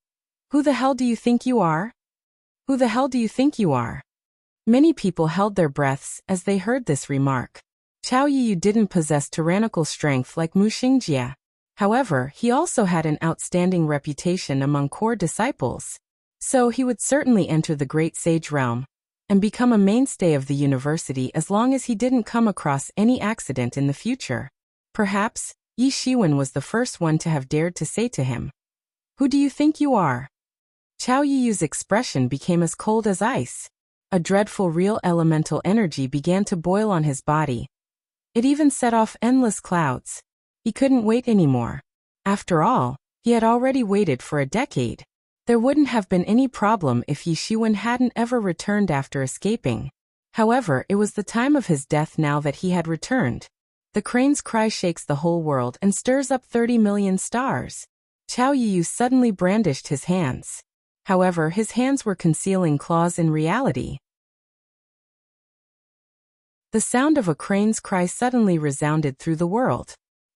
"Who the hell do you think you are? Who the hell do you think you are?" Many people held their breaths as they heard this remark. Qiao Yuyu didn't possess tyrannical strength like Mu Xingjie. However, he also had an outstanding reputation among core disciples. So he would certainly enter the great sage realm and become a mainstay of the university as long as he didn't come across any accident in the future. Perhaps, Yi Shiwen was the first one to have dared to say to him, "Who do you think you are?" Qiao Yuyu's expression became as cold as ice. A dreadful real elemental energy began to boil on his body. It even set off endless clouds. He couldn't wait anymore. After all, he had already waited for a decade. There wouldn't have been any problem if Yi Shiwen hadn't ever returned after escaping. However, it was the time of his death now that he had returned. The crane's cry shakes the whole world and stirs up 30 million stars. Qiao Yuyu suddenly brandished his hands. However, his hands were concealing claws in reality. The sound of a crane's cry suddenly resounded through the world.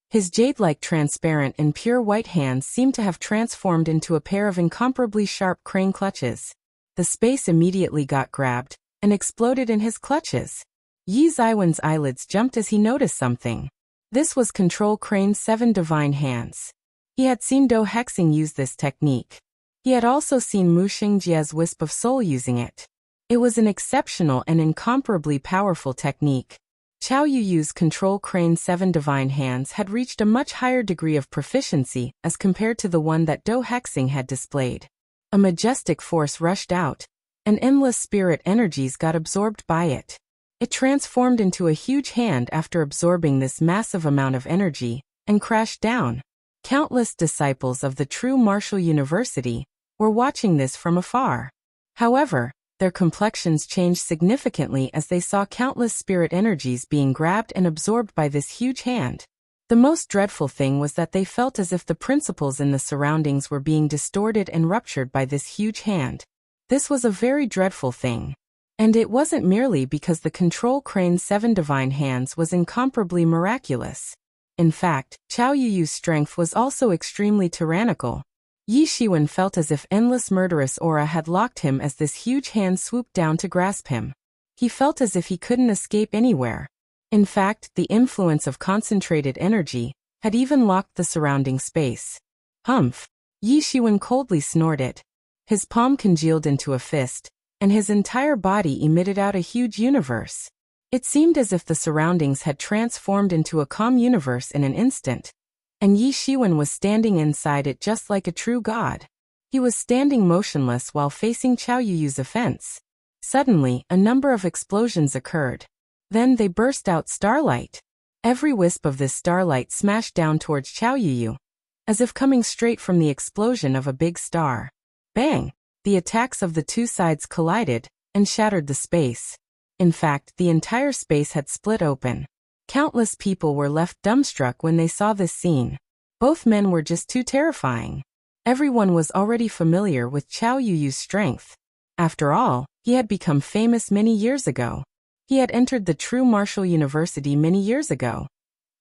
His jade-like transparent and pure white hands seemed to have transformed into a pair of incomparably sharp crane clutches. The space immediately got grabbed and exploded in his clutches. Yi Zaiwen's eyelids jumped as he noticed something. This was Control Crane's 7 divine hands. He had seen Do Hexing use this technique. He had also seen Mu Xingjie's Wisp of Soul using it. It was an exceptional and incomparably powerful technique. Qiao Yuyu's Control Crane's 7 divine hands had reached a much higher degree of proficiency as compared to the one that Do Hexing had displayed. A majestic force rushed out, and endless spirit energies got absorbed by it. It transformed into a huge hand after absorbing this massive amount of energy, and crashed down. Countless disciples of the true martial university were watching this from afar. However, their complexions changed significantly as they saw countless spirit energies being grabbed and absorbed by this huge hand. The most dreadful thing was that they felt as if the principles in the surroundings were being distorted and ruptured by this huge hand. This was a very dreadful thing. And it wasn't merely because the control crane's 7 divine hands was incomparably miraculous. In fact, Qiao Yuyu's strength was also extremely tyrannical. Yi Shiwen felt as if endless murderous aura had locked him as this huge hand swooped down to grasp him. He felt as if he couldn't escape anywhere. In fact, the influence of concentrated energy had even locked the surrounding space. Humph! Yi Shiwen coldly snorted. His palm congealed into a fist, and his entire body emitted out a huge universe. It seemed as if the surroundings had transformed into a calm universe in an instant, and Yi Shiwen was standing inside it just like a true god. He was standing motionless while facing Qiao Yuyu's offense. Suddenly, a number of explosions occurred. Then they burst out starlight. Every wisp of this starlight smashed down towards Qiao Yuyu, as if coming straight from the explosion of a big star. Bang! The attacks of the two sides collided and shattered the space. In fact, the entire space had split open. Countless people were left dumbstruck when they saw this scene. Both men were just too terrifying. Everyone was already familiar with Qiao Yuyu's strength. After all, he had become famous many years ago. He had entered the true martial university many years ago,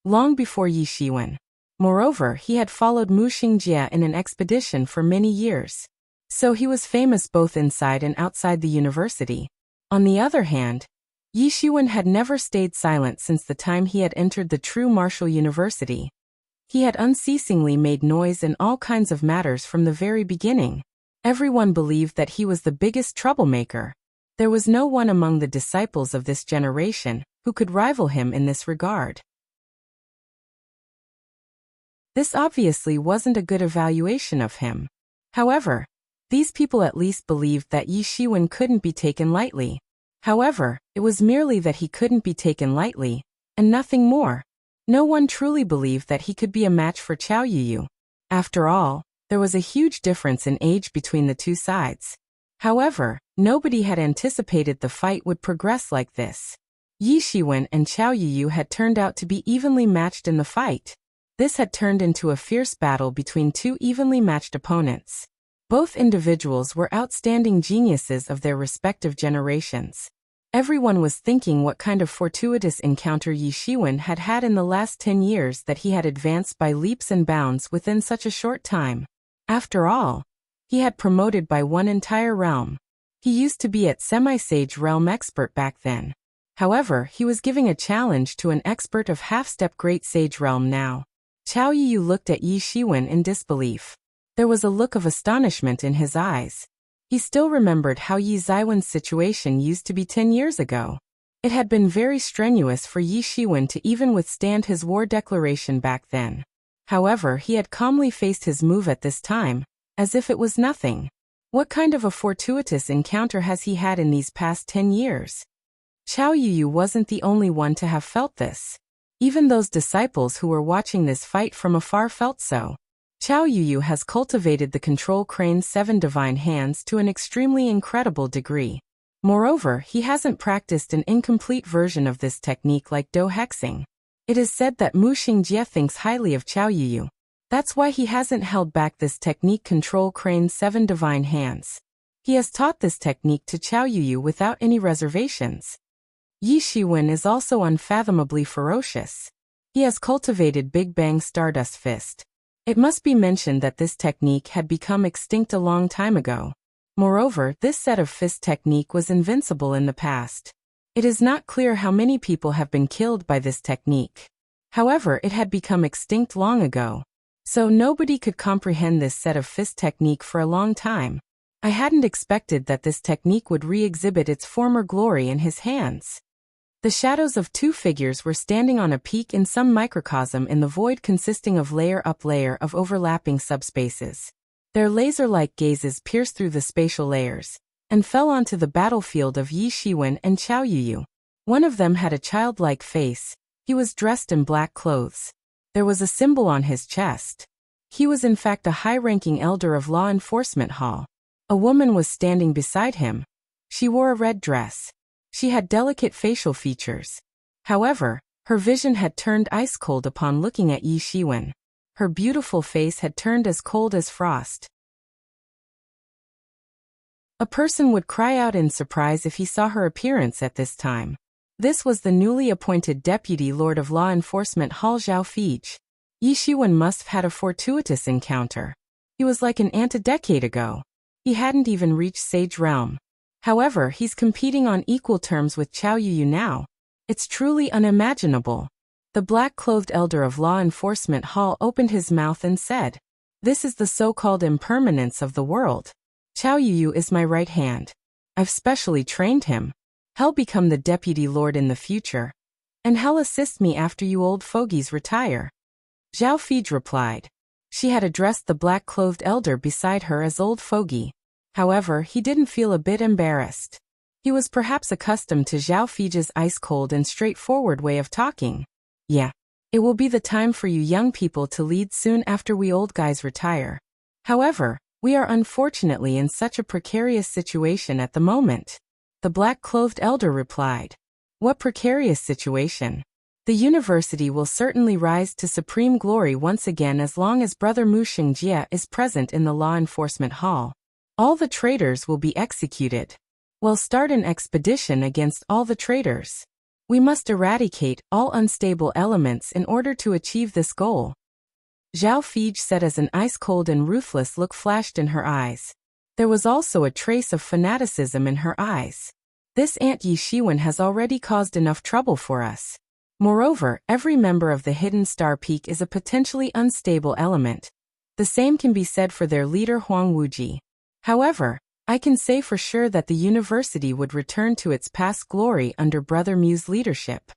long before Yi Shiwen. Moreover, he had followed Mu Xingjie in an expedition for many years. So he was famous both inside and outside the university. On the other hand, Yi Shiwen had never stayed silent since the time he had entered the true martial university. He had unceasingly made noise in all kinds of matters from the very beginning. Everyone believed that he was the biggest troublemaker. There was no one among the disciples of this generation who could rival him in this regard. This obviously wasn't a good evaluation of him. However, these people at least believed that Yi Shiwen couldn't be taken lightly. However, it was merely that he couldn't be taken lightly, and nothing more. No one truly believed that he could be a match for Qiao Yuyu. After all, there was a huge difference in age between the two sides. However, nobody had anticipated the fight would progress like this. Yi Shiwen and Qiao Yuyu had turned out to be evenly matched in the fight. This had turned into a fierce battle between two evenly matched opponents. Both individuals were outstanding geniuses of their respective generations. Everyone was thinking what kind of fortuitous encounter Yi Shiwen had had in the last 10 years that he had advanced by leaps and bounds within such a short time. After all, he had promoted by one entire realm. He used to be at semi-sage realm expert back then. However, he was giving a challenge to an expert of half-step great sage realm now. Qiao Yuyu looked at Yi Shiwen in disbelief. There was a look of astonishment in his eyes. He still remembered how Yi Ziwen's situation used to be 10 years ago. It had been very strenuous for Yi Shiwen to even withstand his war declaration back then. However, he had calmly faced his move at this time, as if it was nothing. What kind of a fortuitous encounter has he had in these past 10 years? Qiao Yuyu wasn't the only one to have felt this. Even those disciples who were watching this fight from afar felt so. Qiao Yuyu has cultivated the control crane's 7 divine hands to an extremely incredible degree. Moreover, he hasn't practiced an incomplete version of this technique like Do Hexing. It is said that Mu Xingjie thinks highly of Qiao Yuyu. That's why he hasn't held back this technique control crane's 7 divine hands. He has taught this technique to Qiao Yuyu without any reservations. Yi Shiwen is also unfathomably ferocious. He has cultivated Big Bang Stardust Fist. It must be mentioned that this technique had become extinct a long time ago. Moreover, this set of fist technique was invincible in the past. It is not clear how many people have been killed by this technique. However, it had become extinct long ago. So nobody could comprehend this set of fist technique for a long time. I hadn't expected that this technique would re-exhibit its former glory in his hands. The shadows of 2 figures were standing on a peak in some microcosm in the void consisting of layer up layer of overlapping subspaces. Their laser-like gazes pierced through the spatial layers, and fell onto the battlefield of Yi Shiwen and Qiao Yuyu. One of them had a childlike face. He was dressed in black clothes. There was a symbol on his chest. He was in fact a high-ranking elder of law enforcement hall. A woman was standing beside him. She wore a red dress. She had delicate facial features. However, her vision had turned ice-cold upon looking at Yi Shiwen. Her beautiful face had turned as cold as frost. A person would cry out in surprise if he saw her appearance at this time. This was the newly appointed Deputy Lord of Law Enforcement Hall Zhao Fiji. Yi Shiwen must have had a fortuitous encounter. He was like an ant a decade ago. He hadn't even reached Sage Realm. However, he's competing on equal terms with Qiao Yuyu now. It's truly unimaginable. The black-clothed elder of Law Enforcement Hall opened his mouth and said, "This is the so-called impermanence of the world. Qiao Yuyu is my right hand. I've specially trained him. He'll become the deputy lord in the future. And he'll assist me after you old fogies retire." Zhao Fiji replied. She had addressed the black-clothed elder beside her as old fogey. However, he didn't feel a bit embarrassed. He was perhaps accustomed to Zhao Fiji's ice-cold and straightforward way of talking. "Yeah. It will be the time for you young people to lead soon after we old guys retire. However, we are unfortunately in such a precarious situation at the moment." The black-clothed elder replied. "What precarious situation? The university will certainly rise to supreme glory once again as long as Brother Mu Xingjie is present in the law enforcement hall. All the traitors will be executed. We'll start an expedition against all the traitors. We must eradicate all unstable elements in order to achieve this goal." Zhao Fiji said as an ice-cold and ruthless look flashed in her eyes. There was also a trace of fanaticism in her eyes. "This Aunt Yi Shiwen has already caused enough trouble for us. Moreover, every member of the Hidden Star Peak is a potentially unstable element. The same can be said for their leader Huang Wuji. However, I can say for sure that the university would return to its past glory under Brother Mu's leadership."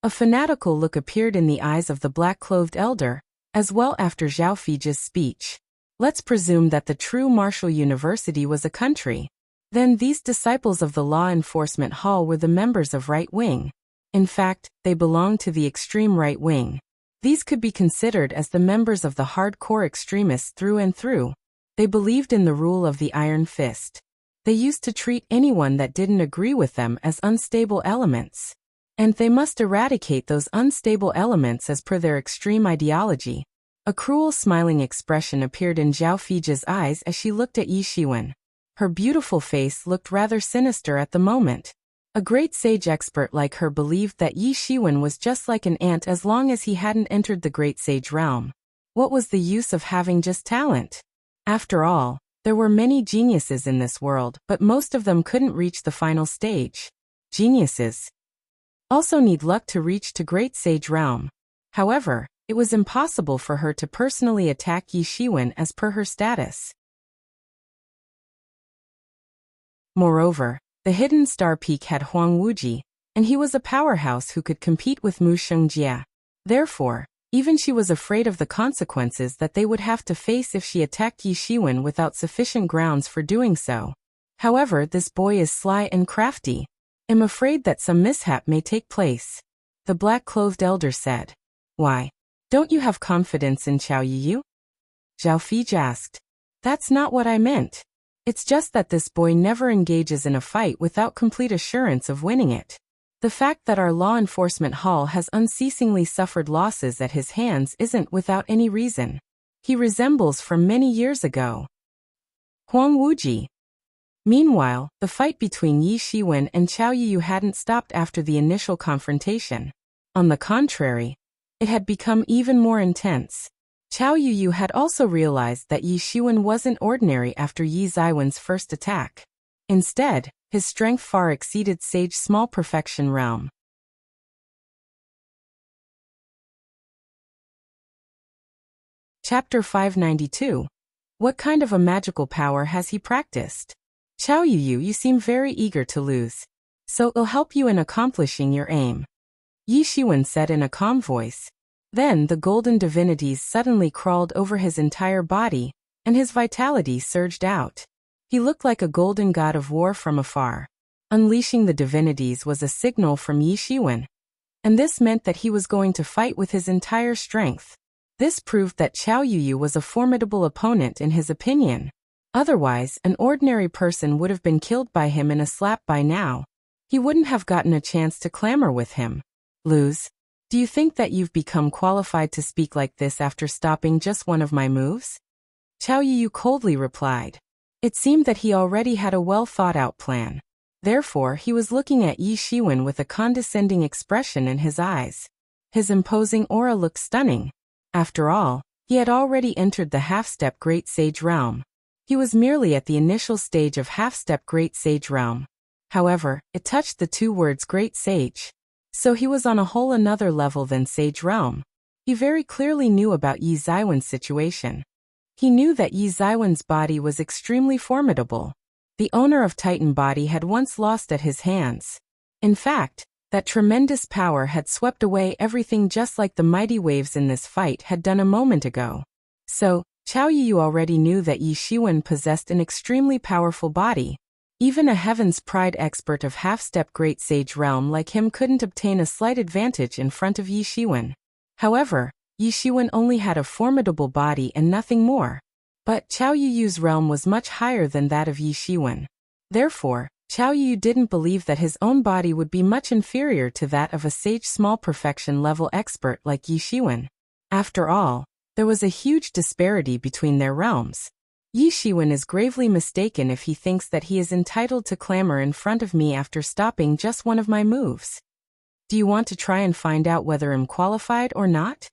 A fanatical look appeared in the eyes of the black-clothed elder, as well after Zhao Fiji's speech. Let's presume that the true martial university was a country. Then these disciples of the law enforcement hall were the members of right wing. In fact, they belonged to the extreme right wing. These could be considered as the members of the hardcore extremists through and through. They believed in the rule of the iron fist. They used to treat anyone that didn't agree with them as unstable elements. And they must eradicate those unstable elements as per their extreme ideology. A cruel smiling expression appeared in Zhao Fiji's eyes as she looked at Yi Shiwen. Her beautiful face looked rather sinister at the moment. A great sage expert like her believed that Yi Shiwen was just like an ant as long as he hadn't entered the great sage realm. What was the use of having just talent? After all, there were many geniuses in this world, but most of them couldn't reach the final stage. Geniuses also need luck to reach to great sage realm. However, it was impossible for her to personally attack Yi Shiwen as per her status. Moreover, the Hidden Star Peak had Huang Wuji, and he was a powerhouse who could compete with Mu Xingjie. Therefore, even she was afraid of the consequences that they would have to face if she attacked Yi Shiwen without sufficient grounds for doing so. However, this boy is sly and crafty. I'm afraid that some mishap may take place. The black-clothed elder said. "Why? Don't you have confidence in Qiao Yuyu?" Zhao Fiji asked. "That's not what I meant. It's just that this boy never engages in a fight without complete assurance of winning it. The fact that our law enforcement hall has unceasingly suffered losses at his hands isn't without any reason. He resembles from many years ago Huang Wuji." Meanwhile, the fight between Yi Shiwen and Qiao Yuyu hadn't stopped after the initial confrontation. On the contrary, it had become even more intense. Qiao Yuyu had also realized that Yi Shiwen wasn't ordinary after Yi Ziwen's first attack. Instead, his strength far exceeded Sage's small perfection realm. Chapter 592. What kind of a magical power has he practiced? Qiao Yuyu, you seem very eager to lose. So it'll help you in accomplishing your aim. Yi Shiwen said in a calm voice. Then the golden divinities suddenly crawled over his entire body, and his vitality surged out. He looked like a golden god of war from afar. Unleashing the divinities was a signal from Yi Shiwen. And this meant that he was going to fight with his entire strength. This proved that Qiao Yuyu was a formidable opponent in his opinion. Otherwise, an ordinary person would have been killed by him in a slap by now. He wouldn't have gotten a chance to clamor with him. Lose? Do you think that you've become qualified to speak like this after stopping just one of my moves? Qiao Yuyu coldly replied. It seemed that he already had a well-thought-out plan. Therefore, he was looking at Yi Shiwen with a condescending expression in his eyes. His imposing aura looked stunning. After all, he had already entered the half-step Great Sage realm. He was merely at the initial stage of half-step Great Sage realm. However, it touched the two words Great Sage. So he was on a whole another level than Sage realm. He very clearly knew about Yi Ziwen's situation. He knew that Yi Ziwen's body was extremely formidable. The owner of Titan body had once lost at his hands. In fact, that tremendous power had swept away everything just like the mighty waves in this fight had done a moment ago. So, Qiao Yu already knew that Yi Shiwen possessed an extremely powerful body. Even a Heaven's Pride expert of half-step Great Sage realm like him couldn't obtain a slight advantage in front of Yi Shiwen. However, Yi Shiwen only had a formidable body and nothing more. But Qiao Yu's realm was much higher than that of Yi Shiwen. Therefore, Qiao Yu didn't believe that his own body would be much inferior to that of a sage small perfection level expert like Yi Shiwen. After all, there was a huge disparity between their realms. Yi Shiwen is gravely mistaken if he thinks that he is entitled to clamor in front of me after stopping just one of my moves. Do you want to try and find out whether I'm qualified or not?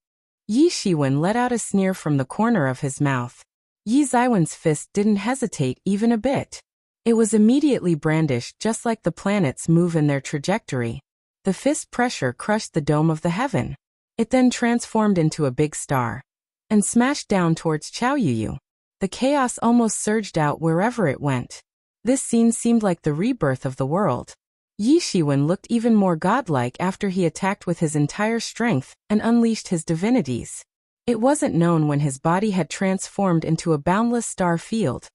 Yi Shiwen let out a sneer from the corner of his mouth. Yi Ziwen's fist didn't hesitate even a bit. It was immediately brandished just like the planets move in their trajectory. The fist pressure crushed the dome of the heaven. It then transformed into a big star and smashed down towards Qiao Yu. The chaos almost surged out wherever it went. This scene seemed like the rebirth of the world. Yi Shiwen looked even more godlike after he attacked with his entire strength and unleashed his divinities. It wasn't known when his body had transformed into a boundless star field.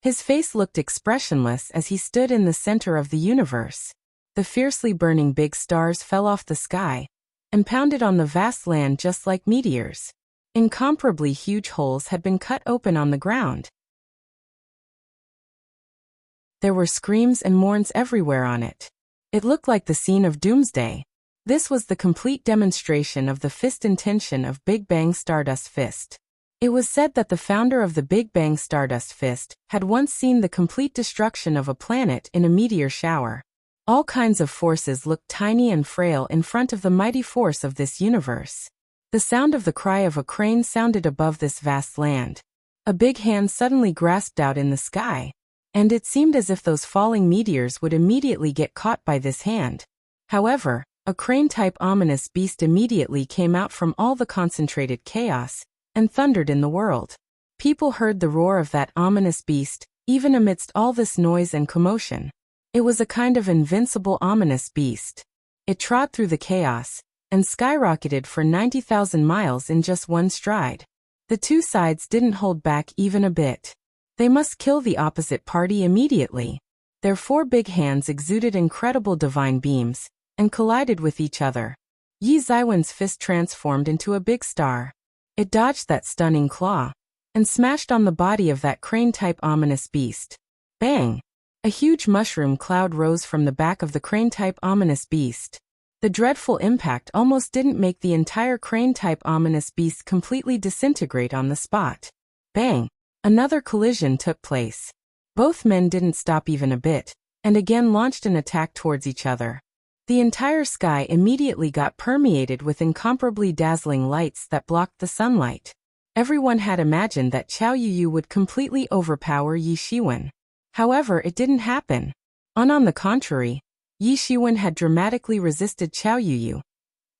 His face looked expressionless as he stood in the center of the universe. The fiercely burning big stars fell off the sky and pounded on the vast land just like meteors. Incomparably huge holes had been cut open on the ground. There were screams and mourns everywhere on it. It looked like the scene of doomsday. This was the complete demonstration of the fist intention of Big Bang Stardust Fist. It was said that the founder of the Big Bang Stardust Fist had once seen the complete destruction of a planet in a meteor shower. All kinds of forces looked tiny and frail in front of the mighty force of this universe. The sound of the cry of a crane sounded above this vast land. A big hand suddenly grasped out in the sky, and it seemed as if those falling meteors would immediately get caught by this hand. However, a crane-type ominous beast immediately came out from all the concentrated chaos and thundered in the world. People heard the roar of that ominous beast, even amidst all this noise and commotion. It was a kind of invincible ominous beast. It trod through the chaos and skyrocketed for 90,000 miles in just one stride. The two sides didn't hold back even a bit. They must kill the opposite party immediately. Their four big hands exuded incredible divine beams and collided with each other. Yi Ziwen's fist transformed into a big star. It dodged that stunning claw and smashed on the body of that crane-type ominous beast. Bang! A huge mushroom cloud rose from the back of the crane-type ominous beast. The dreadful impact almost didn't make the entire crane-type ominous beast completely disintegrate on the spot. Bang! Another collision took place. Both men didn't stop even a bit, and again launched an attack towards each other. The entire sky immediately got permeated with incomparably dazzling lights that blocked the sunlight. Everyone had imagined that Qiao Yu would completely overpower Yi Shiwen. However, it didn't happen. On the contrary, Yi Shiwen had dramatically resisted Qiao Yu.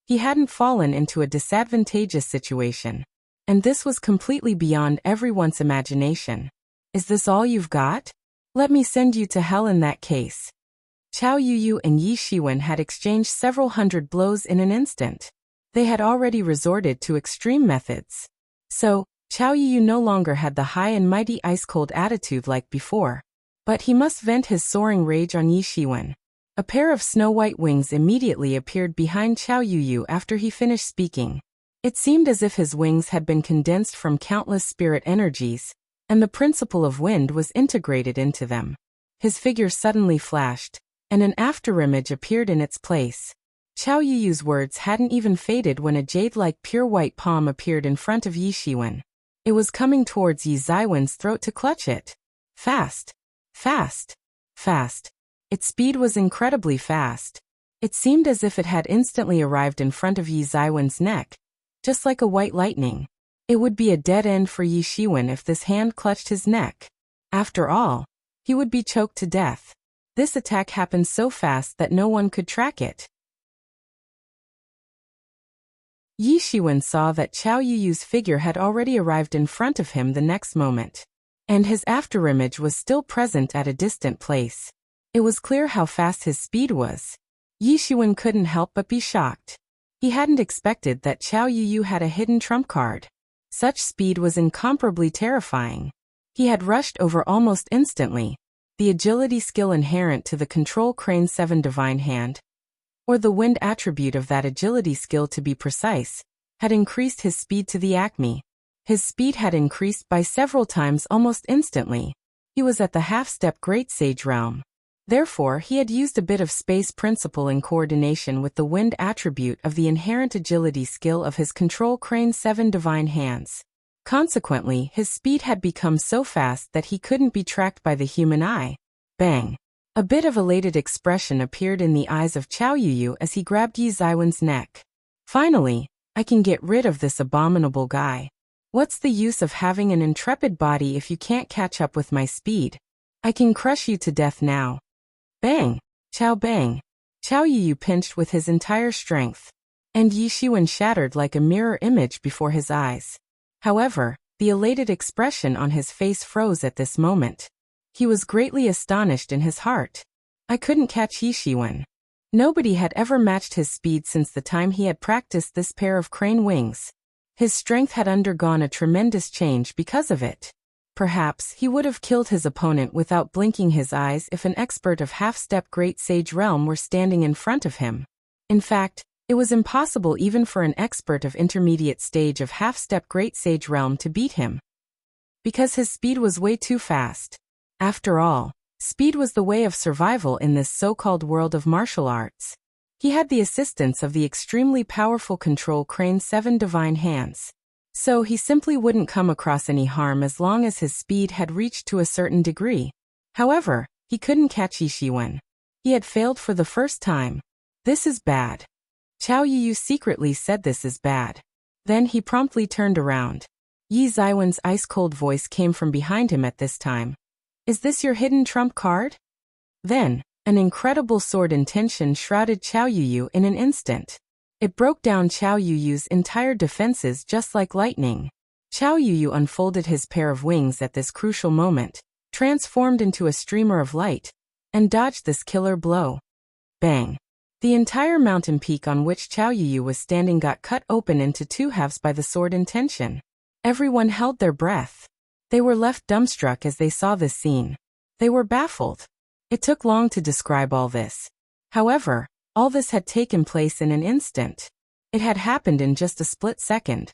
He hadn't fallen into a disadvantageous situation. And this was completely beyond everyone's imagination. Is this all you've got? Let me send you to hell in that case. Qiao Yu and Yi Shiwen had exchanged several hundred blows in an instant. They had already resorted to extreme methods. So, Qiao Yu no longer had the high and mighty ice-cold attitude like before. But he must vent his soaring rage on Yi Shiwen. A pair of snow-white wings immediately appeared behind Qiao Yu after he finished speaking. It seemed as if his wings had been condensed from countless spirit energies, and the principle of wind was integrated into them. His figure suddenly flashed, and an afterimage appeared in its place. Qiao Yu's words hadn't even faded when a jade-like pure white palm appeared in front of Yi Shiwen. It was coming towards Yi Ziwen's throat to clutch it. Fast. Fast. Fast. Its speed was incredibly fast. It seemed as if it had instantly arrived in front of Yi Zaiwen's neck, just like a white lightning. It would be a dead end for Yi Shiwen if this hand clutched his neck. After all, he would be choked to death. This attack happened so fast that no one could track it. Yi Shiwen saw that Qiao Yuyu's figure had already arrived in front of him the next moment, and his afterimage was still present at a distant place. It was clear how fast his speed was. Yi Shiwen couldn't help but be shocked. He hadn't expected that Qiao Yuyu had a hidden trump card. Such speed was incomparably terrifying. He had rushed over almost instantly. The agility skill inherent to the Control Crane 7 Divine Hand, or the wind attribute of that agility skill to be precise, had increased his speed to the acme. His speed had increased by several times almost instantly. He was at the half-step Great Sage realm. Therefore, he had used a bit of space principle in coordination with the wind attribute of the inherent agility skill of his Control Crane 7 Divine Hands. Consequently, his speed had become so fast that he couldn't be tracked by the human eye. Bang! A bit of elated expression appeared in the eyes of Qiao Yuyu as he grabbed Yi Zaiwen's neck. Finally, I can get rid of this abominable guy. What's the use of having an intrepid body if you can't catch up with my speed? I can crush you to death now. Bang! Qiao bang! Qiao Yuyu pinched with his entire strength, and Yi Shiwen shattered like a mirror image before his eyes. However, the elated expression on his face froze at this moment. He was greatly astonished in his heart. I couldn't catch Yi Shiwen. Nobody had ever matched his speed since the time he had practiced this pair of crane wings. His strength had undergone a tremendous change because of it. Perhaps he would have killed his opponent without blinking his eyes if an expert of half-step Great Sage Realm were standing in front of him. In fact, it was impossible even for an expert of intermediate stage of half-step Great Sage Realm to beat him, because his speed was way too fast. After all, speed was the way of survival in this so-called world of martial arts. He had the assistance of the extremely powerful Control Crane 7 Divine Hands. So he simply wouldn't come across any harm as long as his speed had reached to a certain degree. However, he couldn't catch Yi Shiwen. He had failed for the first time. This is bad. Qiao Yuyu secretly said this is bad. Then he promptly turned around. Yi Zaiwen's ice-cold voice came from behind him at this time. Is this your hidden trump card? Then, an incredible sword intention shrouded Qiao Yuyu in an instant. It broke down Qiao Yuyu's entire defenses just like lightning. Qiao Yuyu unfolded his pair of wings at this crucial moment, transformed into a streamer of light, and dodged this killer blow. Bang! The entire mountain peak on which Qiao Yuyu was standing got cut open into two halves by the sword intention. Everyone held their breath. They were left dumbstruck as they saw this scene. They were baffled. It took long to describe all this. However, all this had taken place in an instant. It had happened in just a split second.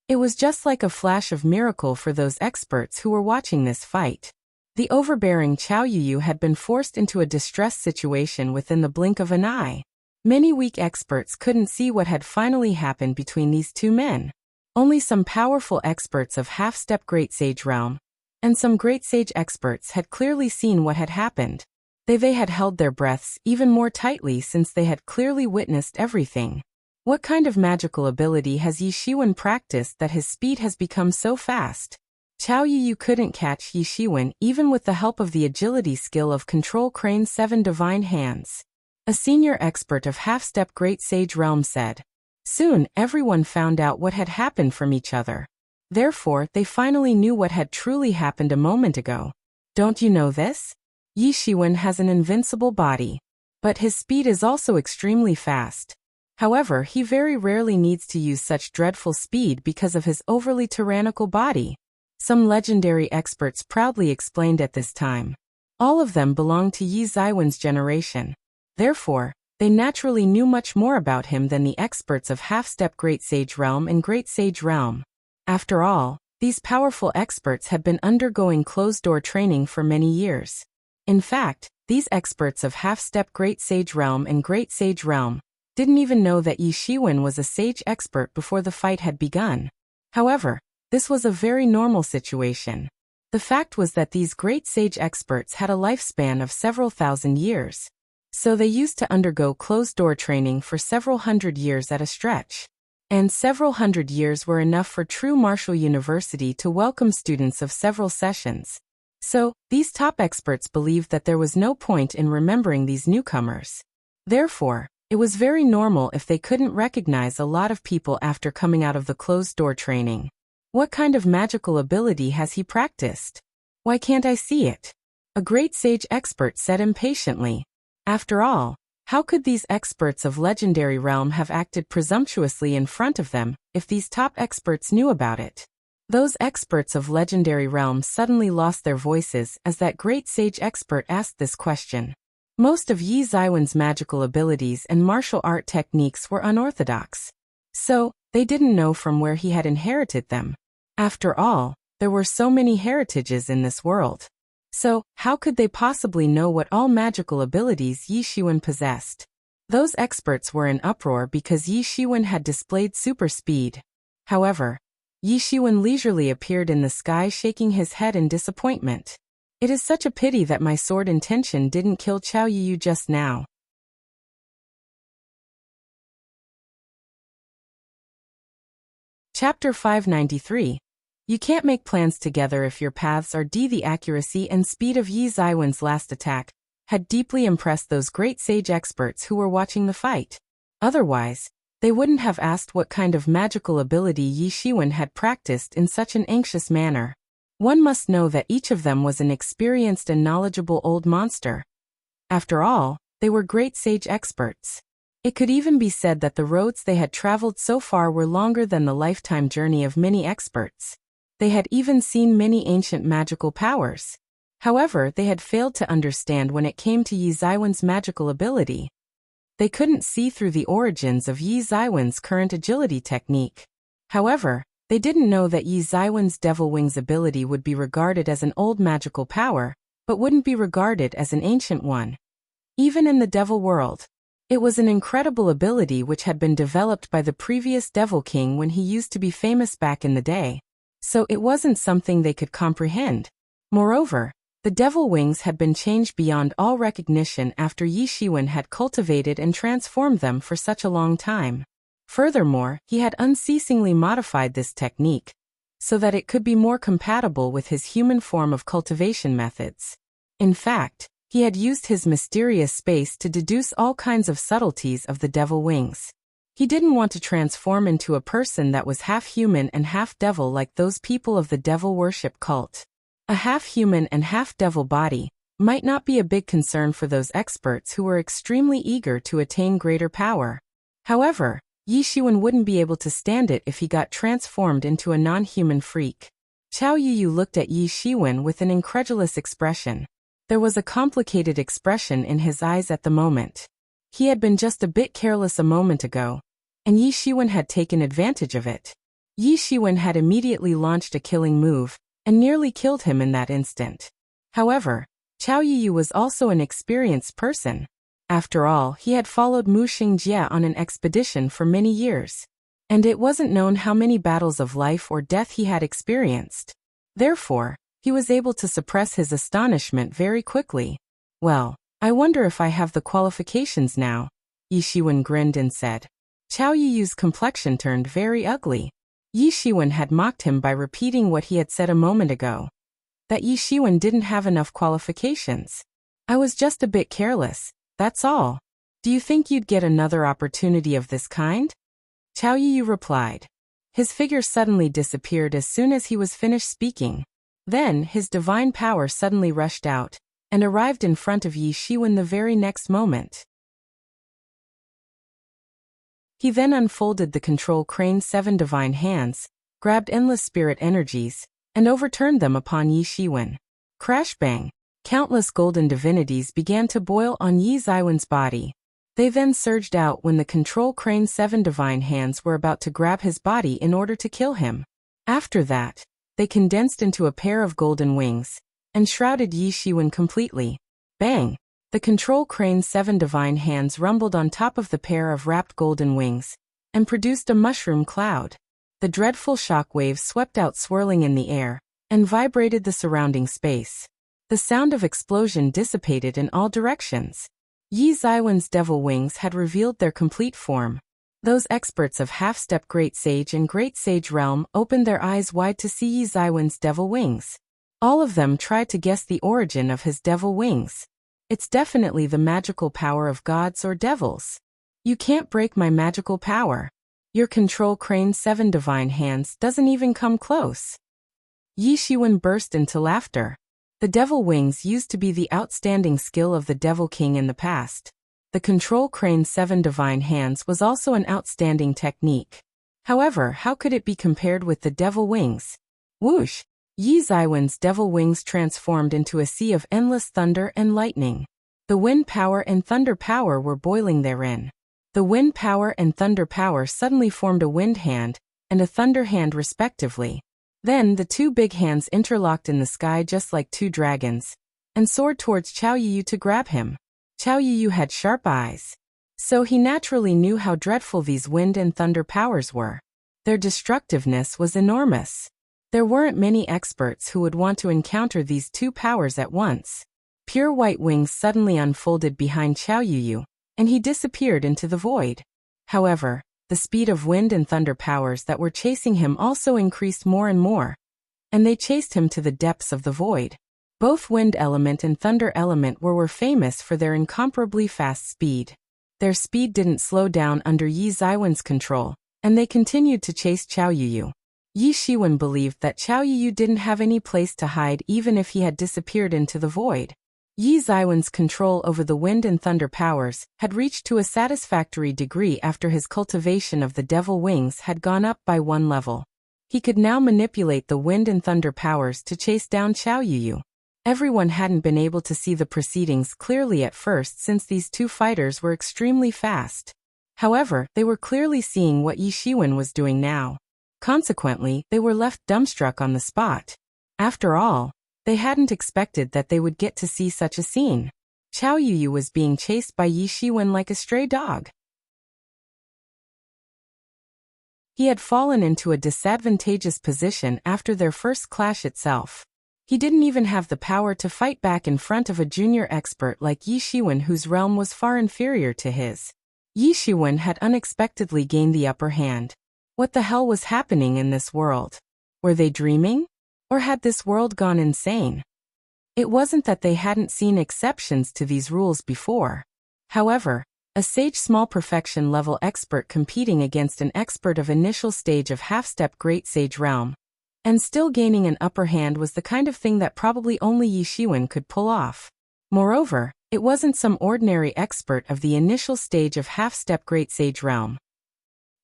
It was just like a flash of miracle for those experts who were watching this fight. The overbearing Qiao Yuyu had been forced into a distressed situation within the blink of an eye. Many weak experts couldn't see what had finally happened between these two men. Only some powerful experts of half-step Great Sage Realm, and some Great Sage experts had clearly seen what had happened. They had held their breaths even more tightly since they had clearly witnessed everything. What kind of magical ability has Yi Shiwen practiced that his speed has become so fast? Qiao Yuyu couldn't catch Yi Shiwen even with the help of the agility skill of Control Crane 7 Divine Hands. A senior expert of half-step Great Sage Realm said. Soon, everyone found out what had happened from each other. Therefore, they finally knew what had truly happened a moment ago. Don't you know this? Yi Shiwen has an invincible body, but his speed is also extremely fast. However, he very rarely needs to use such dreadful speed because of his overly tyrannical body. Some legendary experts proudly explained at this time. All of them belonged to Yi Zaiwen's generation. Therefore, they naturally knew much more about him than the experts of half-step Great Sage Realm and Great Sage Realm. After all, these powerful experts had been undergoing closed-door training for many years. In fact, these experts of half-step Great Sage Realm and Great Sage Realm didn't even know that Yi Shiwen was a sage expert before the fight had begun. However, This was a very normal situation. The fact was that these great sage experts had a lifespan of several thousand years. So they used to undergo closed-door training for several hundred years at a stretch. And several hundred years were enough for true martial university to welcome students of several sessions. So, these top experts believed that there was no point in remembering these newcomers. Therefore, it was very normal if they couldn't recognize a lot of people after coming out of the closed-door training. What kind of magical ability has he practiced? Why can't I see it? A great sage expert said impatiently. After all, how could these experts of legendary realm have acted presumptuously in front of them, if these top experts knew about it? Those experts of legendary realm suddenly lost their voices as that great sage expert asked this question. Most of Yi Zaiwen's magical abilities and martial art techniques were unorthodox. So, they didn't know from where he had inherited them. After all, there were so many heritages in this world. So, how could they possibly know what all magical abilities Yi Shiwen possessed? Those experts were in uproar because Yi Shiwen had displayed super speed. However, Yi Shiwen leisurely appeared in the sky shaking his head in disappointment. It is such a pity that my sword intention didn't kill Qiao Yu just now. Chapter 593. You can't make plans together if your paths are D. The accuracy and speed of Yi Zaiwen's last attack had deeply impressed those great sage experts who were watching the fight. Otherwise, they wouldn't have asked what kind of magical ability Yi Shiwen had practiced in such an anxious manner. One must know that each of them was an experienced and knowledgeable old monster. After all, they were great sage experts. It could even be said that the roads they had traveled so far were longer than the lifetime journey of many experts. They had even seen many ancient magical powers. However, they had failed to understand when it came to Yi Zaiwen's magical ability. They couldn't see through the origins of Yi Zaiwen's current agility technique. However, they didn't know that Yi Zaiwen's Devil Wings ability would be regarded as an old magical power, but wouldn't be regarded as an ancient one. Even in the Devil world, it was an incredible ability which had been developed by the previous Devil King when he used to be famous back in the day. So it wasn't something they could comprehend. Moreover, the Devil Wings had been changed beyond all recognition after Yi Shiwen had cultivated and transformed them for such a long time. Furthermore, he had unceasingly modified this technique, so that it could be more compatible with his human form of cultivation methods. In fact, he had used his mysterious space to deduce all kinds of subtleties of the Devil Wings. He didn't want to transform into a person that was half human and half devil like those people of the devil worship cult. A half-human and half-devil body might not be a big concern for those experts who were extremely eager to attain greater power. However, Yi Shiwen wouldn't be able to stand it if he got transformed into a non-human freak. Qiao Yu looked at Yi Shiwen with an incredulous expression. There was a complicated expression in his eyes at the moment. He had been just a bit careless a moment ago, and Yi Shiwen had taken advantage of it. Yi Shiwen had immediately launched a killing move, and nearly killed him in that instant. However, Qiao Yu was also an experienced person. After all, he had followed Mu Xingjie on an expedition for many years, and it wasn't known how many battles of life or death he had experienced. Therefore, he was able to suppress his astonishment very quickly. Well, I wonder if I have the qualifications now, Yi Shiwen grinned and said. Qiao Yu's complexion turned very ugly. Yi Shiwen had mocked him by repeating what he had said a moment ago. That Yi Shiwen didn't have enough qualifications. I was just a bit careless, that's all. Do you think you'd get another opportunity of this kind? Qiao Yu replied. His figure suddenly disappeared as soon as he was finished speaking. Then his divine power suddenly rushed out, and arrived in front of Yi Shiwen the very next moment. He then unfolded the control crane's 7 divine hands, grabbed endless spirit energies, and overturned them upon Yi Shiwen. Crash bang! Countless golden divinities began to boil on Yi Zaiwen's body. They then surged out when the control crane's 7 divine hands were about to grab his body in order to kill him. After that, they condensed into a pair of golden wings, and shrouded Yi Shiwen completely. Bang! The control crane's 7 divine hands rumbled on top of the pair of wrapped golden wings, and produced a mushroom cloud. The dreadful shock waves swept out swirling in the air and vibrated the surrounding space. The sound of explosion dissipated in all directions. Yi Zaiwen's devil wings had revealed their complete form. Those experts of half-step Great Sage and Great Sage realm opened their eyes wide to see Yi Zaiwen's devil wings. All of them tried to guess the origin of his devil wings. It's definitely the magical power of gods or devils. You can't break my magical power. Your control crane's 7 divine hands doesn't even come close. Yi Shiwen burst into laughter. The devil wings used to be the outstanding skill of the Devil King in the past. The control crane's 7 divine hands was also an outstanding technique. However, how could it be compared with the devil wings? Whoosh! Yi Zaiwen's devil wings transformed into a sea of endless thunder and lightning. The wind power and thunder power were boiling therein. The wind power and thunder power suddenly formed a wind hand and a thunder hand respectively. Then the 2 big hands interlocked in the sky just like 2 dragons and soared towards Qiao Yiyu to grab him. Qiao Yiyu had sharp eyes, so he naturally knew how dreadful these wind and thunder powers were. Their destructiveness was enormous. There weren't many experts who would want to encounter these 2 powers at once. Pure white wings suddenly unfolded behind Qiao Yiyu, and he disappeared into the void. However, the speed of wind and thunder powers that were chasing him also increased more and more, and they chased him to the depths of the void. Both wind element and thunder element were famous for their incomparably fast speed. Their speed didn't slow down under Yi Zaiwen's control, and they continued to chase Qiao Yiyu. Yi Shiwen believed that Qiao Yiyu didn't have any place to hide even if he had disappeared into the void. Yi Zaiwen's control over the wind and thunder powers had reached to a satisfactory degree after his cultivation of the devil wings had gone up by 1 level. He could now manipulate the wind and thunder powers to chase down Qiao Yiyu. Everyone hadn't been able to see the proceedings clearly at first since these 2 fighters were extremely fast. However, they were clearly seeing what Yi Shiwen was doing now. Consequently, they were left dumbstruck on the spot. After all, they hadn't expected that they would get to see such a scene. Qiao Yiyu was being chased by Yi Shiwen like a stray dog. He had fallen into a disadvantageous position after their first clash itself. He didn't even have the power to fight back in front of a junior expert like Yi Shiwen whose realm was far inferior to his. Yi Shiwen had unexpectedly gained the upper hand. What the hell was happening in this world? Were they dreaming? Or had this world gone insane? It wasn't that they hadn't seen exceptions to these rules before. However, a sage small perfection level expert competing against an expert of initial stage of half-step great sage realm, and still gaining an upper hand was the kind of thing that probably only Yi Shiwen could pull off. Moreover, it wasn't some ordinary expert of the initial stage of half-step great sage realm.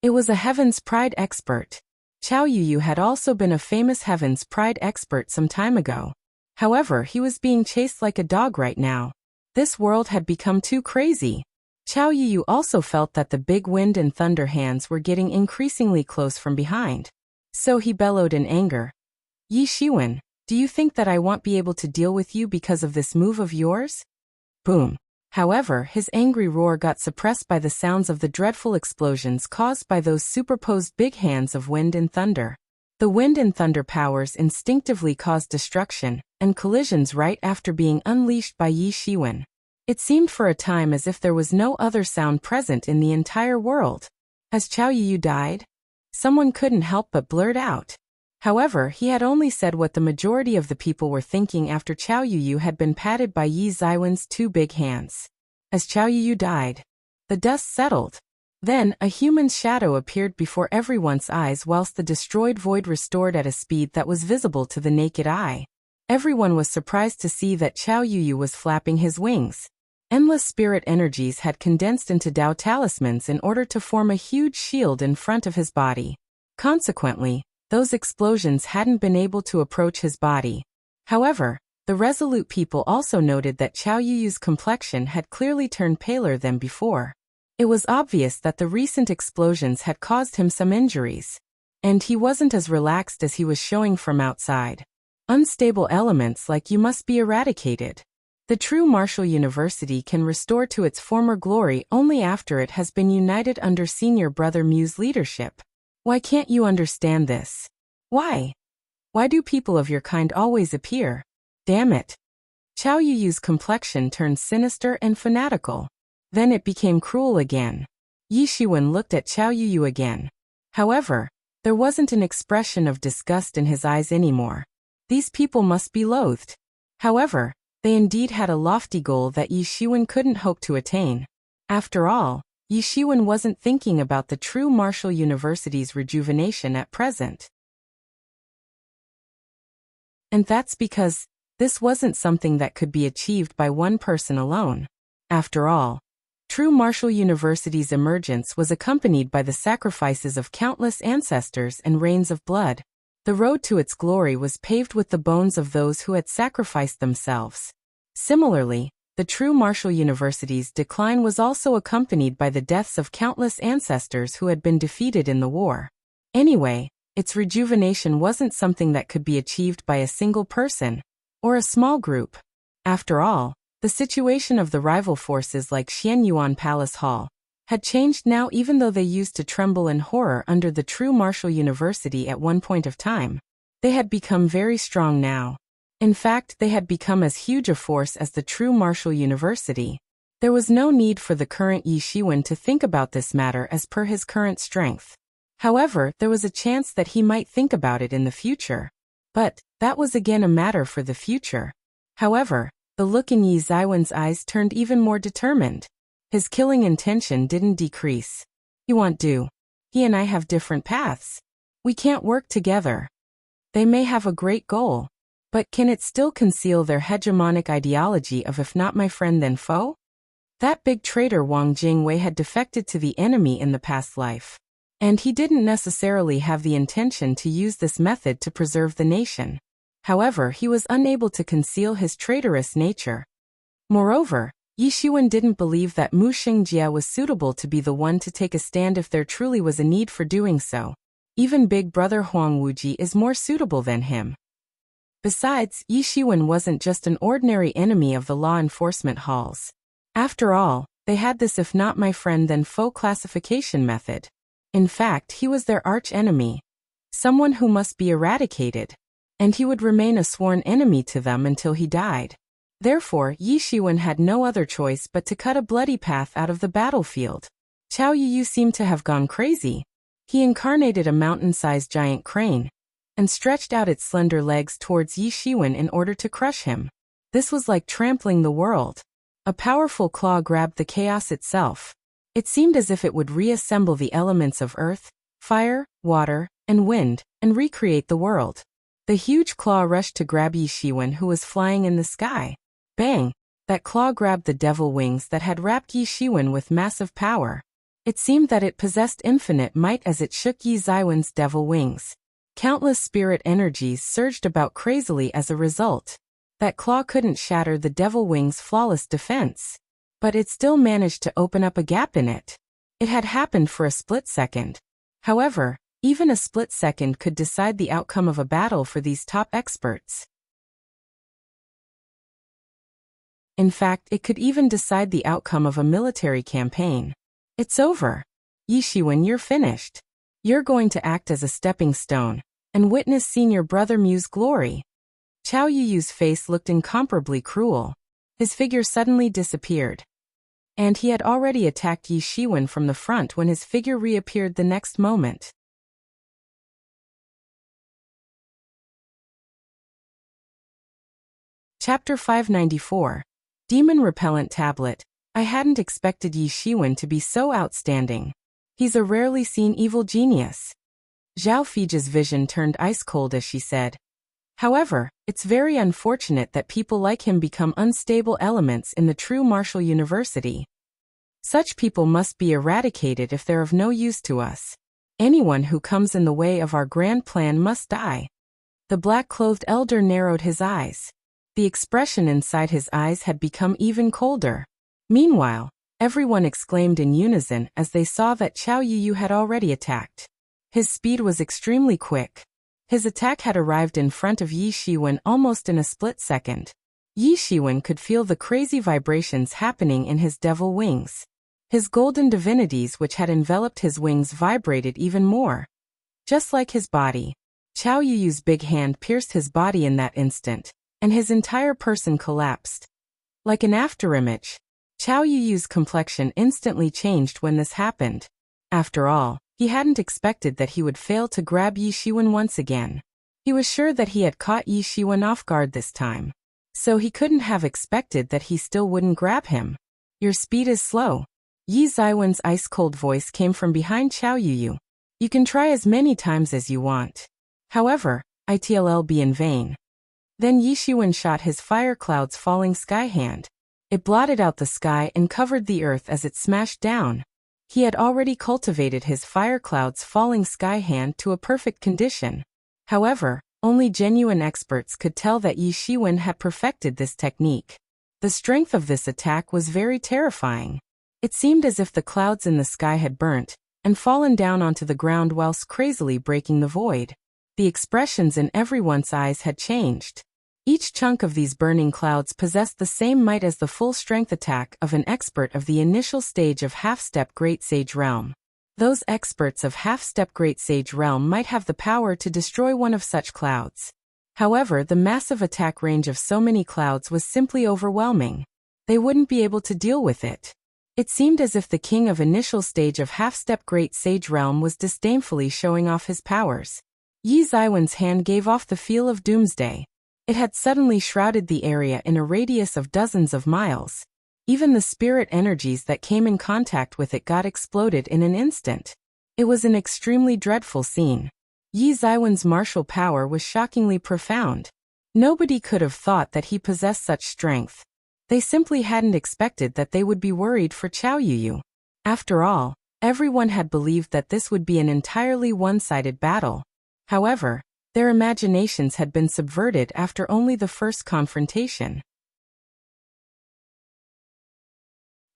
It was a Heaven's Pride expert. Qiao Yiyu had also been a famous Heaven's Pride expert some time ago. However, he was being chased like a dog right now. This world had become too crazy. Qiao Yiyu also felt that the big wind and thunder hands were getting increasingly close from behind. So he bellowed in anger. Yi Shiwen, do you think that I won't be able to deal with you because of this move of yours? Boom. However, his angry roar got suppressed by the sounds of the dreadful explosions caused by those superposed big hands of wind and thunder. The wind and thunder powers instinctively caused destruction and collisions right after being unleashed by Yi Shiwen. It seemed for a time as if there was no other sound present in the entire world. Has Qiao Yiyu died? Someone couldn't help but blurt out. However, he had only said what the majority of the people were thinking after Qiao Yiyu had been patted by Yi Zaiwen's 2 big hands. As Qiao Yiyu died, the dust settled. Then, a human's shadow appeared before everyone's eyes whilst the destroyed void restored at a speed that was visible to the naked eye. Everyone was surprised to see that Qiao Yiyu was flapping his wings. Endless spirit energies had condensed into Dao talismans in order to form a huge shield in front of his body. Consequently, those explosions hadn't been able to approach his body. However, the resolute people also noted that Qiao Yiyu's complexion had clearly turned paler than before. It was obvious that the recent explosions had caused him some injuries. And he wasn't as relaxed as he was showing from outside. Unstable elements like you must be eradicated. The true martial university can restore to its former glory only after it has been united under senior brother Mu's leadership. Why can't you understand this? Why? Why do people of your kind always appear? Damn it. Qiao Yuyu's complexion turned sinister and fanatical. Then it became cruel again. Yi Shiwen looked at Qiao Yuyu again. However, there wasn't an expression of disgust in his eyes anymore. These people must be loathed. However, they indeed had a lofty goal that Yi Shiwen couldn't hope to attain. After all, Yi Shiwen wasn't thinking about the true martial university's rejuvenation at present. And that's because this wasn't something that could be achieved by one person alone. After all, true martial university's emergence was accompanied by the sacrifices of countless ancestors and rains of blood. The road to its glory was paved with the bones of those who had sacrificed themselves. Similarly, the true martial university's decline was also accompanied by the deaths of countless ancestors who had been defeated in the war. Anyway, its rejuvenation wasn't something that could be achieved by a single person or a small group. After all, the situation of the rival forces like Xianyuan Palace Hall had changed now, even though they used to tremble in horror under the true martial university at one point of time. They had become very strong now. In fact, they had become as huge a force as the true martial university. There was no need for the current Yi Shiwen to think about this matter as per his current strength. However, there was a chance that he might think about it in the future. But that was again a matter for the future. However, the look in Yi Ziwen's eyes turned even more determined. His killing intention didn't decrease. You won't do. He and I have different paths. We can't work together. They may have a great goal, but can it still conceal their hegemonic ideology of if not my friend then foe? That big traitor Wang Jingwei had defected to the enemy in the past life. And he didn't necessarily have the intention to use this method to preserve the nation. However, he was unable to conceal his traitorous nature. Moreover, Yi Shiwen didn't believe that Mu Xingjie was suitable to be the one to take a stand if there truly was a need for doing so. Even big brother Huang Wuji is more suitable than him. Besides, Yi Shiwen wasn't just an ordinary enemy of the law enforcement halls. After all, they had this if not my friend then foe classification method. In fact, he was their arch-enemy, someone who must be eradicated, and he would remain a sworn enemy to them until he died. Therefore, Yi Shiwen had no other choice but to cut a bloody path out of the battlefield. Qiao Yuyu seemed to have gone crazy. He incarnated a mountain-sized giant crane and stretched out its slender legs towards Yi Shiwen in order to crush him. This was like trampling the world. A powerful claw grabbed the chaos itself. It seemed as if it would reassemble the elements of earth, fire, water, and wind, and recreate the world. The huge claw rushed to grab Yi Shiwen, who was flying in the sky. Bang! That claw grabbed the devil wings that had wrapped Yi Shiwen with massive power. It seemed that it possessed infinite might as it shook Yi Ziwen's devil wings. Countless spirit energies surged about crazily as a result. That claw couldn't shatter the devil wings' flawless defense. But it still managed to open up a gap in it. It had happened for a split second. However, even a split second could decide the outcome of a battle for these top experts. In fact, it could even decide the outcome of a military campaign. It's over. Yi Shiwen, you're finished. You're going to act as a stepping stone and witness seeing your brother Mu's glory. Qiao Yuyu's face looked incomparably cruel. His figure suddenly disappeared. And he had already attacked Yi Shiwen from the front when his figure reappeared the next moment. Chapter 594. Demon Repellent Tablet. I hadn't expected Yi Shiwen to be so outstanding. He's a rarely seen evil genius. Zhao Fiji's vision turned ice-cold as she said. However, it's very unfortunate that people like him become unstable elements in the true martial university. Such people must be eradicated if they're of no use to us. Anyone who comes in the way of our grand plan must die. The black-clothed elder narrowed his eyes. The expression inside his eyes had become even colder. Meanwhile, everyone exclaimed in unison as they saw that Qiao Yuyu had already attacked. His speed was extremely quick. His attack had arrived in front of Yi Shiwen almost in a split second. Yi Shiwen could feel the crazy vibrations happening in his devil wings. His golden divinities which had enveloped his wings vibrated even more. Just like his body, Qiao Yuyu's big hand pierced his body in that instant, and his entire person collapsed. Like an afterimage, Qiao Yuyu's complexion instantly changed when this happened. After all, he hadn't expected that he would fail to grab Yi Shiwen once again. He was sure that he had caught Yi Shiwen off guard this time. So he couldn't have expected that he still wouldn't grab him. Your speed is slow. Yi Zaiwen's ice-cold voice came from behind Qiao Yuyu. You can try as many times as you want. However, it'll be in vain. Then Yi Shiwen shot his fire clouds falling sky hand. It blotted out the sky and covered the earth as it smashed down. He had already cultivated his fire clouds falling sky hand to a perfect condition. However, only genuine experts could tell that Yi Shiwen had perfected this technique. The strength of this attack was very terrifying. It seemed as if the clouds in the sky had burnt and fallen down onto the ground whilst crazily breaking the void. The expressions in everyone's eyes had changed. Each chunk of these burning clouds possessed the same might as the full-strength attack of an expert of the initial stage of half-step Great Sage Realm. Those experts of half-step Great Sage Realm might have the power to destroy one of such clouds. However, the massive attack range of so many clouds was simply overwhelming. They wouldn't be able to deal with it. It seemed as if the king of initial stage of half-step Great Sage Realm was disdainfully showing off his powers. Yi Zaiwen's hand gave off the feel of doomsday. It had suddenly shrouded the area in a radius of dozens of miles. Even the spirit energies that came in contact with it got exploded in an instant. It was an extremely dreadful scene. Yi Zaiwen's martial power was shockingly profound. Nobody could have thought that he possessed such strength. They simply hadn't expected that they would be worried for Qiao Yuyu. After all, everyone had believed that this would be an entirely one-sided battle. However, their imaginations had been subverted after only the first confrontation.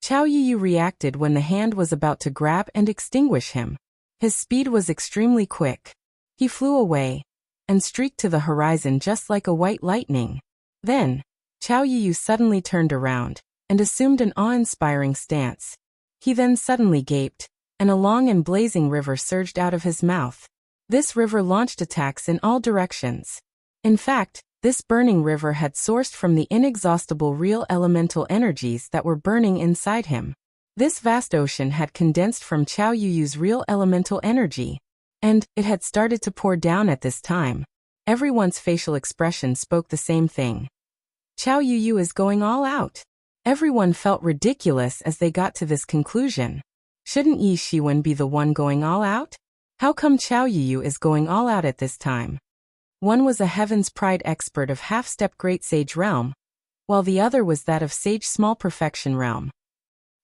Qiao Yuyu reacted when the hand was about to grab and extinguish him. His speed was extremely quick. He flew away and streaked to the horizon just like a white lightning. Then, Qiao Yuyu suddenly turned around and assumed an awe-inspiring stance. He then suddenly gaped, and a long and blazing river surged out of his mouth. This river launched attacks in all directions. In fact, this burning river had sourced from the inexhaustible real elemental energies that were burning inside him. This vast ocean had condensed from Qiao Yuyu's real elemental energy, and it had started to pour down at this time. Everyone's facial expression spoke the same thing. Qiao Yuyu is going all out. Everyone felt ridiculous as they got to this conclusion. Shouldn't Yi Shiwen be the one going all out? How come Qiao Yuyu is going all out at this time? One was a Heaven's Pride expert of half-step Great Sage Realm, while the other was that of Sage Small Perfection Realm.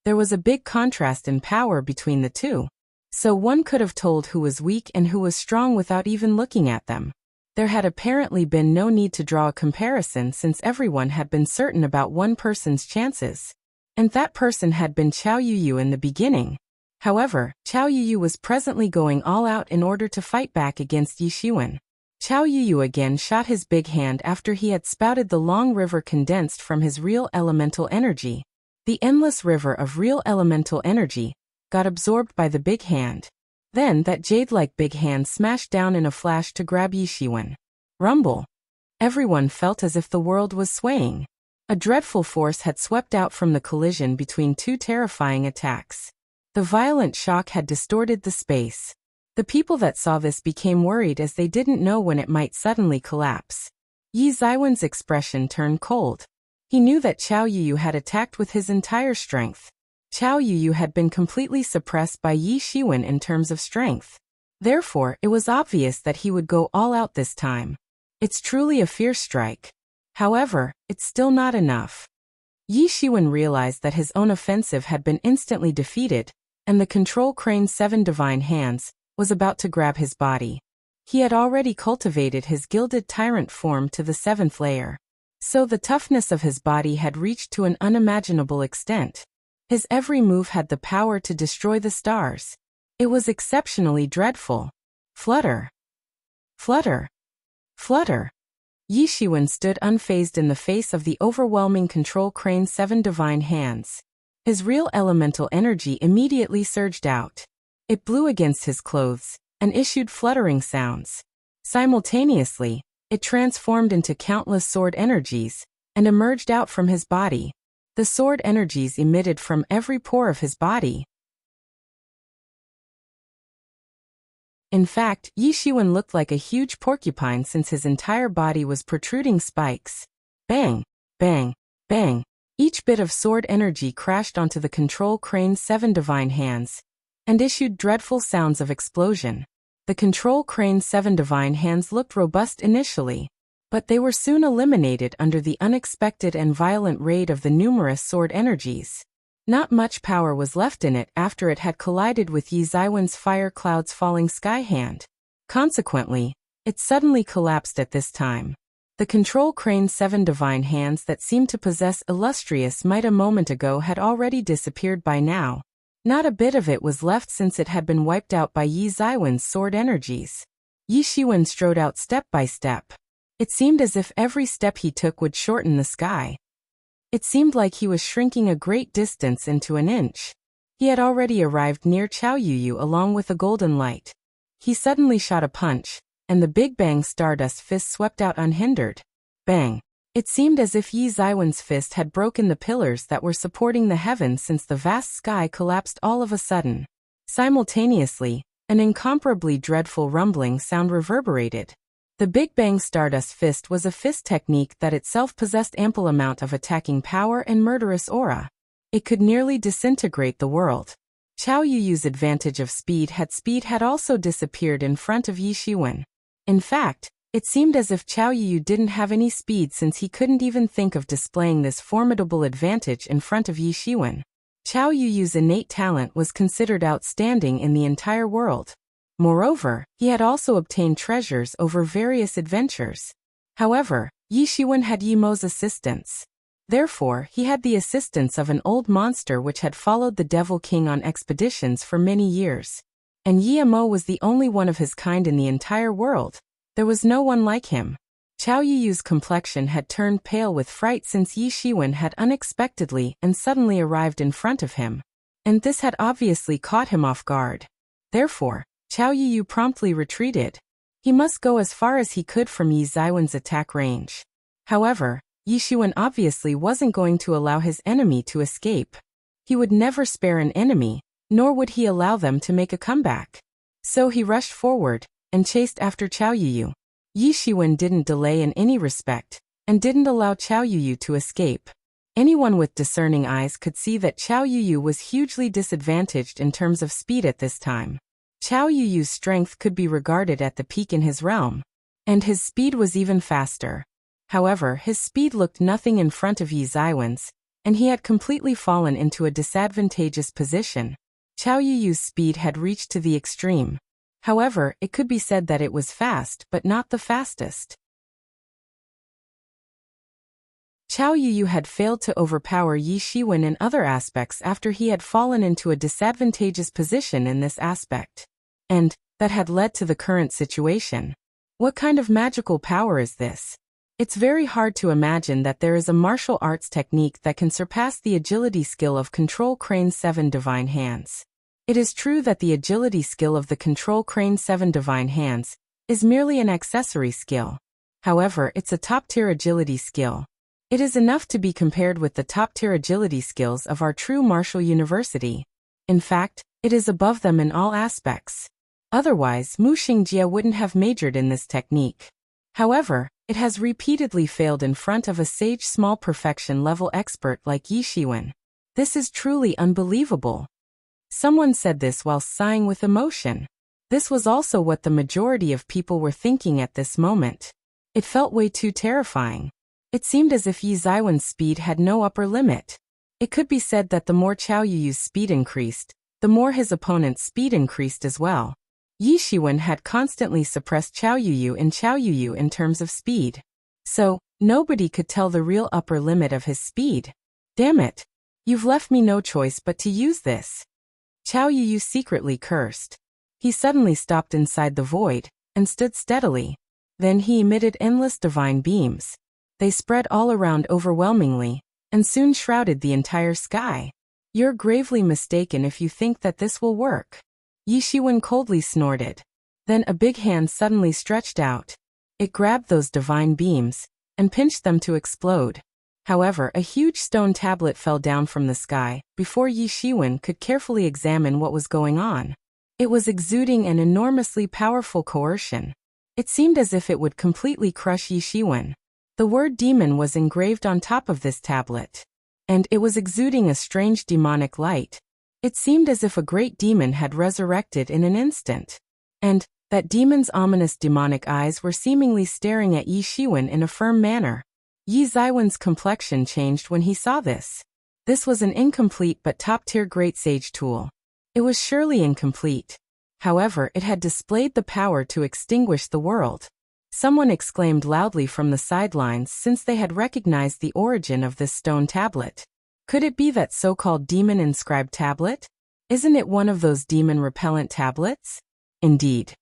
There was a big contrast in power between the two, so one could have told who was weak and who was strong without even looking at them. There had apparently been no need to draw a comparison since everyone had been certain about one person's chances. And that person had been Qiao Yuyu in the beginning. However, Qiao Yuyu was presently going all out in order to fight back against Yi Shiwen. Qiao Yuyu again shot his big hand after he had spouted the long river condensed from his real elemental energy. The endless river of real elemental energy got absorbed by the big hand. Then that jade-like big hand smashed down in a flash to grab Yi Shiwen. Rumble. Everyone felt as if the world was swaying. A dreadful force had swept out from the collision between two terrifying attacks. The violent shock had distorted the space. The people that saw this became worried as they didn't know when it might suddenly collapse. Yi Zaiwen's expression turned cold. He knew that Qiao Yuyu had attacked with his entire strength. Qiao Yuyu had been completely suppressed by Yi Shiwen in terms of strength. Therefore, it was obvious that he would go all out this time. It's truly a fierce strike. However, it's still not enough. Yi Shiwen realized that his own offensive had been instantly defeated, and the Control Crane's 7 divine hands was about to grab his body. He had already cultivated his gilded tyrant form to the 7th layer. So the toughness of his body had reached to an unimaginable extent. His every move had the power to destroy the stars. It was exceptionally dreadful. Flutter. Flutter. Flutter. Yi Shiwen stood unfazed in the face of the overwhelming Control Crane's 7 divine hands. His real elemental energy immediately surged out. It blew against his clothes, and issued fluttering sounds. Simultaneously, it transformed into countless sword energies and emerged out from his body. The sword energies emitted from every pore of his body. In fact, Yi Shiwen looked like a huge porcupine since his entire body was protruding spikes. Bang! Bang! Bang! Each bit of sword energy crashed onto the Control Crane's 7 divine hands and issued dreadful sounds of explosion. The Control Crane's 7 divine hands looked robust initially, but they were soon eliminated under the unexpected and violent raid of the numerous sword energies. Not much power was left in it after it had collided with Yi Zaiwen's Fire Clouds Falling Sky hand. Consequently, it suddenly collapsed at this time. The Control Crane's 7 divine hands that seemed to possess illustrious might a moment ago had already disappeared by now. Not a bit of it was left since it had been wiped out by Yi Zaiwen's sword energies. Yi Shiwen strode out step by step. It seemed as if every step he took would shorten the sky. It seemed like he was shrinking a great distance into an inch. He had already arrived near Qiao Yuyu along with a golden light. He suddenly shot a punch, and the Big Bang Stardust fist swept out unhindered. Bang! It seemed as if Yi Zaiwen's fist had broken the pillars that were supporting the heavens since the vast sky collapsed all of a sudden. Simultaneously, an incomparably dreadful rumbling sound reverberated. The Big Bang Stardust fist was a fist technique that itself possessed ample amount of attacking power and murderous aura. It could nearly disintegrate the world. Qiao Yuyu's advantage of speed had also disappeared in front of Yi Shiwen. In fact, it seemed as if Qiao Yuyu didn't have any speed since he couldn't even think of displaying this formidable advantage in front of Yi Shiwen. Qiao Yuyu's innate talent was considered outstanding in the entire world. Moreover, he had also obtained treasures over various adventures. However, Yi Shiwen had Yi Mo's assistance. Therefore, he had the assistance of an old monster which had followed the Devil King on expeditions for many years. And Yi Mo was the only one of his kind in the entire world. There was no one like him. Qiao Yuyu's complexion had turned pale with fright since Yi Shiwen had unexpectedly and suddenly arrived in front of him. And this had obviously caught him off guard. Therefore, Qiao Yuyu promptly retreated. He must go as far as he could from Yi Zaiwen's attack range. However, Yi Shiwen obviously wasn't going to allow his enemy to escape. He would never spare an enemy, nor would he allow them to make a comeback. So he rushed forward and chased after Qiao Yuyu. Yi Shiwen didn't delay in any respect, and didn't allow Qiao Yuyu to escape. Anyone with discerning eyes could see that Qiao Yuyu was hugely disadvantaged in terms of speed at this time. Qiao Yuyu's strength could be regarded at the peak in his realm, and his speed was even faster. However, his speed looked nothing in front of Yi Zaiwen's, and he had completely fallen into a disadvantageous position. Qiao Yuyu's speed had reached to the extreme. However, it could be said that it was fast but not the fastest. Qiao Yuyu had failed to overpower Yi Shiwen in other aspects after he had fallen into a disadvantageous position in this aspect. And that had led to the current situation. What kind of magical power is this? It's very hard to imagine that there is a martial arts technique that can surpass the agility skill of Control Crane's 7 divine hands. It is true that the agility skill of the Control Crane's 7 divine hands is merely an accessory skill. However, it's a top-tier agility skill. It is enough to be compared with the top-tier agility skills of our true martial university. In fact, it is above them in all aspects. Otherwise, Mu Xingjie wouldn't have majored in this technique. However, it has repeatedly failed in front of a sage small perfection level expert like Yi Shiwen. This is truly unbelievable. Someone said this while sighing with emotion. This was also what the majority of people were thinking at this moment. It felt way too terrifying. It seemed as if Yi Zaiwen's speed had no upper limit. It could be said that the more Qiao Yuyu's speed increased, the more his opponent's speed increased as well. Yi Shiwen had constantly suppressed Qiao Yuyu in terms of speed. So, nobody could tell the real upper limit of his speed. Damn it! You've left me no choice but to use this. Qiao Yuyu secretly cursed. He suddenly stopped inside the void, and stood steadily. Then he emitted endless divine beams. They spread all around overwhelmingly, and soon shrouded the entire sky. You're gravely mistaken if you think that this will work. Yi Shiwen coldly snorted. Then a big hand suddenly stretched out. It grabbed those divine beams and pinched them to explode. However, a huge stone tablet fell down from the sky before Yi Shiwen could carefully examine what was going on. It was exuding an enormously powerful coercion. It seemed as if it would completely crush Yi Shiwen. The word demon was engraved on top of this tablet, and it was exuding a strange demonic light. It seemed as if a great demon had resurrected in an instant, and that demon's ominous demonic eyes were seemingly staring at Yi Shiwen in a firm manner. Yi Ziwen's complexion changed when he saw this. This was an incomplete but top-tier great sage tool. It was surely incomplete. However, it had displayed the power to extinguish the world. Someone exclaimed loudly from the sidelines since they had recognized the origin of this stone tablet. Could it be that so-called demon-inscribed tablet? Isn't it one of those demon-repellent tablets? Indeed.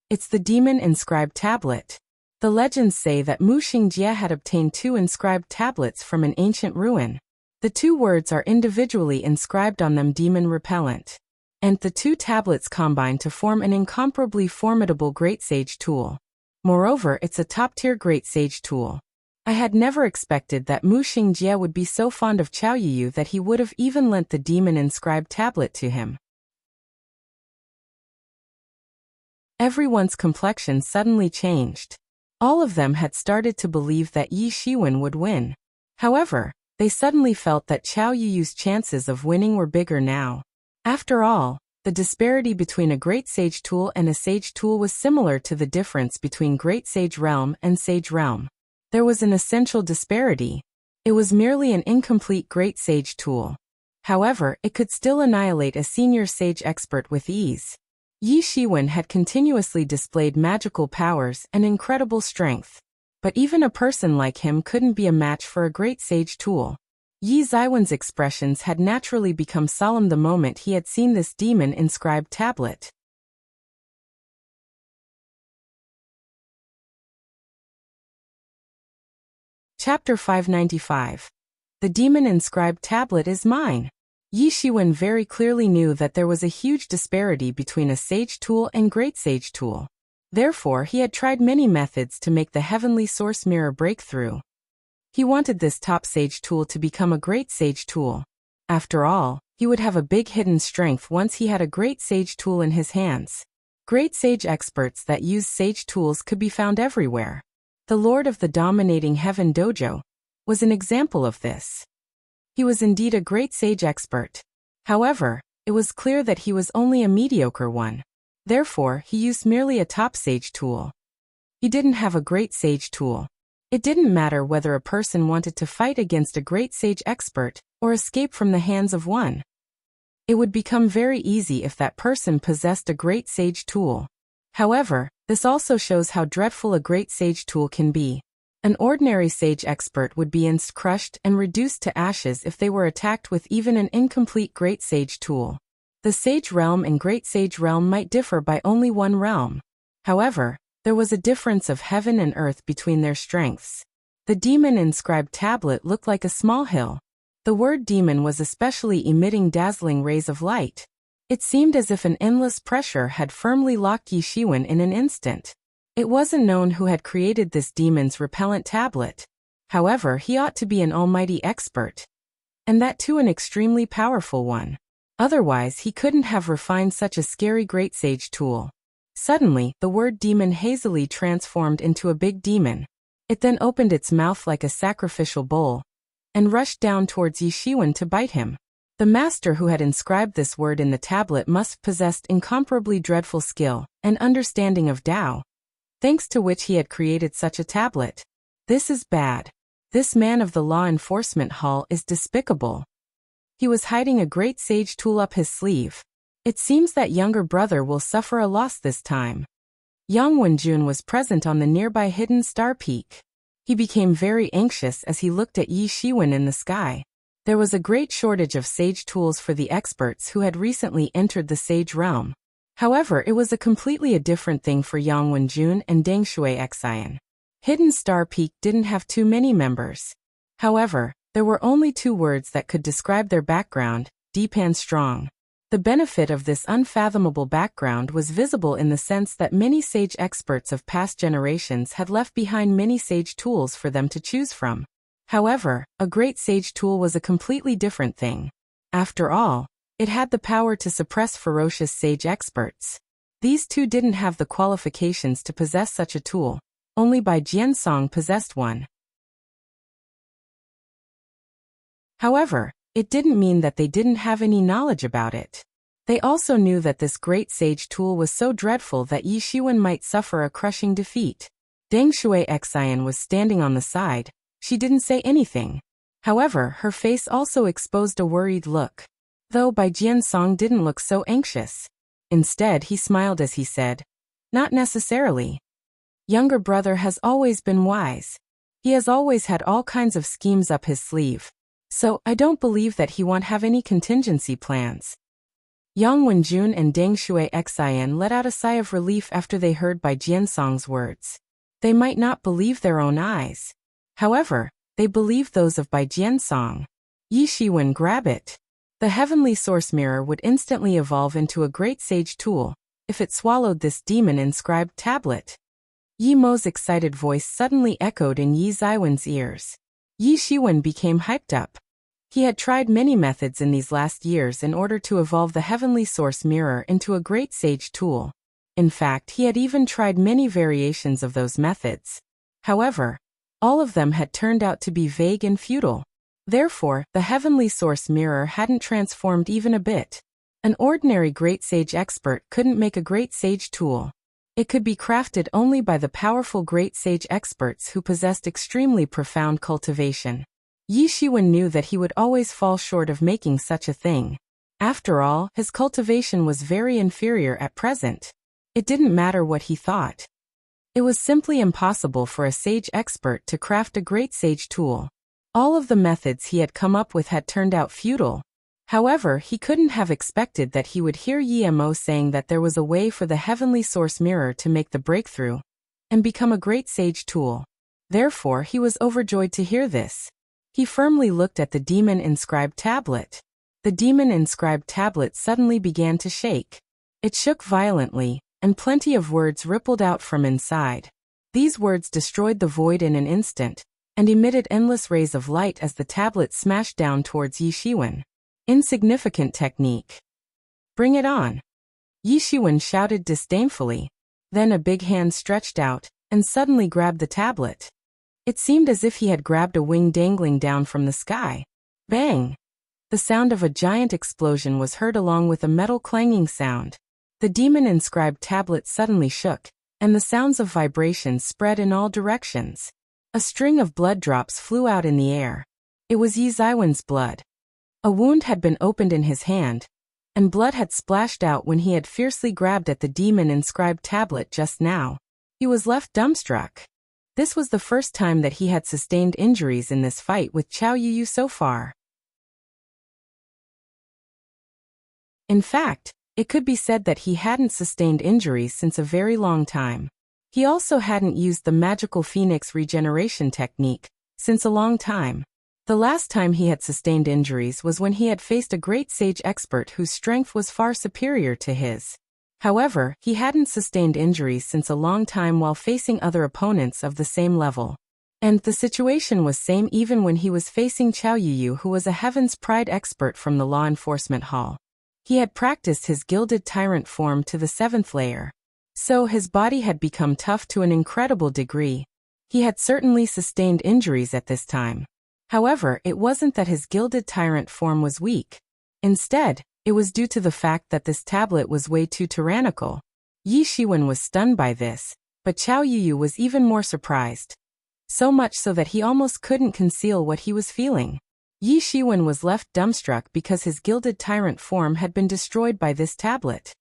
It's the demon-inscribed tablet. The legends say that Mu Xingjie had obtained 2 inscribed tablets from an ancient ruin. The 2 words are individually inscribed on them demon-repellent, and the 2 tablets combine to form an incomparably formidable great sage tool. Moreover, it's a top-tier great sage tool. I had never expected that Mu Xingjie would be so fond of Qiao Yiyu that he would have even lent the demon-inscribed tablet to him. Everyone's complexion suddenly changed. All of them had started to believe that Yi Shiwen would win. However, they suddenly felt that Qiao Yiyu's chances of winning were bigger now. After all, the disparity between a great sage tool and a sage tool was similar to the difference between great sage realm and sage realm. There was an essential disparity. It was merely an incomplete great sage tool. However, it could still annihilate a senior sage expert with ease. Yi Shiwen had continuously displayed magical powers and incredible strength. But even a person like him couldn't be a match for a great sage tool. Yi Ziwen's expressions had naturally become solemn the moment he had seen this demon-inscribed tablet. Chapter 595. The demon-inscribed tablet is mine. Yi Shiwen very clearly knew that there was a huge disparity between a sage tool and great sage tool. Therefore, he had tried many methods to make the heavenly source mirror break through. He wanted this top sage tool to become a great sage tool. After all, he would have a big hidden strength once he had a great sage tool in his hands. Great sage experts that use sage tools could be found everywhere. The Lord of the Dominating Heaven Dojo was an example of this. He was indeed a great sage expert. However, it was clear that he was only a mediocre one. Therefore, he used merely a top sage tool. He didn't have a great sage tool. It didn't matter whether a person wanted to fight against a great sage expert or escape from the hands of one. It would become very easy if that person possessed a great sage tool. However, this also shows how dreadful a great sage tool can be. An ordinary sage expert would be crushed and reduced to ashes if they were attacked with even an incomplete great sage tool. The sage realm and great sage realm might differ by only one realm. However, there was a difference of heaven and earth between their strengths. The demon-inscribed tablet looked like a small hill. The word demon was especially emitting dazzling rays of light. It seemed as if an endless pressure had firmly locked Yi Shiwen in an instant. It wasn't known who had created this demon's repellent tablet. However, he ought to be an almighty expert. And that too an extremely powerful one. Otherwise, he couldn't have refined such a scary great sage tool. Suddenly, the word demon hazily transformed into a big demon. It then opened its mouth like a sacrificial bowl and rushed down towards Yi Shiwen to bite him. The master who had inscribed this word in the tablet must have possessed incomparably dreadful skill and understanding of Tao, thanks to which he had created such a tablet. This is bad. This man of the law enforcement hall is despicable. He was hiding a great sage tool up his sleeve. It seems that younger brother will suffer a loss this time. Yang Wenjun was present on the nearby hidden star peak. He became very anxious as he looked at Yi Shiwen in the sky. There was a great shortage of sage tools for the experts who had recently entered the sage realm. However, it was a completely different thing for Yang Wenjun and Deng Shui Xian. Hidden Star Peak didn't have too many members. However, there were only 2 words that could describe their background: deep and strong. The benefit of this unfathomable background was visible in the sense that many sage experts of past generations had left behind many sage tools for them to choose from. However, a great sage tool was a completely different thing. After all, it had the power to suppress ferocious sage experts. These two didn't have the qualifications to possess such a tool. Only Bai Jiansong possessed one. However, it didn't mean that they didn't have any knowledge about it. They also knew that this great sage tool was so dreadful that Yi Shiwen might suffer a crushing defeat. Deng Shui Xian was standing on the side. She didn't say anything. However, her face also exposed a worried look. Though Bai Jiansong didn't look so anxious. Instead, he smiled as he said, "Not necessarily. Younger brother has always been wise. He has always had all kinds of schemes up his sleeve. So, I don't believe that he won't have any contingency plans." Yang Wenjun and Deng Shui Xian let out a sigh of relief after they heard Bai Jiansong's words. They might not believe their own eyes. However, they believed those of Bai Jiansong. Yi Shiwen, grab it. The heavenly source mirror would instantly evolve into a great sage tool, if it swallowed this demon-inscribed tablet. Yi Mo's excited voice suddenly echoed in Yi Ziwen's ears. Yi Shiwen became hyped up. He had tried many methods in these last years in order to evolve the heavenly source mirror into a great sage tool. In fact, he had even tried many variations of those methods. However, all of them had turned out to be vague and futile. Therefore, the heavenly source mirror hadn't transformed even a bit. An ordinary great sage expert couldn't make a great sage tool. It could be crafted only by the powerful great sage experts who possessed extremely profound cultivation. Yi Shiwen knew that he would always fall short of making such a thing. After all, his cultivation was very inferior at present. It didn't matter what he thought. It was simply impossible for a sage expert to craft a great sage tool. All of the methods he had come up with had turned out futile. However, he couldn't have expected that he would hear Yi Mo saying that there was a way for the heavenly source mirror to make the breakthrough and become a great sage tool. Therefore, he was overjoyed to hear this. He firmly looked at the demon-inscribed tablet. The demon-inscribed tablet suddenly began to shake. It shook violently, and plenty of words rippled out from inside. These words destroyed the void in an instant, and emitted endless rays of light as the tablet smashed down towards Yi Shiwen. Insignificant technique. Bring it on. Yi Shiwen shouted disdainfully. Then a big hand stretched out, and suddenly grabbed the tablet. It seemed as if he had grabbed a wing dangling down from the sky. Bang! The sound of a giant explosion was heard along with a metal clanging sound. The demon-inscribed tablet suddenly shook, and the sounds of vibration spread in all directions. A string of blood drops flew out in the air. It was Yi Ziwen's blood. A wound had been opened in his hand, and blood had splashed out when he had fiercely grabbed at the demon-inscribed tablet just now. He was left dumbstruck. This was the first time that he had sustained injuries in this fight with Qiao Yuyu so far. In fact, it could be said that he hadn't sustained injuries since a very long time. He also hadn't used the magical phoenix regeneration technique since a long time. The last time he had sustained injuries was when he had faced a great sage expert whose strength was far superior to his. However, he hadn't sustained injuries since a long time while facing other opponents of the same level. And the situation was same even when he was facing Qiao Yuyu, who was a Heaven's Pride expert from the Law Enforcement Hall. He had practiced his Gilded Tyrant form to the 7th layer. So his body had become tough to an incredible degree. He had certainly sustained injuries at this time. However, it wasn't that his Gilded Tyrant form was weak. Instead, it was due to the fact that this tablet was way too tyrannical. Yi Shiwen was stunned by this, but Qiao Yuyu was even more surprised. So much so that he almost couldn't conceal what he was feeling. Yi Shiwen was left dumbstruck because his Gilded Tyrant form had been destroyed by this tablet.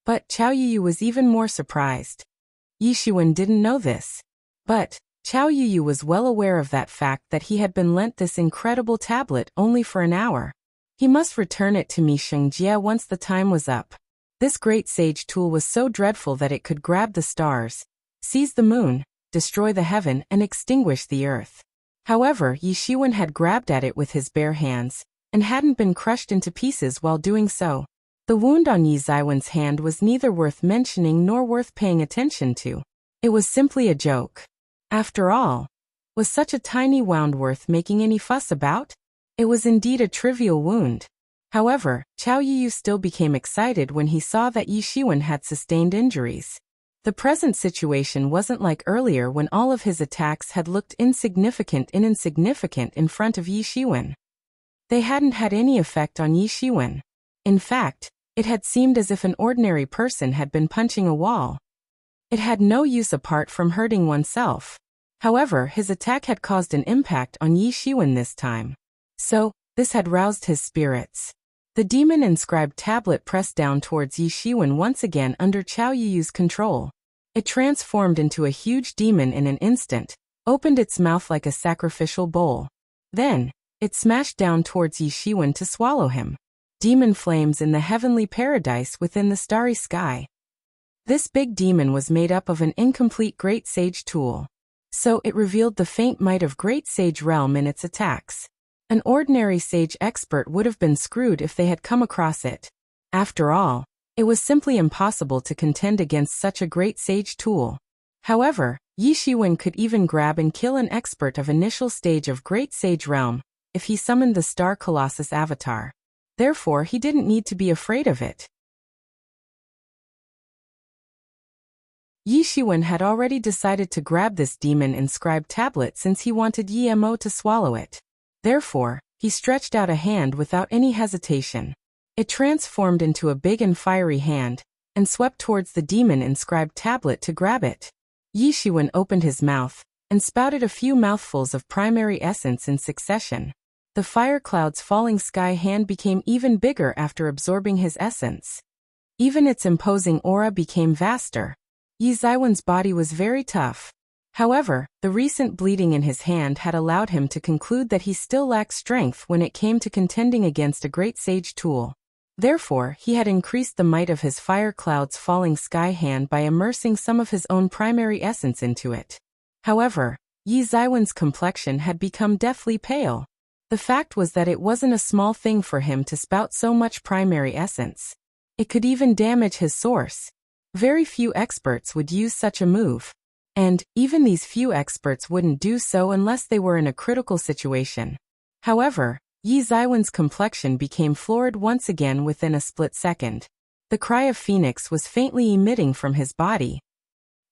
But Qiao Yuyu was even more surprised. Yi Shiwen didn't know this. But Qiao Yuyu was well aware of that fact that he had been lent this incredible tablet only for an hour. He must return it to Mi Shengjie once the time was up. This great sage tool was so dreadful that it could grab the stars, seize the moon, destroy the heaven, and extinguish the earth. However, Yi Shiwen had grabbed at it with his bare hands, and hadn't been crushed into pieces while doing so. The wound on Yi Zaiwen's hand was neither worth mentioning nor worth paying attention to. It was simply a joke. After all, was such a tiny wound worth making any fuss about? It was indeed a trivial wound. However, Qiao Yiyu still became excited when he saw that Yi Shiwen had sustained injuries. The present situation wasn't like earlier when all of his attacks had looked insignificant in front of Yi Shiwen. They hadn't had any effect on Yi Shiwen. In fact, it had seemed as if an ordinary person had been punching a wall. It had no use apart from hurting oneself. However, his attack had caused an impact on Yi Shiwen this time. So, this had roused his spirits. The demon-inscribed tablet pressed down towards Yi Shiwen once again under Qiao Yiyu's control. It transformed into a huge demon in an instant, opened its mouth like a sacrificial bowl. Then, it smashed down towards Yi Shiwen to swallow him. Demon flames in the heavenly paradise within the starry sky. This big demon was made up of an incomplete Great Sage tool. So it revealed the faint might of Great Sage realm in its attacks. An ordinary sage expert would have been screwed if they had come across it. After all, it was simply impossible to contend against such a Great Sage tool. However, Yi Shiwen could even grab and kill an expert of initial stage of Great Sage realm, if he summoned the Star Colossus avatar. Therefore, he didn't need to be afraid of it. Yi Shiwen had already decided to grab this demon-inscribed tablet since he wanted Yi Mo to swallow it. Therefore, he stretched out a hand without any hesitation. It transformed into a big and fiery hand, and swept towards the demon-inscribed tablet to grab it. Yi Shiwen opened his mouth, and spouted a few mouthfuls of primary essence in succession. The fire cloud's falling sky hand became even bigger after absorbing his essence. Even its imposing aura became vaster. Yi Zaiwen's body was very tough. However, the recent bleeding in his hand had allowed him to conclude that he still lacked strength when it came to contending against a Great Sage tool. Therefore, he had increased the might of his fire cloud's falling sky hand by immersing some of his own primary essence into it. However, Yi Zaiwen's complexion had become deathly pale. The fact was that it wasn't a small thing for him to spout so much primary essence. It could even damage his source. Very few experts would use such a move. And, even these few experts wouldn't do so unless they were in a critical situation. However, Yi Zaiwen's complexion became florid once again within a split second. The cry of Phoenix was faintly emitting from his body.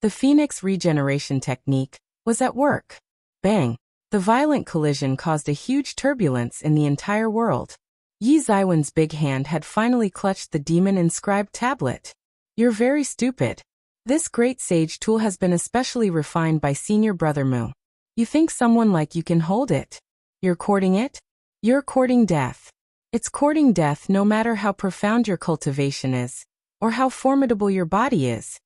The Phoenix regeneration technique was at work. Bang! The violent collision caused a huge turbulence in the entire world. Yi Zaiwen's big hand had finally clutched the demon-inscribed tablet. You're very stupid. This Great Sage tool has been especially refined by Senior Brother Mu. You think someone like you can hold it? You're courting it? You're courting death. It's courting death no matter how profound your cultivation is, or how formidable your body is.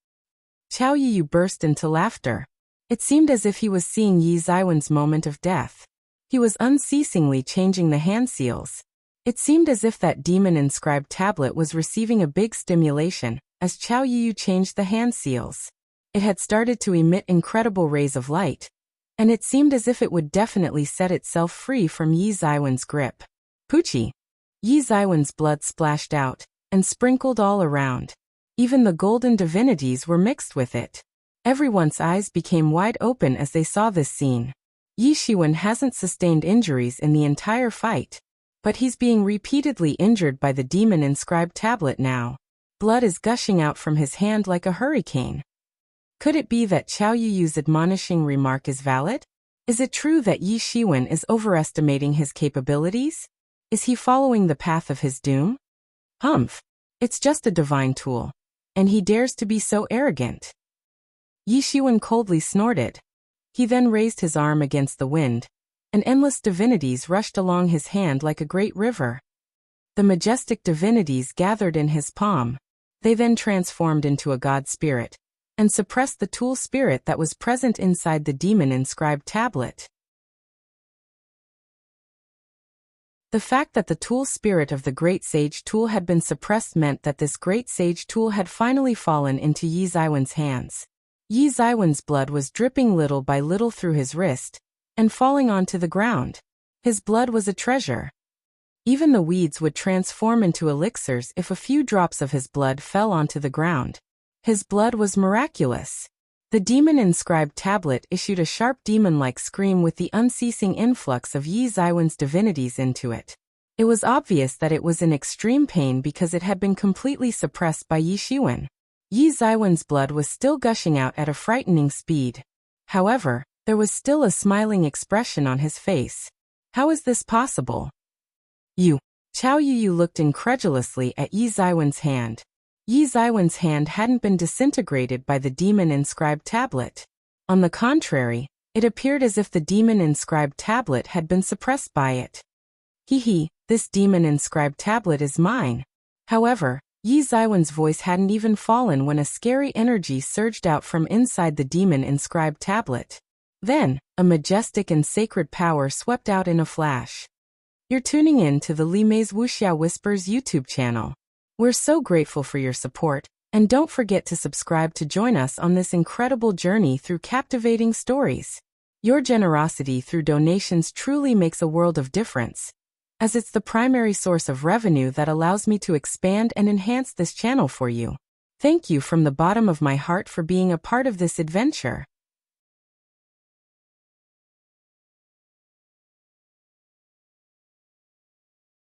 Qiao Yiyu burst into laughter. It seemed as if he was seeing Yi Zaiwen's moment of death. He was unceasingly changing the hand seals. It seemed as if that demon-inscribed tablet was receiving a big stimulation, as Qiao Yiyu changed the hand seals. It had started to emit incredible rays of light, and it seemed as if it would definitely set itself free from Yi Zaiwen's grip. Poochie! Yi Zaiwen's blood splashed out, and sprinkled all around. Even the golden divinities were mixed with it. Everyone's eyes became wide open as they saw this scene. Yi Shiwen hasn't sustained injuries in the entire fight, but he's being repeatedly injured by the demon-inscribed tablet now. Blood is gushing out from his hand like a hurricane. Could it be that Qiao Yiyu's admonishing remark is valid? Is it true that Yi Shiwen is overestimating his capabilities? Is he following the path of his doom? Humph! It's just a divine tool. And he dares to be so arrogant. Yi Shiwen coldly snorted. He then raised his arm against the wind, and endless divinities rushed along his hand like a great river. The majestic divinities gathered in his palm. They then transformed into a god spirit, and suppressed the tool spirit that was present inside the demon-inscribed tablet. The fact that the tool spirit of the Great Sage tool had been suppressed meant that this Great Sage tool had finally fallen into Yi Zaiwen's hands. Yi Zaiwen's blood was dripping little by little through his wrist, and falling onto the ground. His blood was a treasure. Even the weeds would transform into elixirs if a few drops of his blood fell onto the ground. His blood was miraculous. The demon-inscribed tablet issued a sharp demon-like scream with the unceasing influx of Yi Zaiwen's divinities into it. It was obvious that it was in extreme pain because it had been completely suppressed by Yi Shiwen. Yi Zaiwen's blood was still gushing out at a frightening speed. However, there was still a smiling expression on his face. How is this possible? You. Qiao Yuyu looked incredulously at Yi Zaiwen's hand. Yi Zaiwen's hand hadn't been disintegrated by the demon-inscribed tablet. On the contrary, it appeared as if the demon-inscribed tablet had been suppressed by it. This demon-inscribed tablet is mine. However, Yi Zaiwen's voice hadn't even fallen when a scary energy surged out from inside the demon-inscribed tablet. Then, a majestic and sacred power swept out in a flash. You're tuning in to the Li Mei's Wuxia Whispers YouTube channel. We're so grateful for your support, and don't forget to subscribe to join us on this incredible journey through captivating stories. Your generosity through donations truly makes a world of difference, as it's the primary source of revenue that allows me to expand and enhance this channel for you. Thank you from the bottom of my heart for being a part of this adventure.